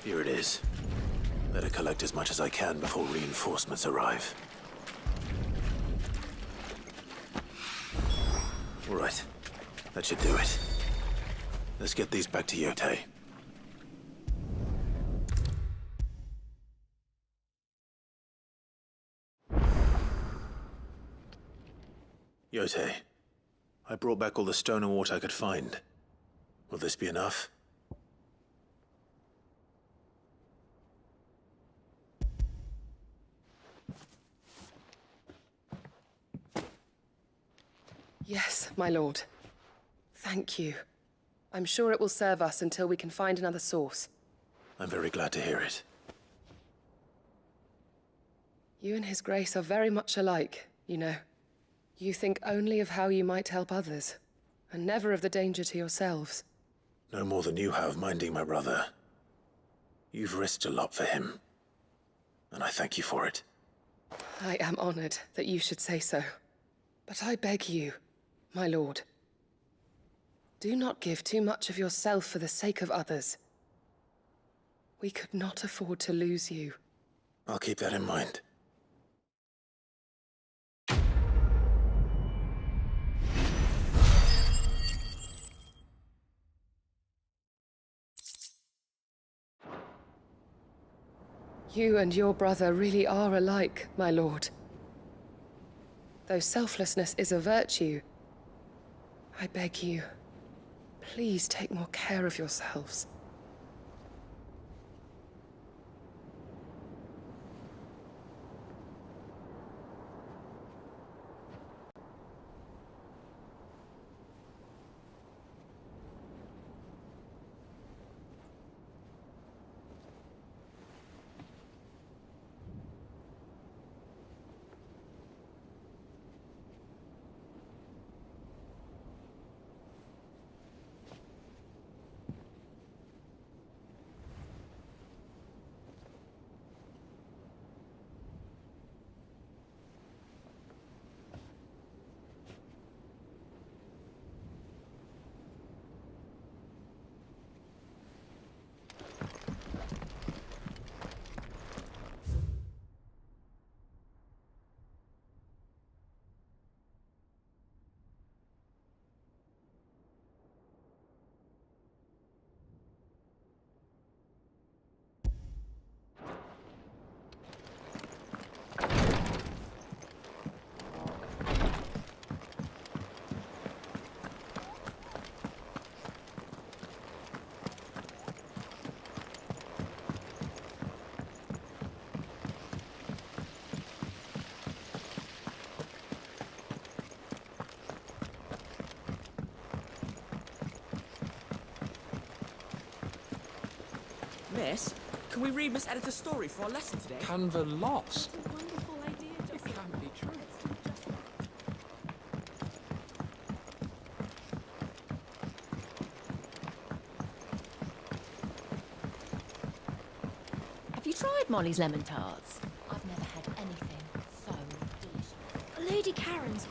Here it is. Better collect as much as I can before reinforcements arrive. All right. That should do it. Let's get these back to Yote. Yote, I brought back all the stone and water I could find. Will this be enough? Yes, my lord. Thank you. I'm sure it will serve us until we can find another source. I'm very glad to hear it. You and His Grace are very much alike, you know. You think only of how you might help others, and never of the danger to yourselves. No more than you have minding my brother. You've risked a lot for him, and I thank you for it. I am honored that you should say so. But I beg you, my lord, do not give too much of yourself for the sake of others. We could not afford to lose you. I'll keep that in mind. You and your brother really are alike, my lord. Though selflessness is a virtue, I beg you, please take more care of yourselves. Can we read Miss Editor's story for our lesson today? Canva lost. It's a wonderful idea, Joseph. It can't be true. Let's do just that. Have you tried Molly's lemon tarts? I've never had anything so delicious. Lady Karen's.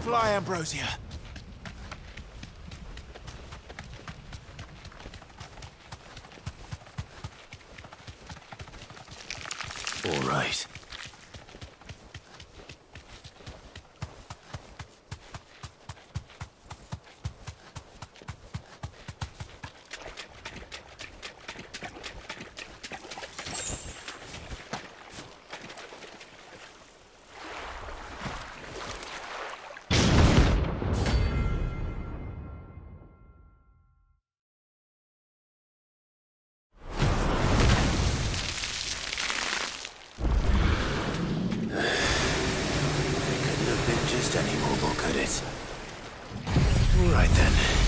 Fly, Ambrosia. All right. Just any mobile, could it? All right then.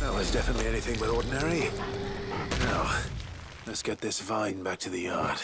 That was definitely anything but ordinary. Now, let's get this vine back to the yard.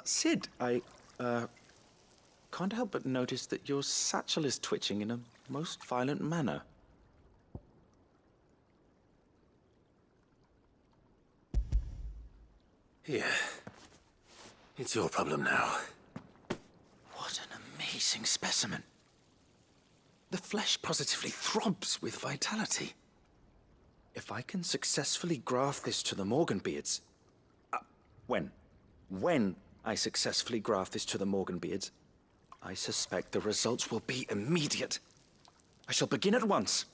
Sid, I can't help but notice that your satchel is twitching in a most violent manner. Here. It's your problem now. What an amazing specimen. The flesh positively throbs with vitality. If I can successfully graft this to the Morganbeards... When I successfully graft this to the Morganbeards, I suspect the results will be immediate. I shall begin at once.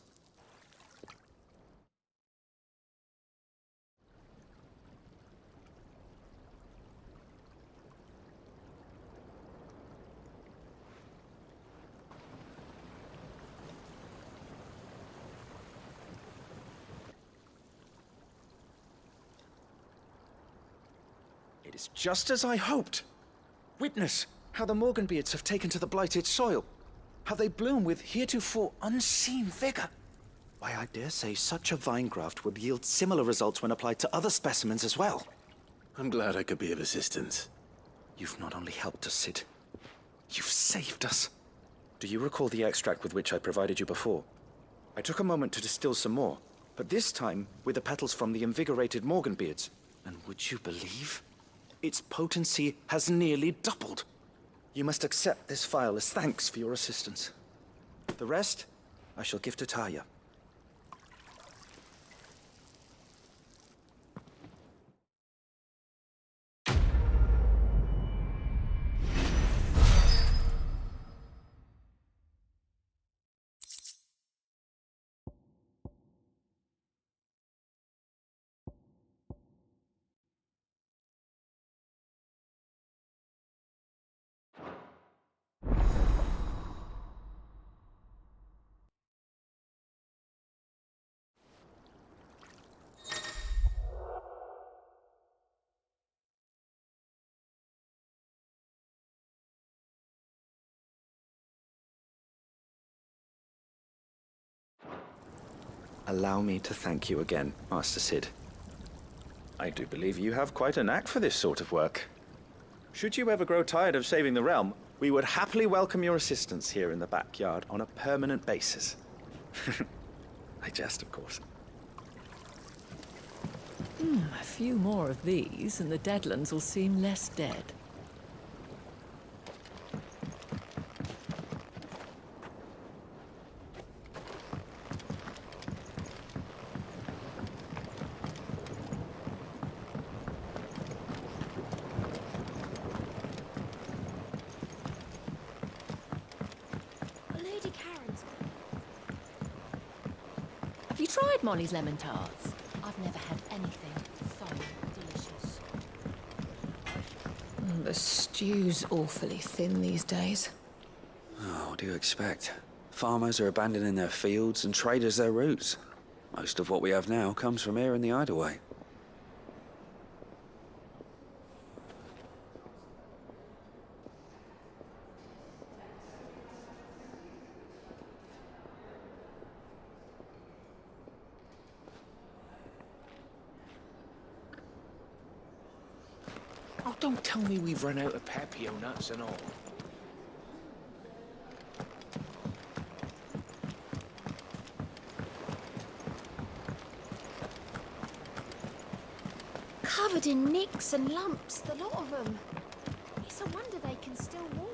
It is just as I hoped. Witness how the Morganbeards have taken to the blighted soil. How they bloom with heretofore unseen vigor. Why, I dare say such a vine graft would yield similar results when applied to other specimens as well. I'm glad I could be of assistance. You've not only helped us, Sid, you've saved us. Do you recall the extract with which I provided you before? I took a moment to distill some more, but this time with the petals from the invigorated Morganbeards. And would you believe? Its potency has nearly doubled. You must accept this vial as thanks for your assistance. The rest, I shall give to Taya. Allow me to thank you again, Master Sid. I do believe you have quite a knack for this sort of work. Should you ever grow tired of saving the realm, we would happily welcome your assistance here in the backyard on a permanent basis. I jest, of course. A few more of these, and the Deadlands will seem less dead. Have you tried Molly's lemon tarts? I've never had anything so delicious. The stew's awfully thin these days. Oh, what do you expect? Farmers are abandoning their fields and traders their roots. Most of what we have now comes from here in the Idleway. Oh, don't tell me we've run out of papio nuts and all. Covered in nicks and lumps, the lot of them. It's a wonder they can still walk.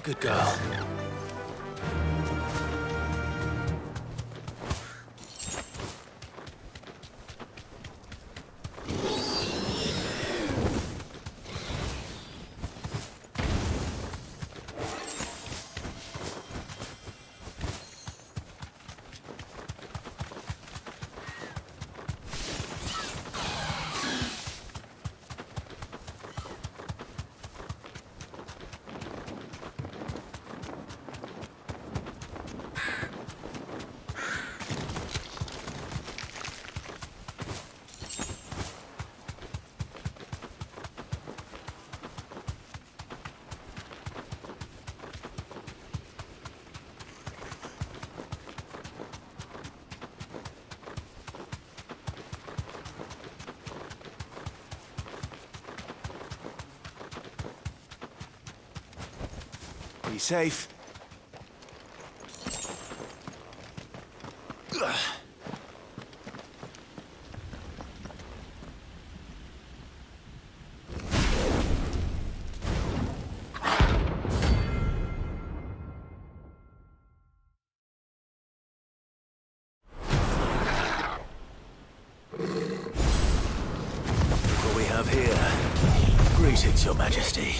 Good girl. Be safe. What we have here. Greetings, Your Majesty.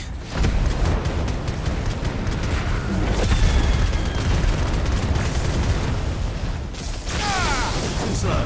Slow.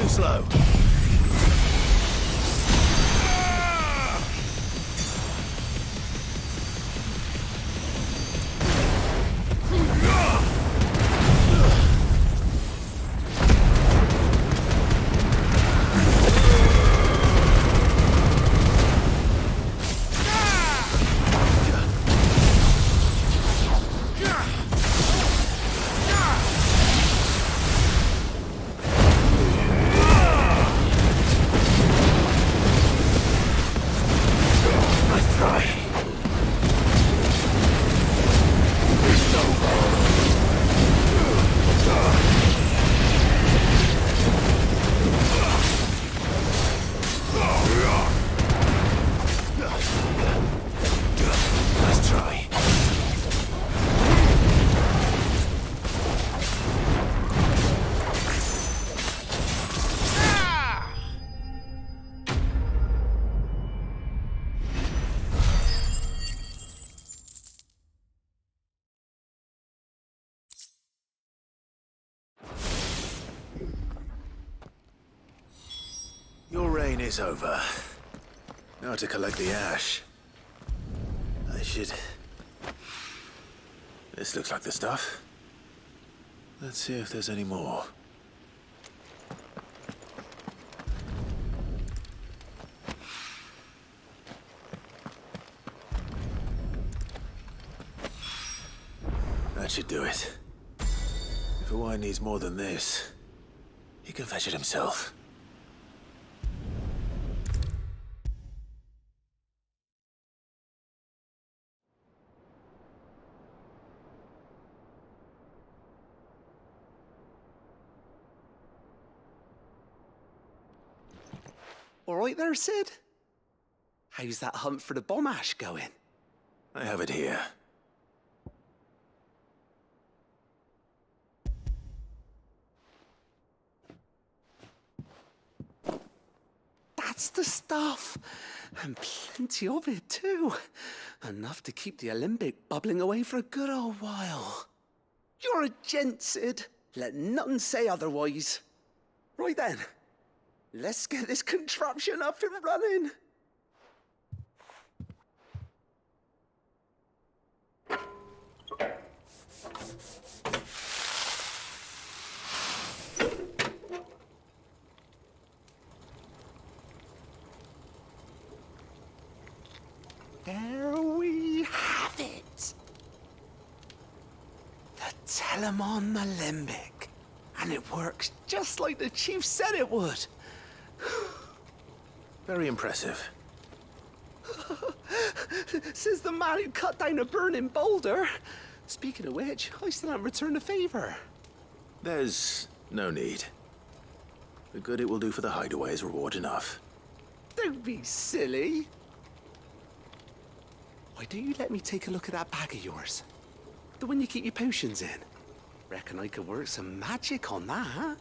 Slow. Your reign is over. Now to collect the ash. I should... This looks like the stuff. Let's see if there's any more. That should do it. If Hawaii needs more than this, he can fetch it himself. All right there, Sid? How's that hunt for the bomb ash going? I have it here. That's the stuff. And plenty of it, too. Enough to keep the alembic bubbling away for a good old while. You're a gent, Sid. Let nothing say otherwise. Right then, let's get this contraption up and running. There we have it. The Telemon Alembic. And it works just like the chief said it would. Very impressive. Says the man who cut down a burning boulder. Speaking of which, I still haven't returned the favor. There's no need. The good it will do for the hideaway is reward enough. Don't be silly. Why don't you let me take a look at that bag of yours? The one you keep your potions in. Reckon I could work some magic on that.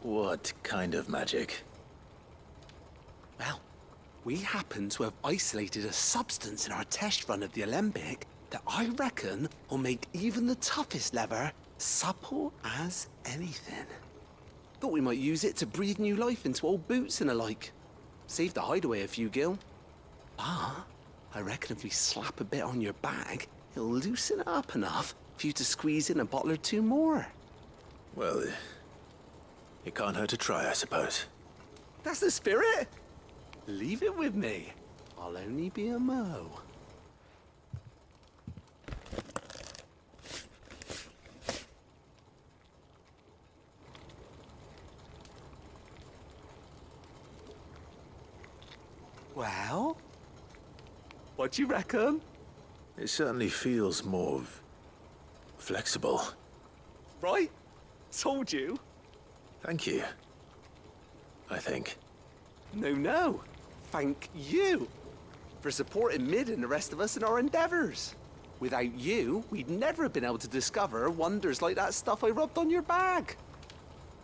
What kind of magic? Well, we happen to have isolated a substance in our test run of the alembic that I reckon will make even the toughest lever supple as anything. Thought we might use it to breathe new life into old boots and the like. Save the hideaway a few gil. Ah, I reckon if we slap a bit on your bag, it'll loosen it up enough for you to squeeze in a bottle or two more. Well, it can't hurt to try, I suppose. That's the spirit. Leave it with me. I'll only be a mo. Well, what do you reckon? It certainly feels more flexible. Right? Told you. Thank you. I think. No. Thank you for supporting Mid and the rest of us in our endeavors. Without you, we'd never have been able to discover wonders like that stuff I rubbed on your bag.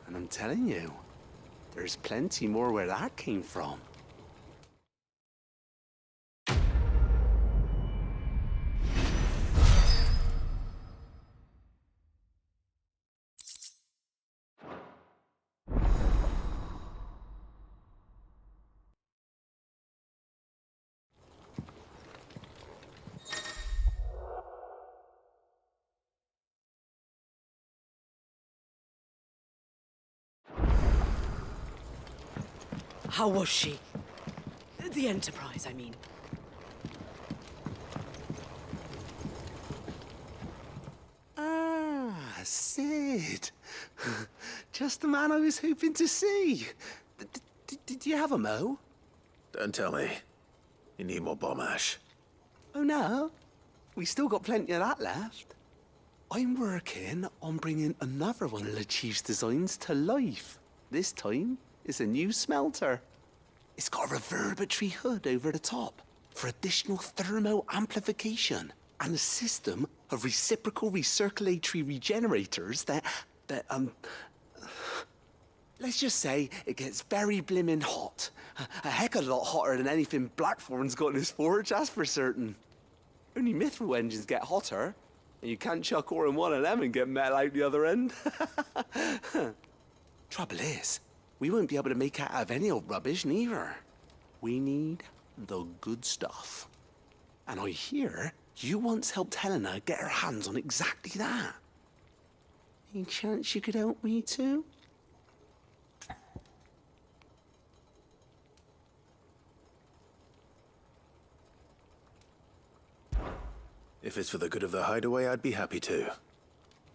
And I'm telling you, there's plenty more where that came from. How was she? The Enterprise, I mean. Ah, Sid. Just the man I was hoping to see. Did you have a mo? Don't tell me. You need more bomb ash. Oh, no. We still got plenty of that left. I'm working on bringing another one of the Chief's designs to life. This time, it's a new smelter. It's got a reverberatory hood over the top for additional thermo amplification and a system of reciprocal recirculatory regenerators that let's just say it gets very blimmin' hot. A heck of a lot hotter than anything Blackthorn's got in his forge, that's for certain. Only mithril engines get hotter, and you can't chuck ore in one of them and get metal out the other end. Trouble is, we won't be able to make out of any old rubbish, neither. We need the good stuff. And I hear you once helped Helena get her hands on exactly that. Any chance you could help me too? If it's for the good of the hideaway, I'd be happy to.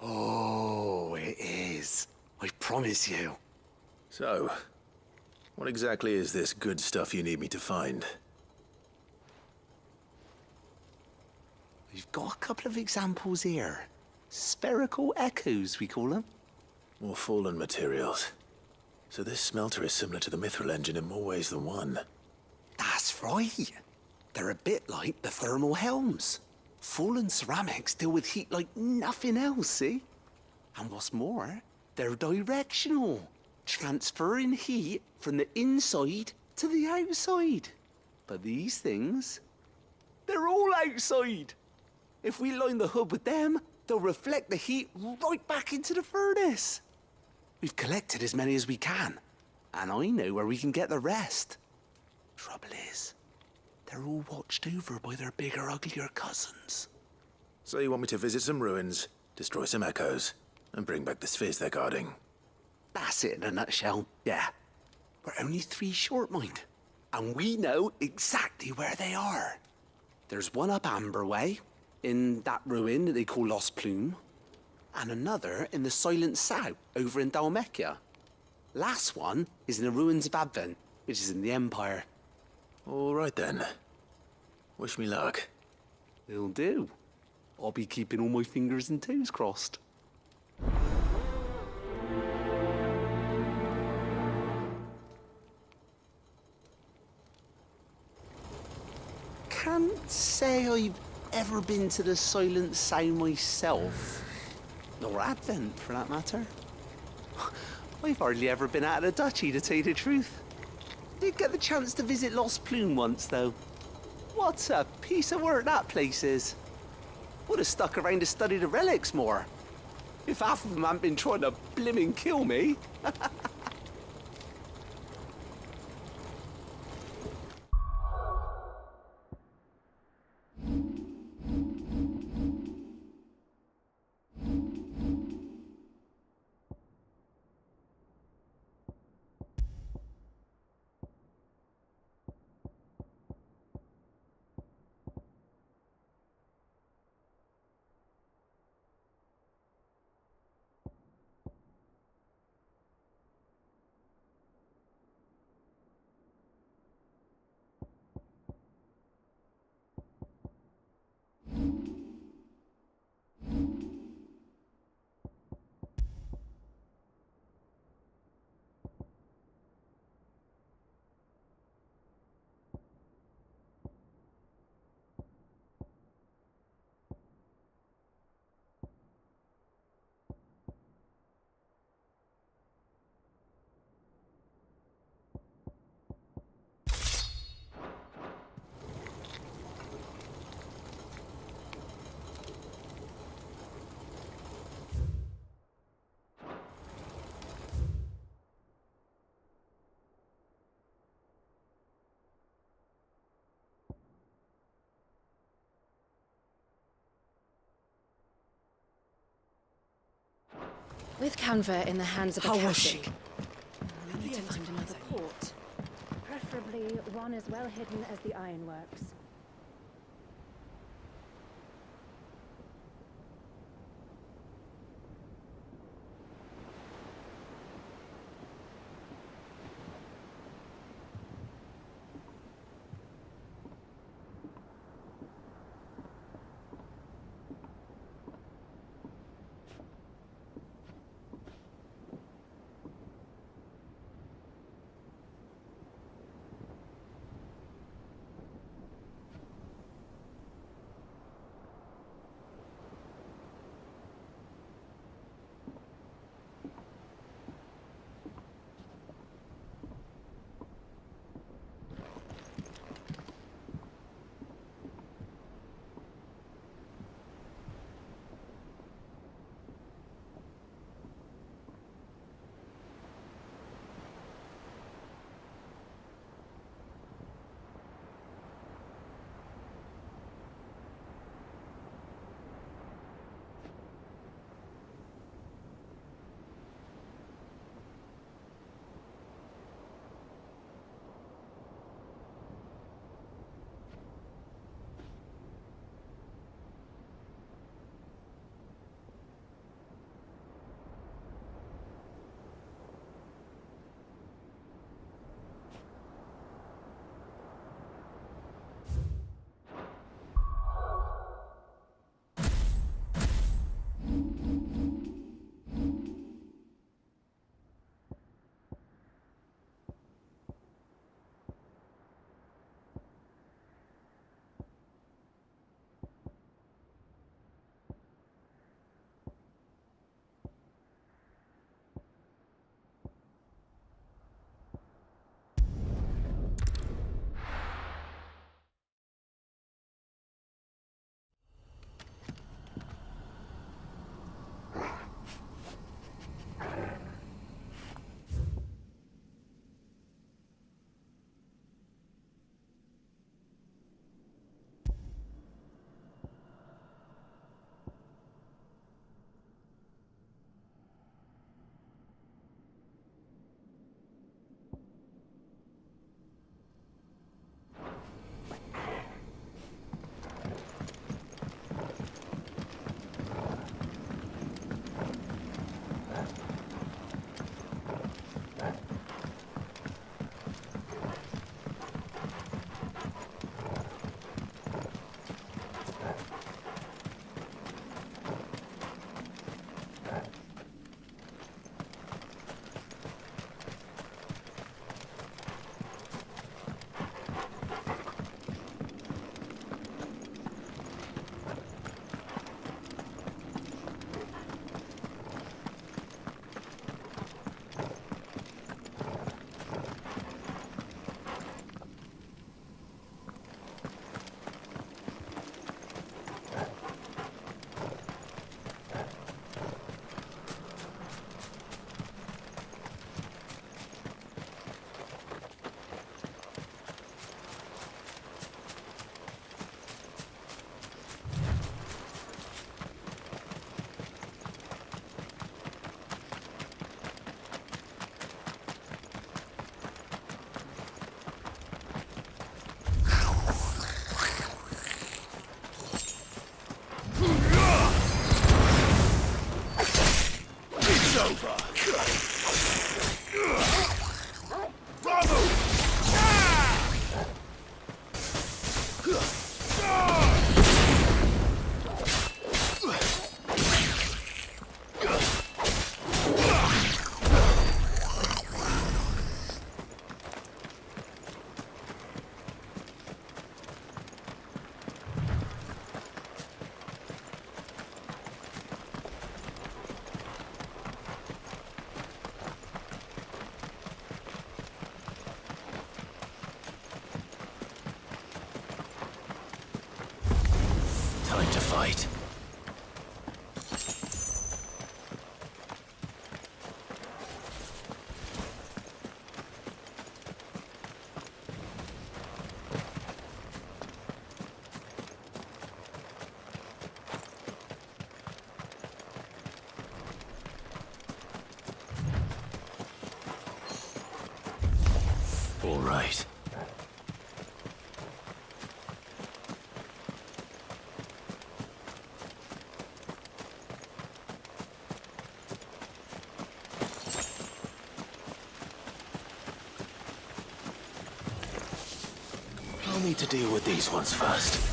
Oh, it is. I promise you. So, what exactly is this good stuff you need me to find? We've got a couple of examples here. Spherical echoes, we call them. More fallen materials. So this smelter is similar to the Mithril engine in more ways than one. That's right. They're a bit like the thermal helms. Fallen ceramics deal with heat like nothing else, see? And what's more, they're directional, transferring heat from the inside to the outside. But these things, they're all outside. If we line the hood with them, they'll reflect the heat right back into the furnace. We've collected as many as we can, and I know where we can get the rest. Trouble is, they're all watched over by their bigger, uglier cousins. So you want me to visit some ruins, destroy some echoes, and bring back the spheres they're guarding? That's it in a nutshell, yeah. We're only 3 short, mind. And we know exactly where they are. There's one up Amber Way, in that ruin that they call Lost Plume, and another in the Silent South, over in Dalmekia. Last one is in the ruins of Advent, which is in the Empire. All right then. Wish me luck. Will do. I'll be keeping all my fingers and toes crossed. Can't say I've ever been to the Silent Sound myself. Nor Advent, for that matter. I've hardly ever been out of the duchy, to tell you the truth. Did get the chance to visit Lost Plume once, though. What a piece of work that place is. Would have stuck around to study the relics more. If half of them hadn't been trying to blimmin' kill me. With Canva in the hands of a How was Catholic, she? we need to find another port. Preferably one as well hidden as the ironworks. Time to fight. All right. I'll need to deal with these ones first.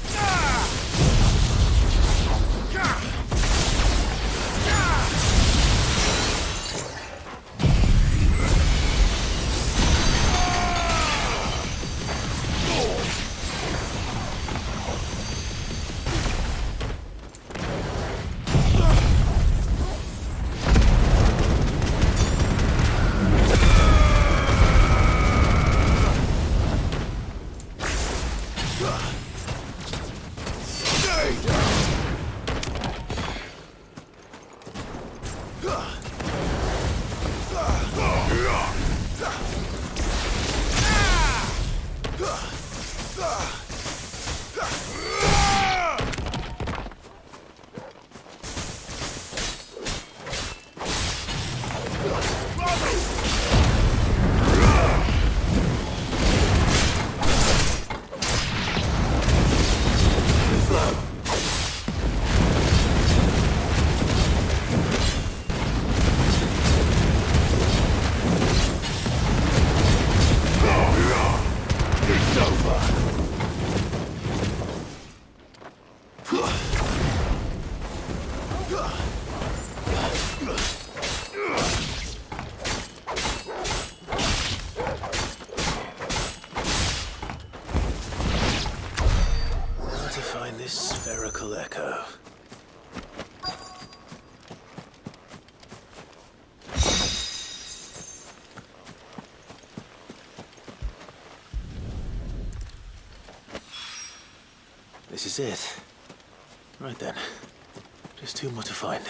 Echo. This is it. Right then. Just two more to find.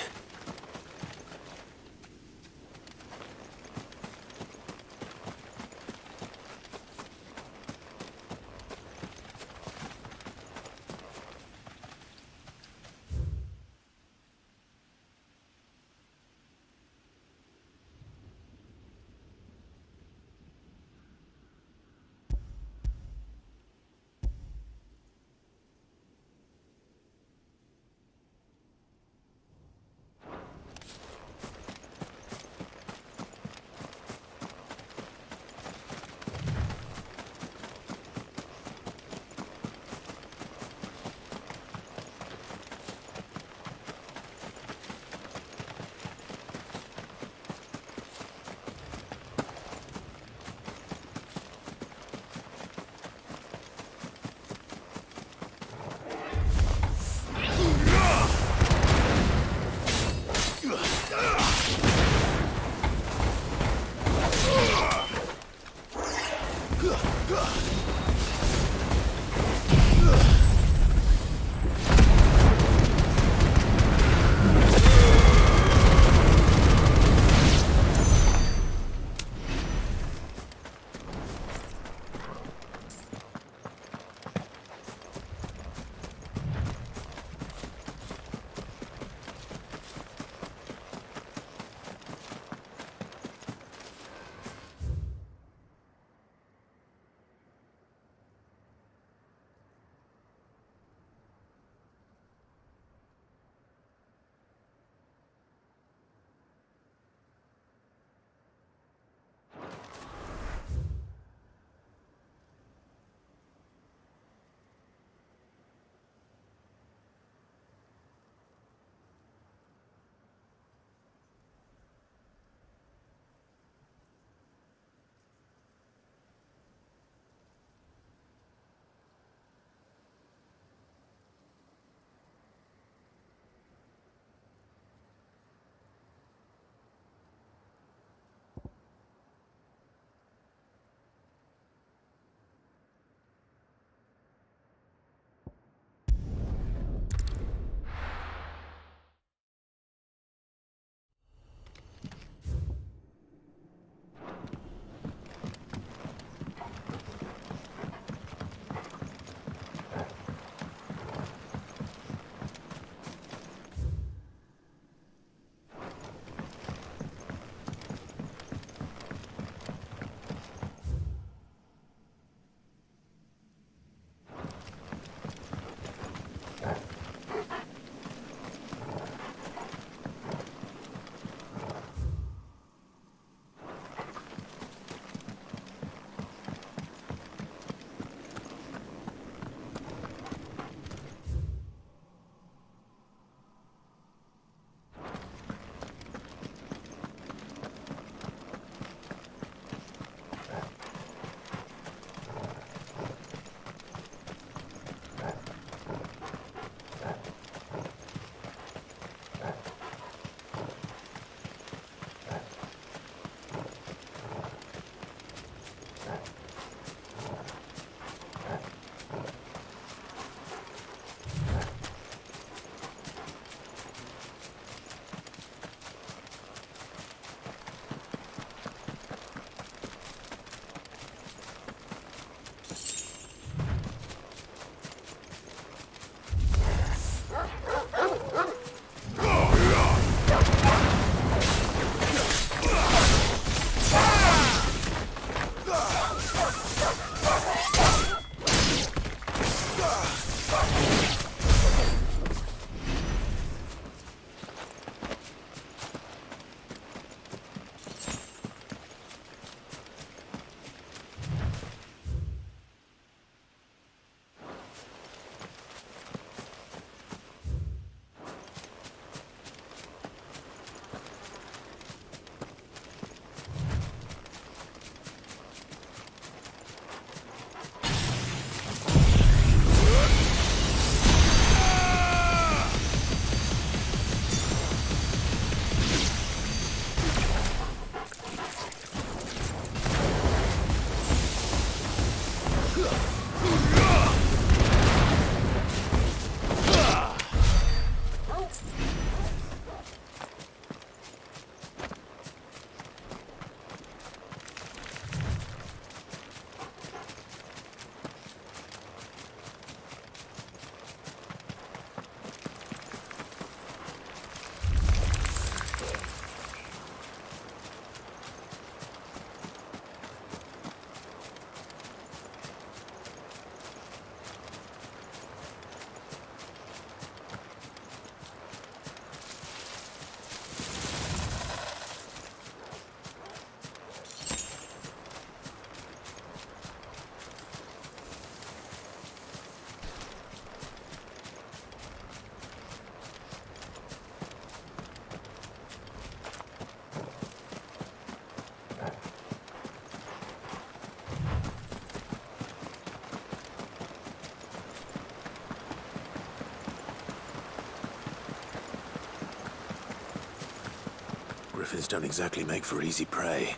Griffins don't exactly make for easy prey.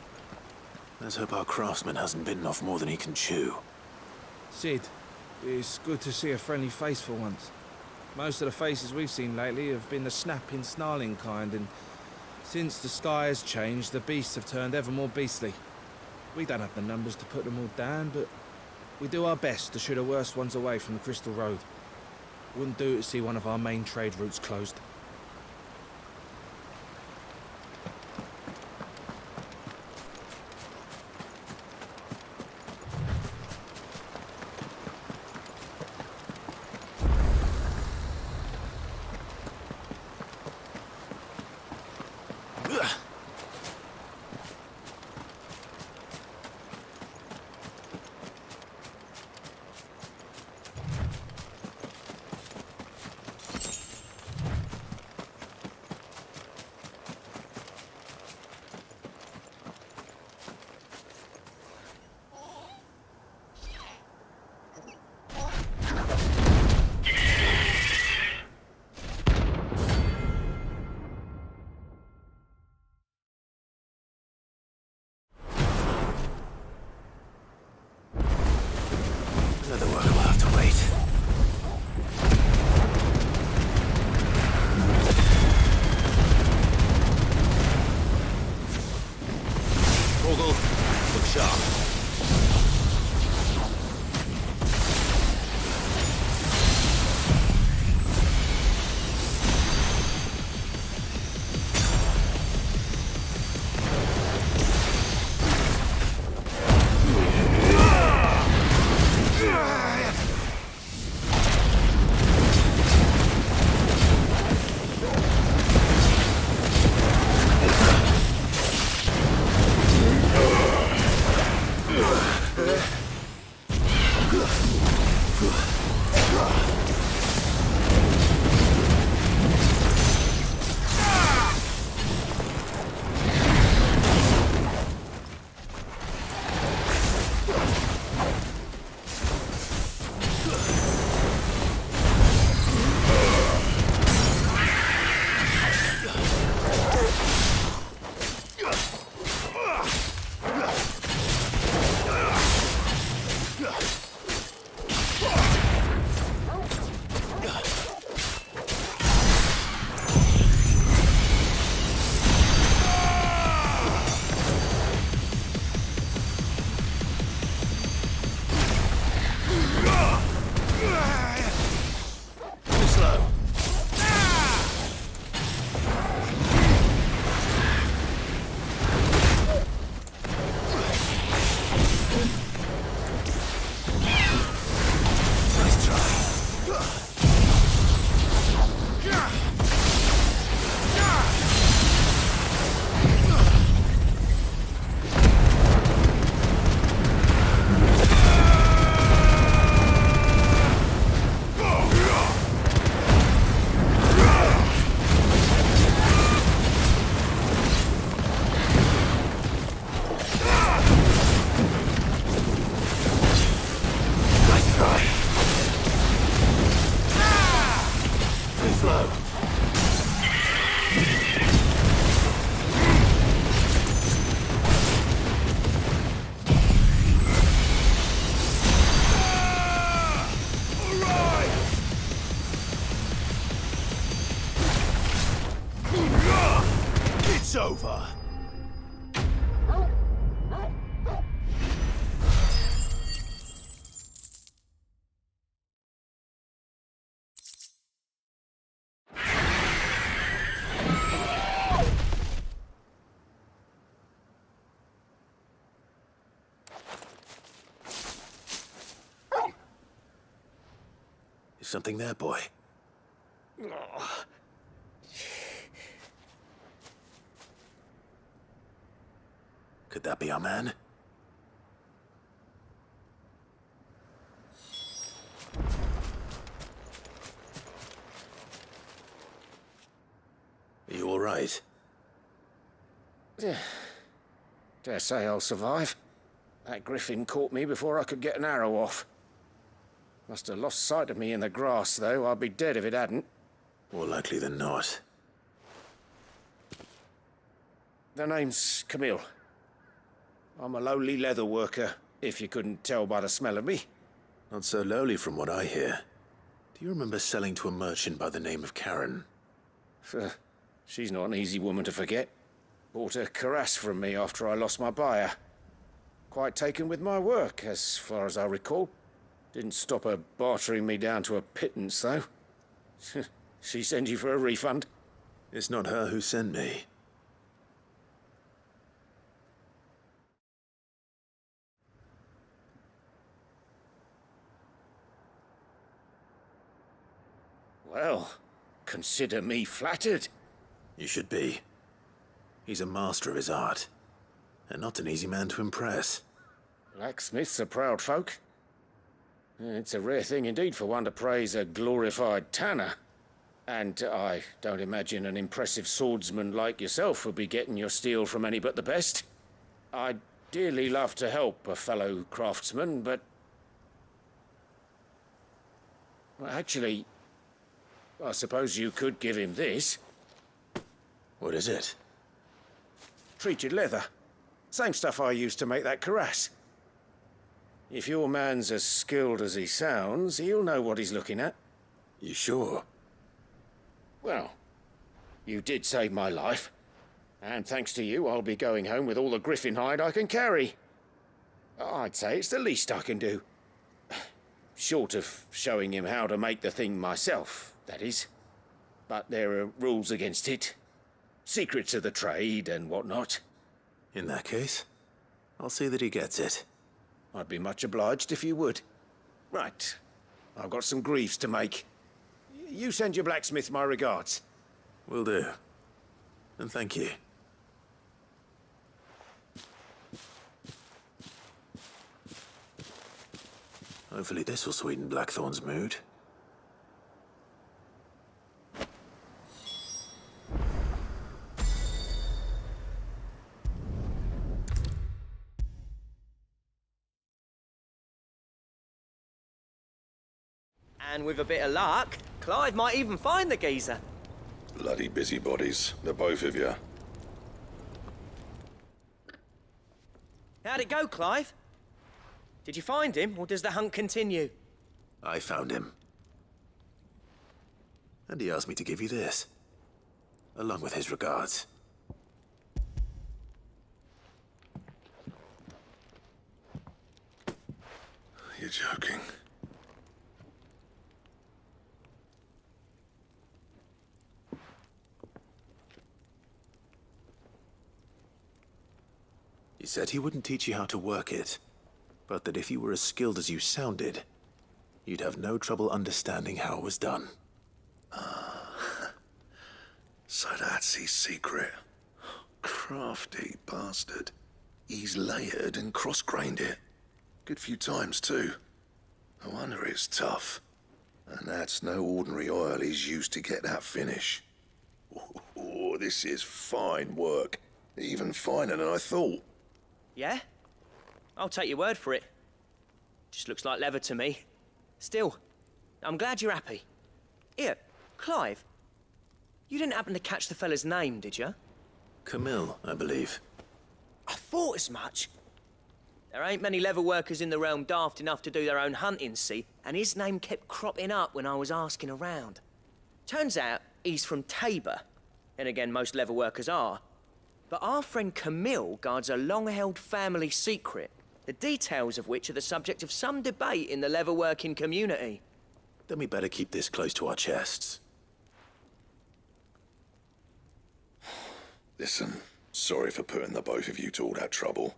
Let's hope our craftsman hasn't bitten off more than he can chew. Sid, it's good to see a friendly face for once. Most of the faces we've seen lately have been the snapping, snarling kind, and since the sky has changed, the beasts have turned ever more beastly. We don't have the numbers to put them all down, but we do our best to shoo the worst ones away from the Crystal Road. Wouldn't do to see one of our main trade routes closed. Another work will have to wait. Morgul, look sharp. It's over. Is something there, boy? Could that be our man? Are you all right? Dare say I'll survive. That griffin caught me before I could get an arrow off. Must have lost sight of me in the grass, though. I'd be dead if it hadn't. More likely than not. The name's Camille. I'm a lowly leather worker, if you couldn't tell by the smell of me. Not so lowly from what I hear. Do you remember selling to a merchant by the name of Karen? She's not an easy woman to forget. Bought a cuirass from me after I lost my buyer. Quite taken with my work, as far as I recall. Didn't stop her bartering me down to a pittance, though. She sent you for a refund? It's not her who sent me. Well, consider me flattered. You should be. He's a master of his art, and not an easy man to impress. Blacksmiths are proud folk. It's a rare thing indeed for one to praise a glorified tanner. And I don't imagine an impressive swordsman like yourself would be getting your steel from any but the best. I'd dearly love to help a fellow craftsman, but... Well, actually, I suppose you could give him this. What is it? Treated leather. Same stuff I used to make that cuirass. If your man's as skilled as he sounds, he'll know what he's looking at. You sure? Well, you did save my life. And thanks to you, I'll be going home with all the griffin hide I can carry. I'd say it's the least I can do. Short of showing him how to make the thing myself, that is. But there are rules against it. Secrets of the trade and whatnot. In that case, I'll see that he gets it. I'd be much obliged if you would. Right. I've got some greaves to make. You send your blacksmith my regards. Will do. And thank you. Hopefully this will sweeten Blackthorn's mood. And with a bit of luck, Clive might even find the geezer. Bloody busybodies, the both of you. How'd it go, Clive? Did you find him, or does the hunt continue? I found him. And he asked me to give you this, along with his regards. You're joking. He said he wouldn't teach you how to work it, but that if you were as skilled as you sounded, you'd have no trouble understanding how it was done. So that's his secret. Crafty bastard. He's layered and cross-grained it. Good few times, too. No wonder it's tough. And that's no ordinary oil he's used to get that finish. Oh, this is fine work. Even finer than I thought. Yeah? I'll take your word for it. Just looks like leather to me. Still, I'm glad you're happy. Here, Clive, you didn't happen to catch the fella's name, did you? Camille, I believe. I thought as much. There ain't many leather workers in the realm daft enough to do their own hunting, see? And his name kept cropping up when I was asking around. Turns out he's from Tabor. And again, most leather workers are. But our friend Camille guards a long-held family secret, the details of which are the subject of some debate in the leather-working community. Then we better keep this close to our chests. Listen, sorry for putting the both of you to all that trouble.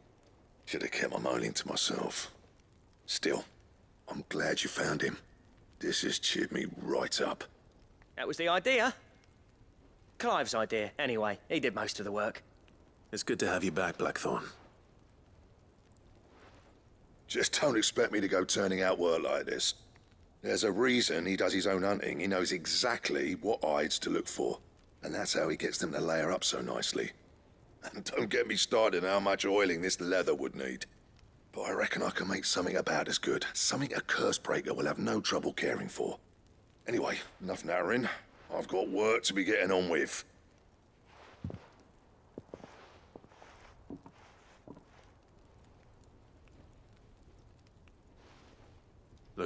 Should have kept my moaning to myself. Still, I'm glad you found him. This has cheered me right up. That was the idea. Clive's idea, anyway. He did most of the work. It's good to have you back, Blackthorn. Just don't expect me to go turning out work like this. There's a reason he does his own hunting. He knows exactly what hides to look for. And that's how he gets them to layer up so nicely. And don't get me started on how much oiling this leather would need. But I reckon I can make something about as good. Something a curse-breaker will have no trouble caring for. Anyway, enough nattering. I've got work to be getting on with.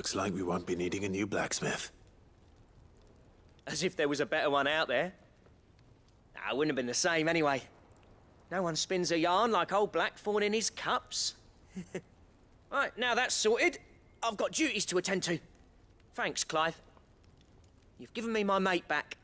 Looks like we won't be needing a new blacksmith. As if there was a better one out there. Nah, it wouldn't have been the same anyway. No one spins a yarn like old Blackthorn in his cups. Right, now that's sorted, I've got duties to attend to. Thanks, Clive. You've given me my mate back.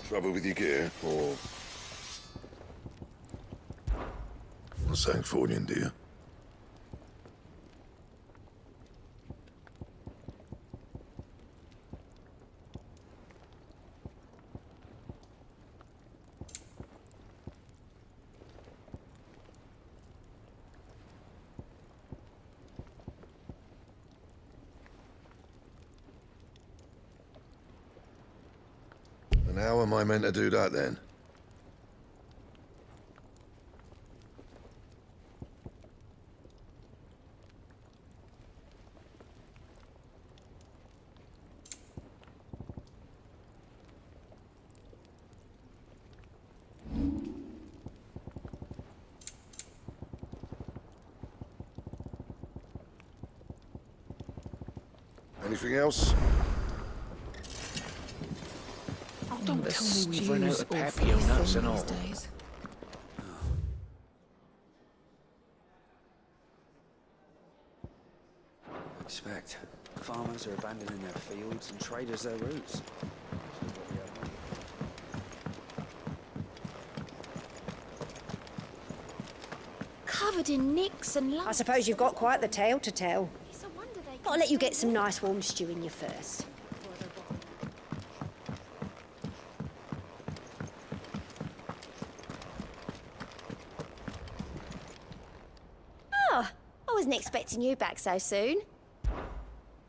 Trouble with your gear, or... something falling, do you? And how am I meant to do that, then? Anything else? Don't tell me we've run out of papio nuts and all. Expect. Farmers are abandoning their fields and traders their routes. Covered in nicks and lumps. I suppose you've got quite the tale to tell. I'll let you get some nice warm stew in you first. Oh, I wasn't expecting you back so soon.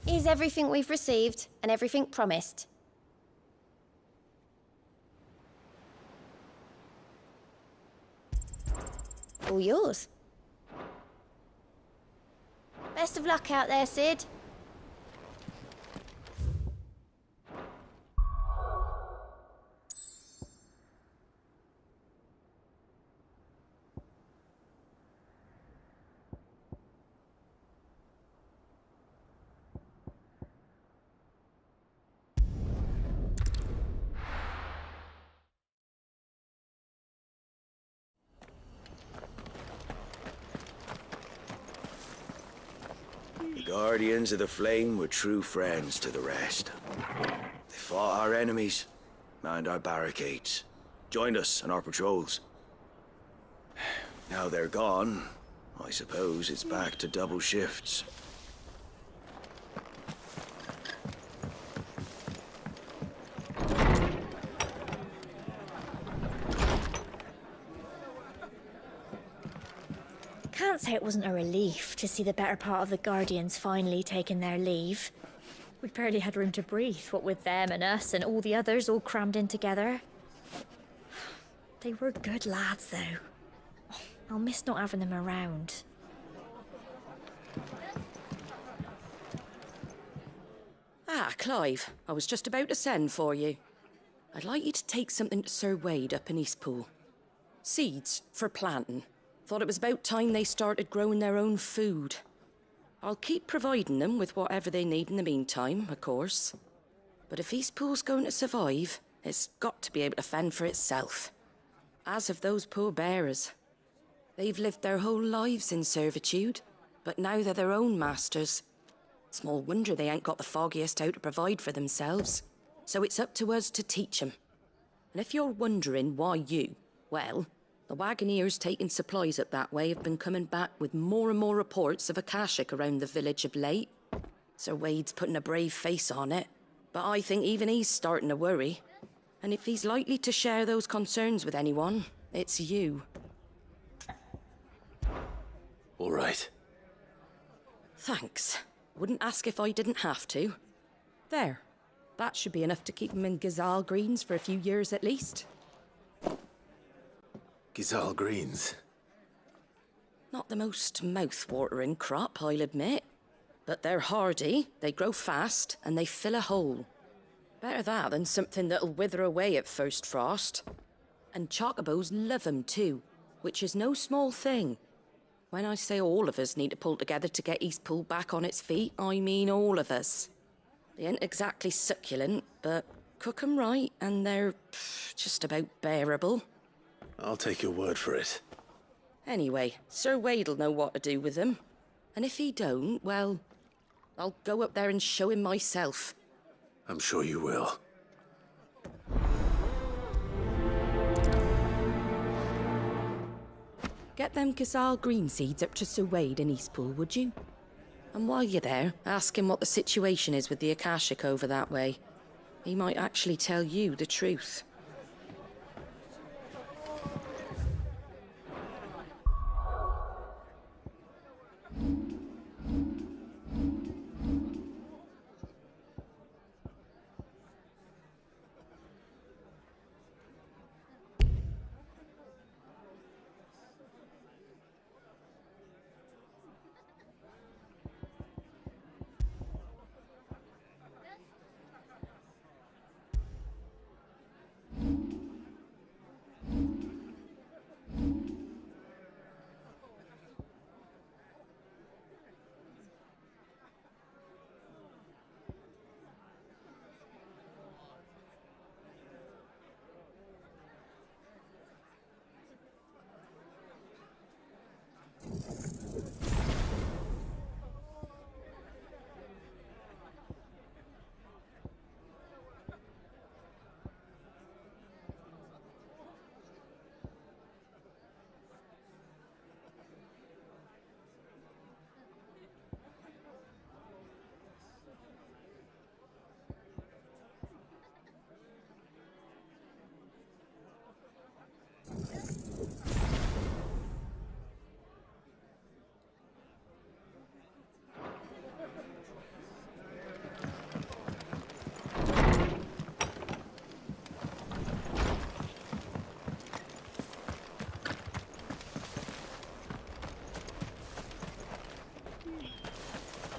Here's everything we've received and everything promised. All yours. Best of luck out there, Sid. The Guardians of the Flame were true friends to the rest. They fought our enemies, manned our barricades, joined us on our patrols. Now they're gone, I suppose it's back to double shifts. Can't say it wasn't a relief to see the better part of the Guardians finally taking their leave. We barely had room to breathe, what with them and us and all the others all crammed in together. They were good lads, though. I'll miss not having them around. Ah, Clive, I was just about to send for you. I'd like you to take something to Sir Wade up in Eastpool. Seeds for planting. Thought it was about time they started growing their own food. I'll keep providing them with whatever they need in the meantime, of course. But if Eastpool's going to survive, it's got to be able to fend for itself. As of those poor bearers. They've lived their whole lives in servitude, but now they're their own masters. Small wonder they ain't got the foggiest how to provide for themselves. So it's up to us to teach them. And if you're wondering why you, well, the wagoneers taking supplies up that way have been coming back with more and more reports of Akashic around the village of late. Sir Wade's putting a brave face on it, but I think even he's starting to worry. And if he's likely to share those concerns with anyone, it's you. right. Thanks. Wouldn't ask if I didn't have to. There. That should be enough to keep him in Gazal Greens for a few years at least. Gazal Greens. Not the most mouth-watering crop, I'll admit. But they're hardy, they grow fast, and they fill a hole. Better that than something that'll wither away at first frost. And chocobos love 'em too, which is no small thing. When I say all of us need to pull together to get Eastpool back on its feet, I mean all of us. They ain't exactly succulent, but cook 'em right and they're just about bearable. I'll take your word for it. Anyway, Sir Wade'll know what to do with them. And if he don't, well, I'll go up there and show him myself. I'm sure you will. Get them Gazal green seeds up to Sir Wade in Eastpool, would you? And while you're there, ask him what the situation is with the Akashic over that way. He might actually tell you the truth.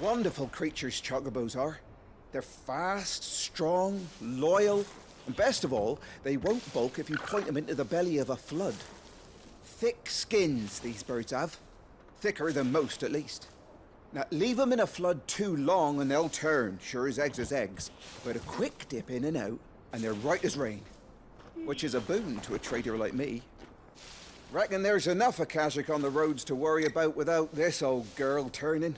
Wonderful creatures chocobos are. They're fast, strong, loyal, and best of all, they won't balk if you point them into the belly of a flood. Thick skins, these birds have. Thicker than most, at least. Now, leave them in a flood too long and they'll turn, sure as eggs is eggs. But a quick dip in and out, and they're right as rain. Which is a boon to a trader like me. Reckon there's enough Akashic on the roads to worry about without this old girl turning.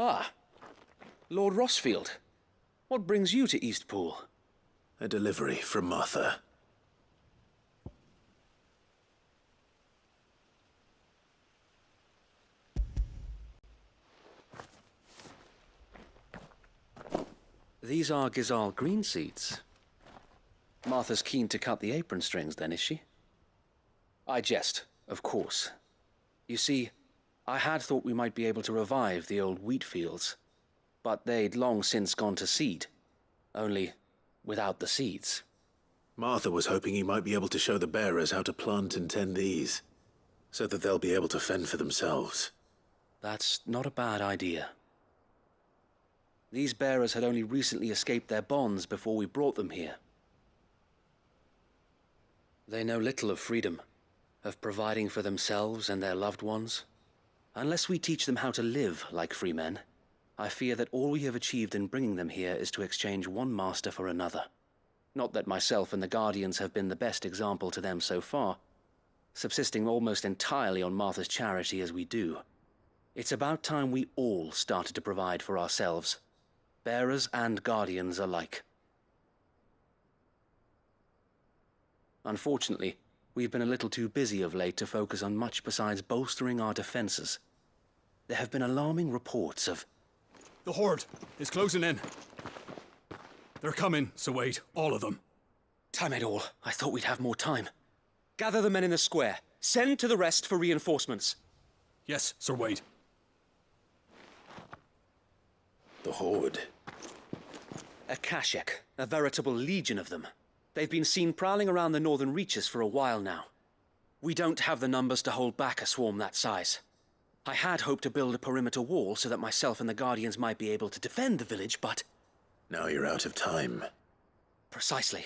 Ah, Lord Rossfield. What brings you to Eastpool? A delivery from Martha. These are Gazal green seeds. Martha's keen to cut the apron strings, then, is she? I jest, of course. You see, I had thought we might be able to revive the old wheat fields, but they'd long since gone to seed, only without the seeds. Martha was hoping he might be able to show the bearers how to plant and tend these, so that they'll be able to fend for themselves. That's not a bad idea. These bearers had only recently escaped their bonds before we brought them here. They know little of freedom, of providing for themselves and their loved ones. Unless we teach them how to live like free men, I fear that all we have achieved in bringing them here is to exchange one master for another. Not that myself and the Guardians have been the best example to them so far, subsisting almost entirely on Martha's charity as we do. It's about time we all started to provide for ourselves, bearers and guardians alike. Unfortunately, we've been a little too busy of late to focus on much besides bolstering our defenses. There have been alarming reports of... The Horde is closing in. They're coming, so wait, all of them. Damn it all, I thought we'd have more time. Gather the men in the square. Send to the rest for reinforcements. Yes, Sir Wade. The Horde. A Kashek, a veritable legion of them. They've been seen prowling around the northern reaches for a while now. We don't have the numbers to hold back a swarm that size. I had hoped to build a perimeter wall so that myself and the Guardians might be able to defend the village, but... Now you're out of time. Precisely.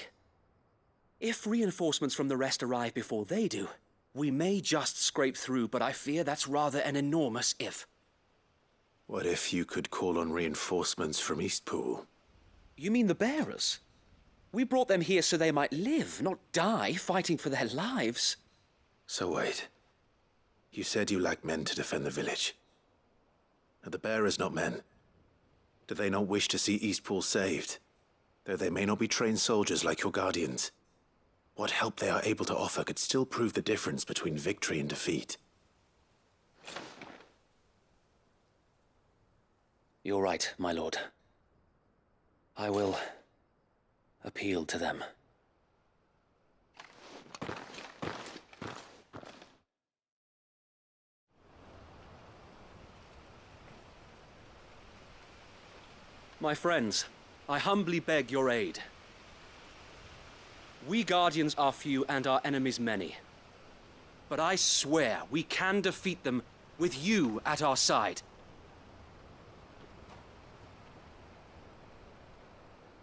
If reinforcements from the rest arrive before they do, we may just scrape through, but I fear that's rather an enormous if. What if you could call on reinforcements from Eastpool? You mean the bearers? We brought them here so they might live, not die, fighting for their lives. So wait. You said you lack men to defend the village. Are the bearers not men? Do they not wish to see Eastpool saved? Though they may not be trained soldiers like your guardians. What help they are able to offer could still prove the difference between victory and defeat. You're right, my lord. I will appeal to them. My friends, I humbly beg your aid. We Guardians are few and our enemies many. But I swear we can defeat them with you at our side.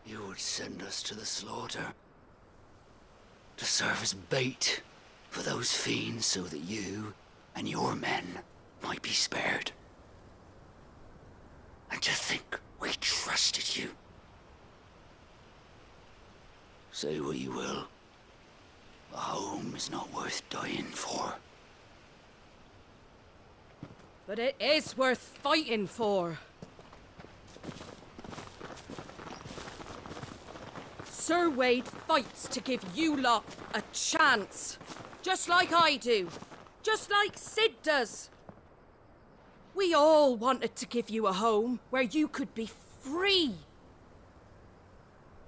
You would send us to the slaughter, to serve as bait for those fiends so that you and your men might be spared. And to think we trusted you. Say what you will, a home is not worth dying for. But it is worth fighting for. Sir Wade fights to give you lot a chance. Just like I do. Just like Sid does. We all wanted to give you a home where you could be free.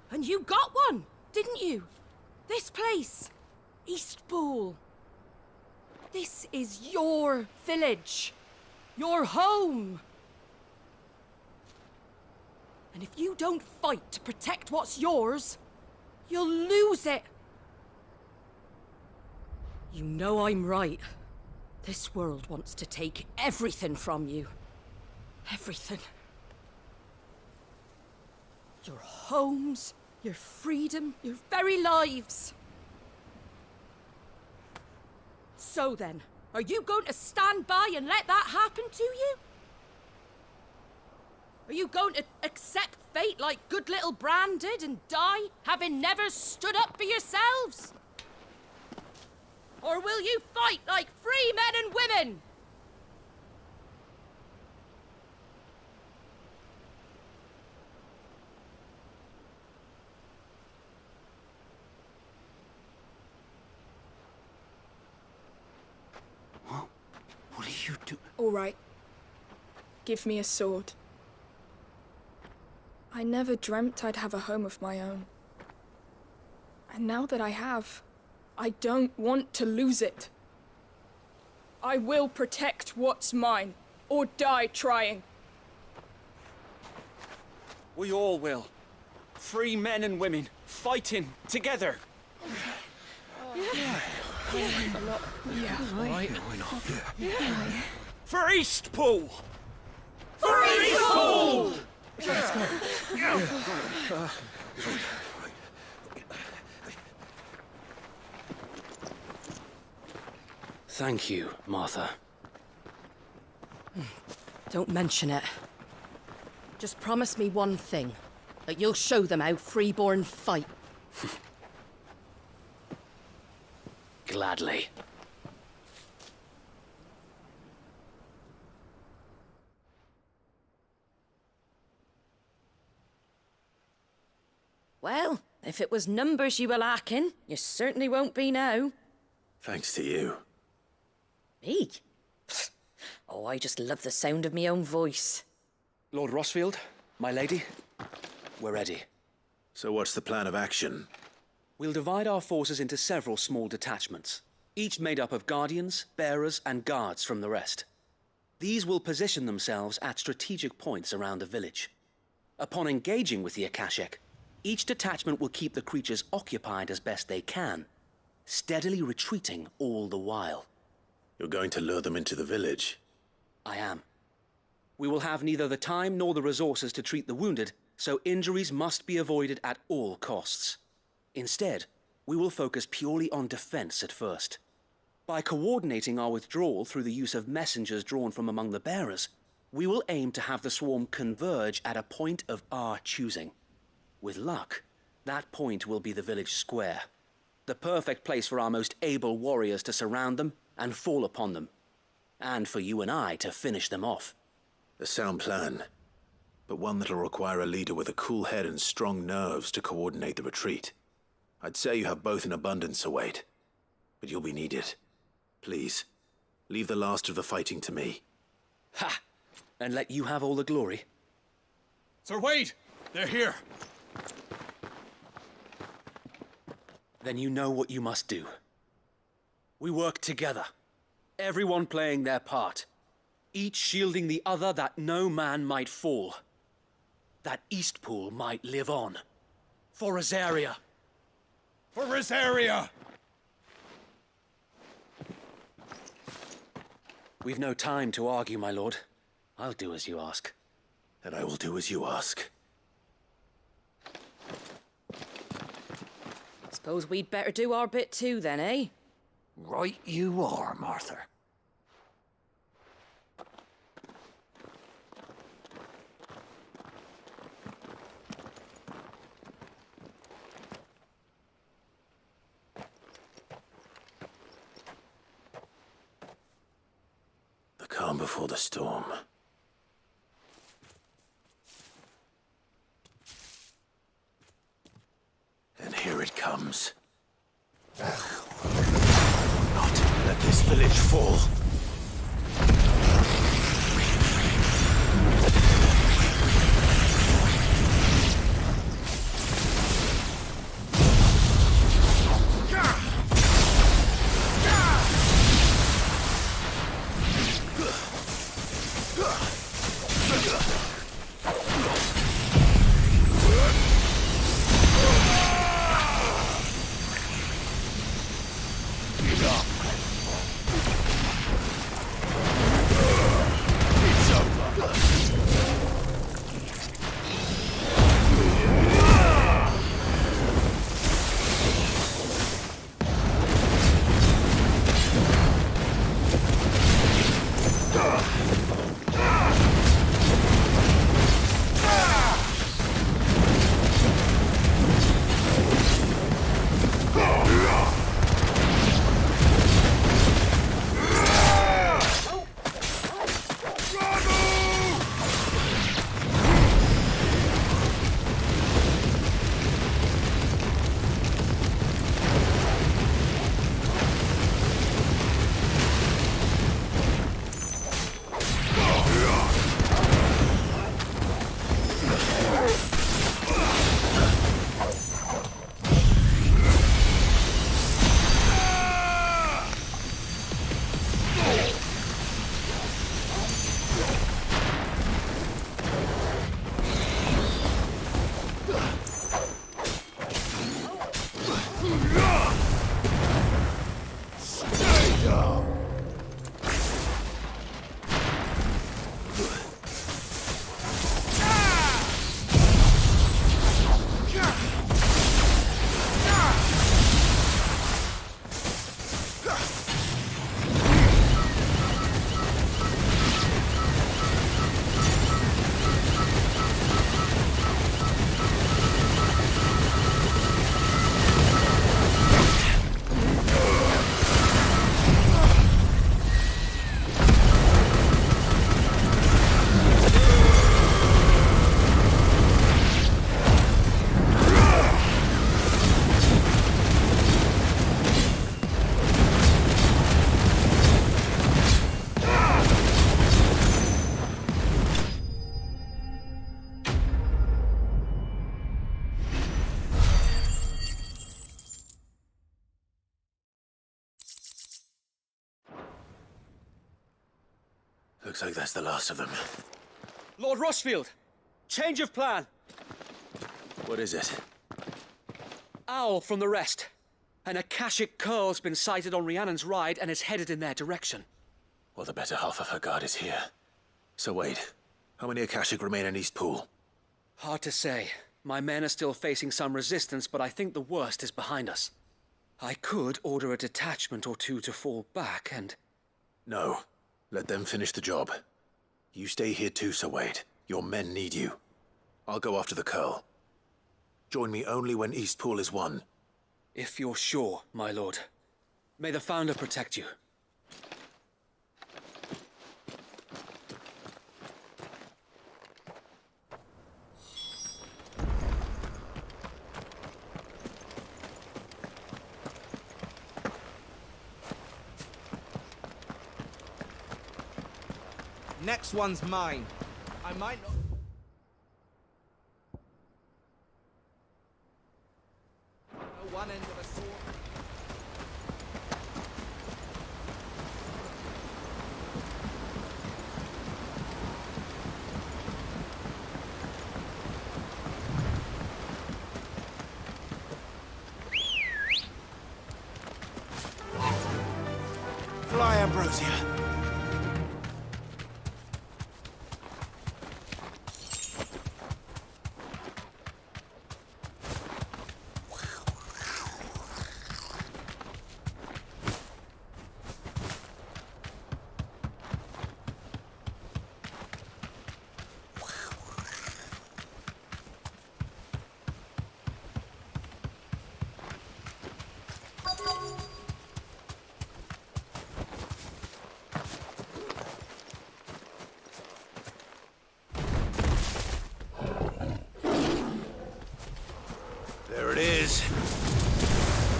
And you got one, didn't you? This place, Eastpool. This is your village. Your home. And if you don't fight to protect what's yours, you'll lose it. You know I'm right. This world wants to take everything from you. Everything. Your homes, your freedom, your very lives. So then, are you going to stand by and let that happen to you? Are you going to accept fate like good little Bran did and die, having never stood up for yourselves? Or will you fight like free men and women? What are you doing? All right. Give me a sword. I never dreamt I'd have a home of my own. And now that I have, I don't want to lose it. I will protect what's mine, or die trying. We all will. Free men and women, fighting together. For Eastpool! For Eastpool! Thank you, Martha. Don't mention it. Just promise me one thing. That you'll show them how freeborn fight. Gladly. Well, if it was numbers you were lacking, you certainly won't be now. Thanks to you. Me? Oh, I just love the sound of my own voice. Lord Rossfield, my lady, we're ready. So what's the plan of action? We'll divide our forces into several small detachments, each made up of guardians, bearers, and guards from the rest. These will position themselves at strategic points around the village. Upon engaging with the Akashic, each detachment will keep the creatures occupied as best they can, steadily retreating all the while. You're going to lure them into the village? I am. We will have neither the time nor the resources to treat the wounded, so injuries must be avoided at all costs. Instead, we will focus purely on defense at first. By coordinating our withdrawal through the use of messengers drawn from among the bearers, we will aim to have the swarm converge at a point of our choosing. With luck, that point will be the village square, the perfect place for our most able warriors to surround them and fall upon them, and for you and I to finish them off. A sound plan, but one that'll require a leader with a cool head and strong nerves to coordinate the retreat. I'd say you have both in abundance, Await, but you'll be needed. Please, leave the last of the fighting to me. Ha! And let you have all the glory. Sir Wade! They're here! Then you know what you must do. We work together, everyone playing their part, each shielding the other that no man might fall, that Eastpool might live on. For Rosaria! For Rosaria! We've no time to argue, my lord. I'll do as you ask. And I will do as you ask. Suppose we'd better do our bit too then, eh? Right you are, Martha. The calm before the storm. And here it comes. Not let this village fall. Looks like that's the last of them. Lord Rossfield! Change of plan! What is it? Owl from the rest. An Akashic curl's been sighted on Rhiannon's ride and is headed in their direction. Well, the better half of her guard is here. So wait, how many Akashic remain in East Pool? Hard to say. My men are still facing some resistance, but I think the worst is behind us. I could order a detachment or two to fall back and... No. Let them finish the job. You stay here too, Sir Wade. Your men need you. I'll go after the curl. Join me only when East Pool is won. If you're sure, my lord. May the Founder protect you. Next one's mine. I might not... One end of a sword. Fly, Ambrosia. There it is.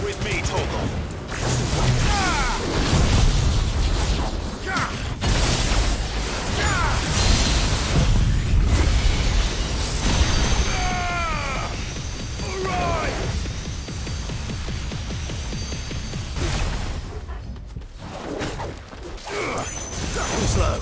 With me, Torgal. Too slow.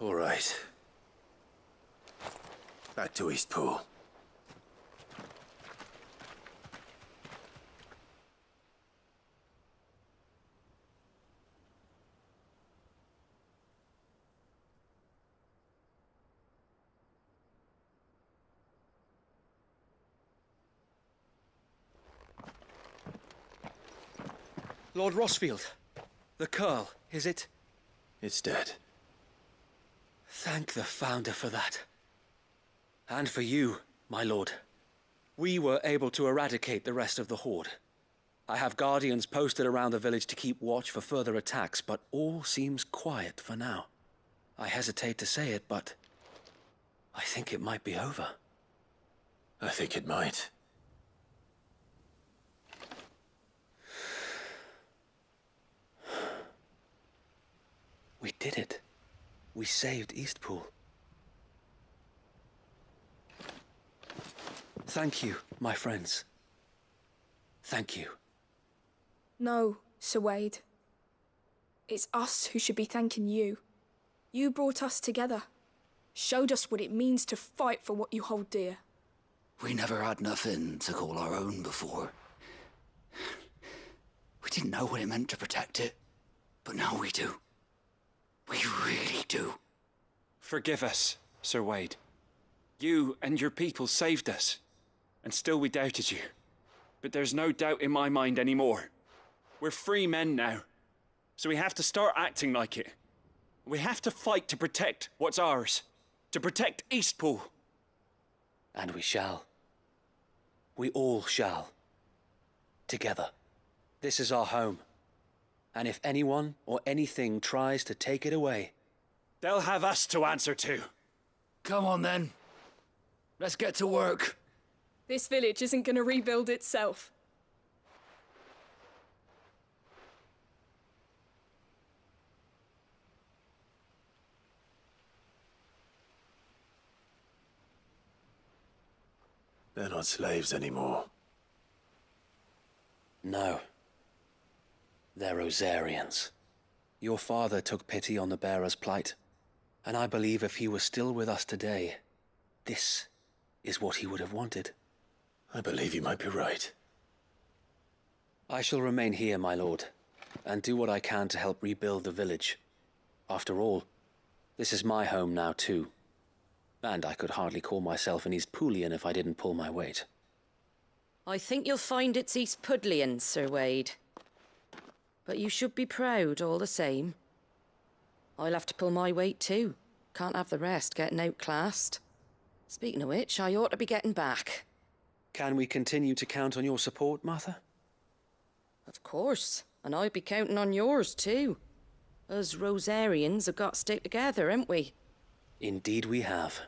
All right. Back to East Pool. Lord Rossfield, the curl, is it? It's dead. Thank the Founder for that. And for you, my lord. We were able to eradicate the rest of the Horde. I have guardians posted around the village to keep watch for further attacks, but all seems quiet for now. I hesitate to say it, but I think it might be over. I think it might. We did it. We saved Eastpool. Thank you, my friends. Thank you. No, Sir Wade. It's us who should be thanking you. You brought us together. Showed us what it means to fight for what you hold dear. We never had nothing to call our own before. We didn't know what it meant to protect it, but now we do. We really do. Forgive us, Sir Wade. You and your people saved us, and still we doubted you. But there's no doubt in my mind anymore. We're free men now, so we have to start acting like it. We have to fight to protect what's ours, to protect Eastpool. And we shall. We all shall. Together. This is our home. And if anyone or anything tries to take it away, they'll have us to answer to. Come on then. Let's get to work. This village isn't gonna rebuild itself. They're not slaves anymore. No. They're Rosarians. Your father took pity on the bearer's plight, and I believe if he was still with us today, this is what he would have wanted. I believe you might be right. I shall remain here, my lord, and do what I can to help rebuild the village. After all, this is my home now too. And I could hardly call myself an Eastpoolian if I didn't pull my weight. I think you'll find it's Eastpudlian, Sir Wade. But you should be proud all the same. I'll have to pull my weight too. Can't have the rest getting outclassed. Speaking of which, I ought to be getting back. Can we continue to count on your support, Martha? Of course, and I'd be counting on yours too. Us Rosarians have got to stick together, haven't we? Indeed we have.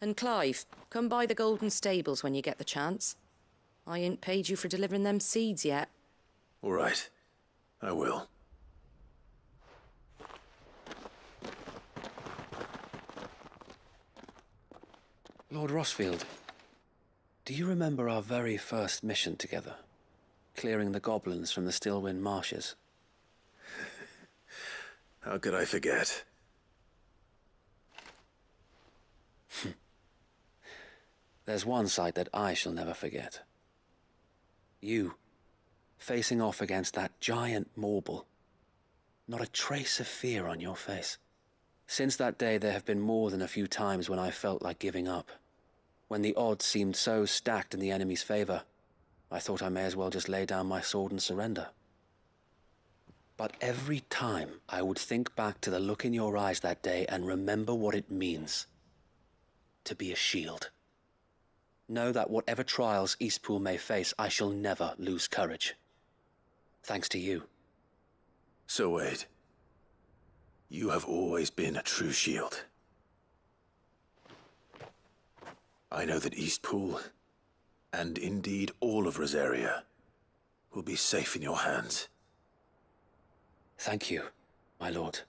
And Clive, come by the Golden Stables when you get the chance. I ain't paid you for delivering them seeds yet. All right. I will. Lord Rossfield, do you remember our very first mission together? Clearing the goblins from the Stillwind marshes? How could I forget? There's one sight that I shall never forget. You, facing off against that giant Morble. Not a trace of fear on your face. Since that day, there have been more than a few times when I felt like giving up. When the odds seemed so stacked in the enemy's favor, I thought I may as well just lay down my sword and surrender. But every time I would think back to the look in your eyes that day and remember what it means to be a shield. Know that whatever trials Eastpool may face, I shall never lose courage. Thanks to you. So Wade, you have always been a true shield. I know that Eastpool, and indeed all of Rosaria, will be safe in your hands. Thank you, my lord.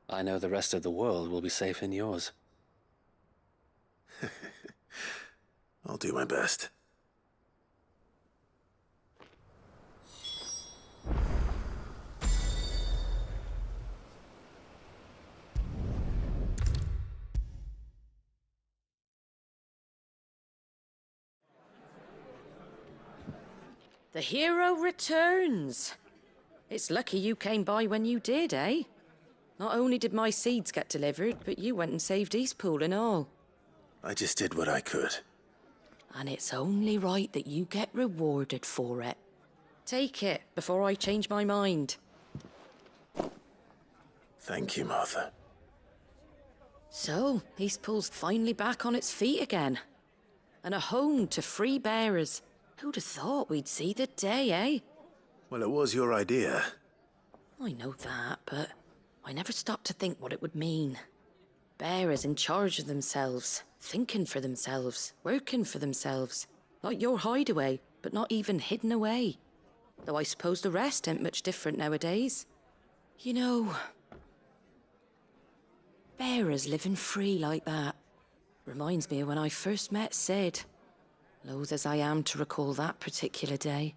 I know the rest of the world will be safe in yours. I'll do my best. The hero returns. It's lucky you came by when you did, eh? Not only did my seeds get delivered, but you went and saved Eastpool and all. I just did what I could. And it's only right that you get rewarded for it. Take it before I change my mind. Thank you, Martha. So, Eastpool's finally back on its feet again. And a home to free bearers. Who'd have thought we'd see the day, eh? Well, it was your idea. I know that, but I never stopped to think what it would mean. Bearers in charge of themselves, thinking for themselves, working for themselves. Like your hideaway, but not even hidden away. Though I suppose the rest ain't much different nowadays. You know, bearers living free like that reminds me of when I first met Sid. Loath as I am to recall that particular day.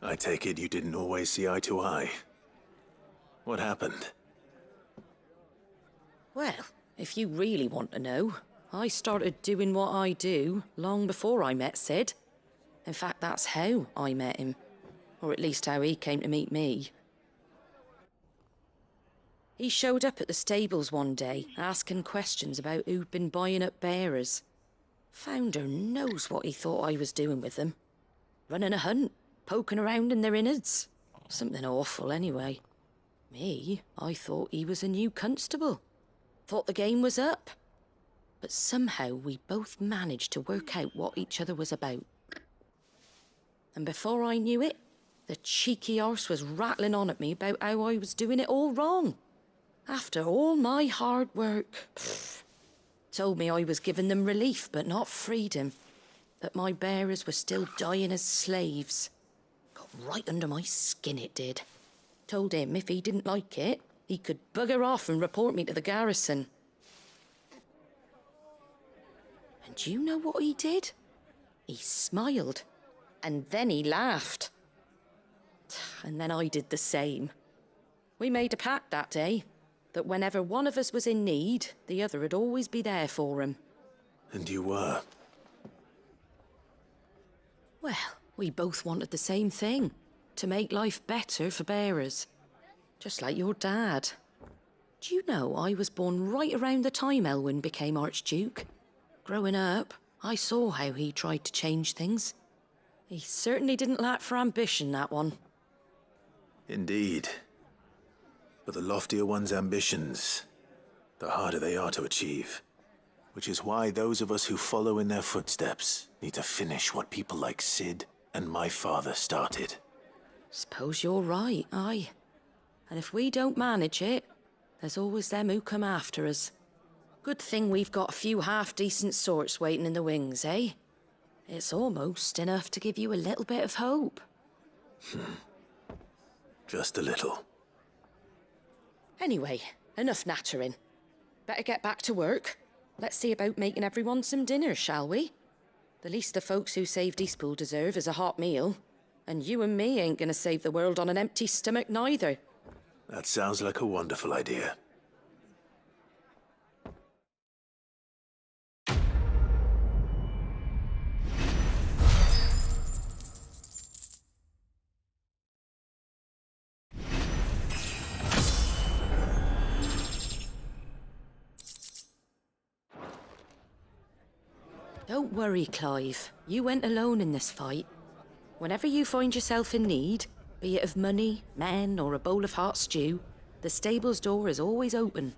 I take it you didn't always see eye to eye. What happened? Well, if you really want to know, I started doing what I do long before I met Sid. In fact, that's how I met him. Or at least how he came to meet me. He showed up at the stables one day, asking questions about who'd been buying up bearers. Founder knows what he thought I was doing with them. Running a hunt, poking around in their innards. Something awful, anyway. Me, I thought he was a new constable. Thought the game was up. But somehow we both managed to work out what each other was about. And before I knew it, the cheeky arse was rattling on at me about how I was doing it all wrong. After all my hard work. Told me I was giving them relief, but not freedom. That my bearers were still dying as slaves. Got right under my skin, it did. Told him if he didn't like it, he could bugger off and report me to the garrison. And you know what he did? He smiled. And then he laughed. And then I did the same. We made a pact that day, that whenever one of us was in need, the other would always be there for him. And you were? Well, we both wanted the same thing. To make life better for bearers. Just like your dad. Do you know I was born right around the time Elwyn became Archduke? Growing up, I saw how he tried to change things. He certainly didn't lack for ambition, that one. Indeed. But the loftier one's ambitions, the harder they are to achieve. Which is why those of us who follow in their footsteps need to finish what people like Sid and my father started. Suppose you're right, aye. And if we don't manage it, there's always them who come after us. Good thing we've got a few half-decent sorts waiting in the wings, eh? It's almost enough to give you a little bit of hope. Just a little. Anyway, enough nattering. Better get back to work. Let's see about making everyone some dinner, shall we? The least the folks who saved Eastpool deserve is a hot meal. And you and me ain't gonna save the world on an empty stomach neither. That sounds like a wonderful idea. Don't worry, Clive. You went alone in this fight. Whenever you find yourself in need, be it of money, men, or a bowl of hot stew, the stable's door is always open.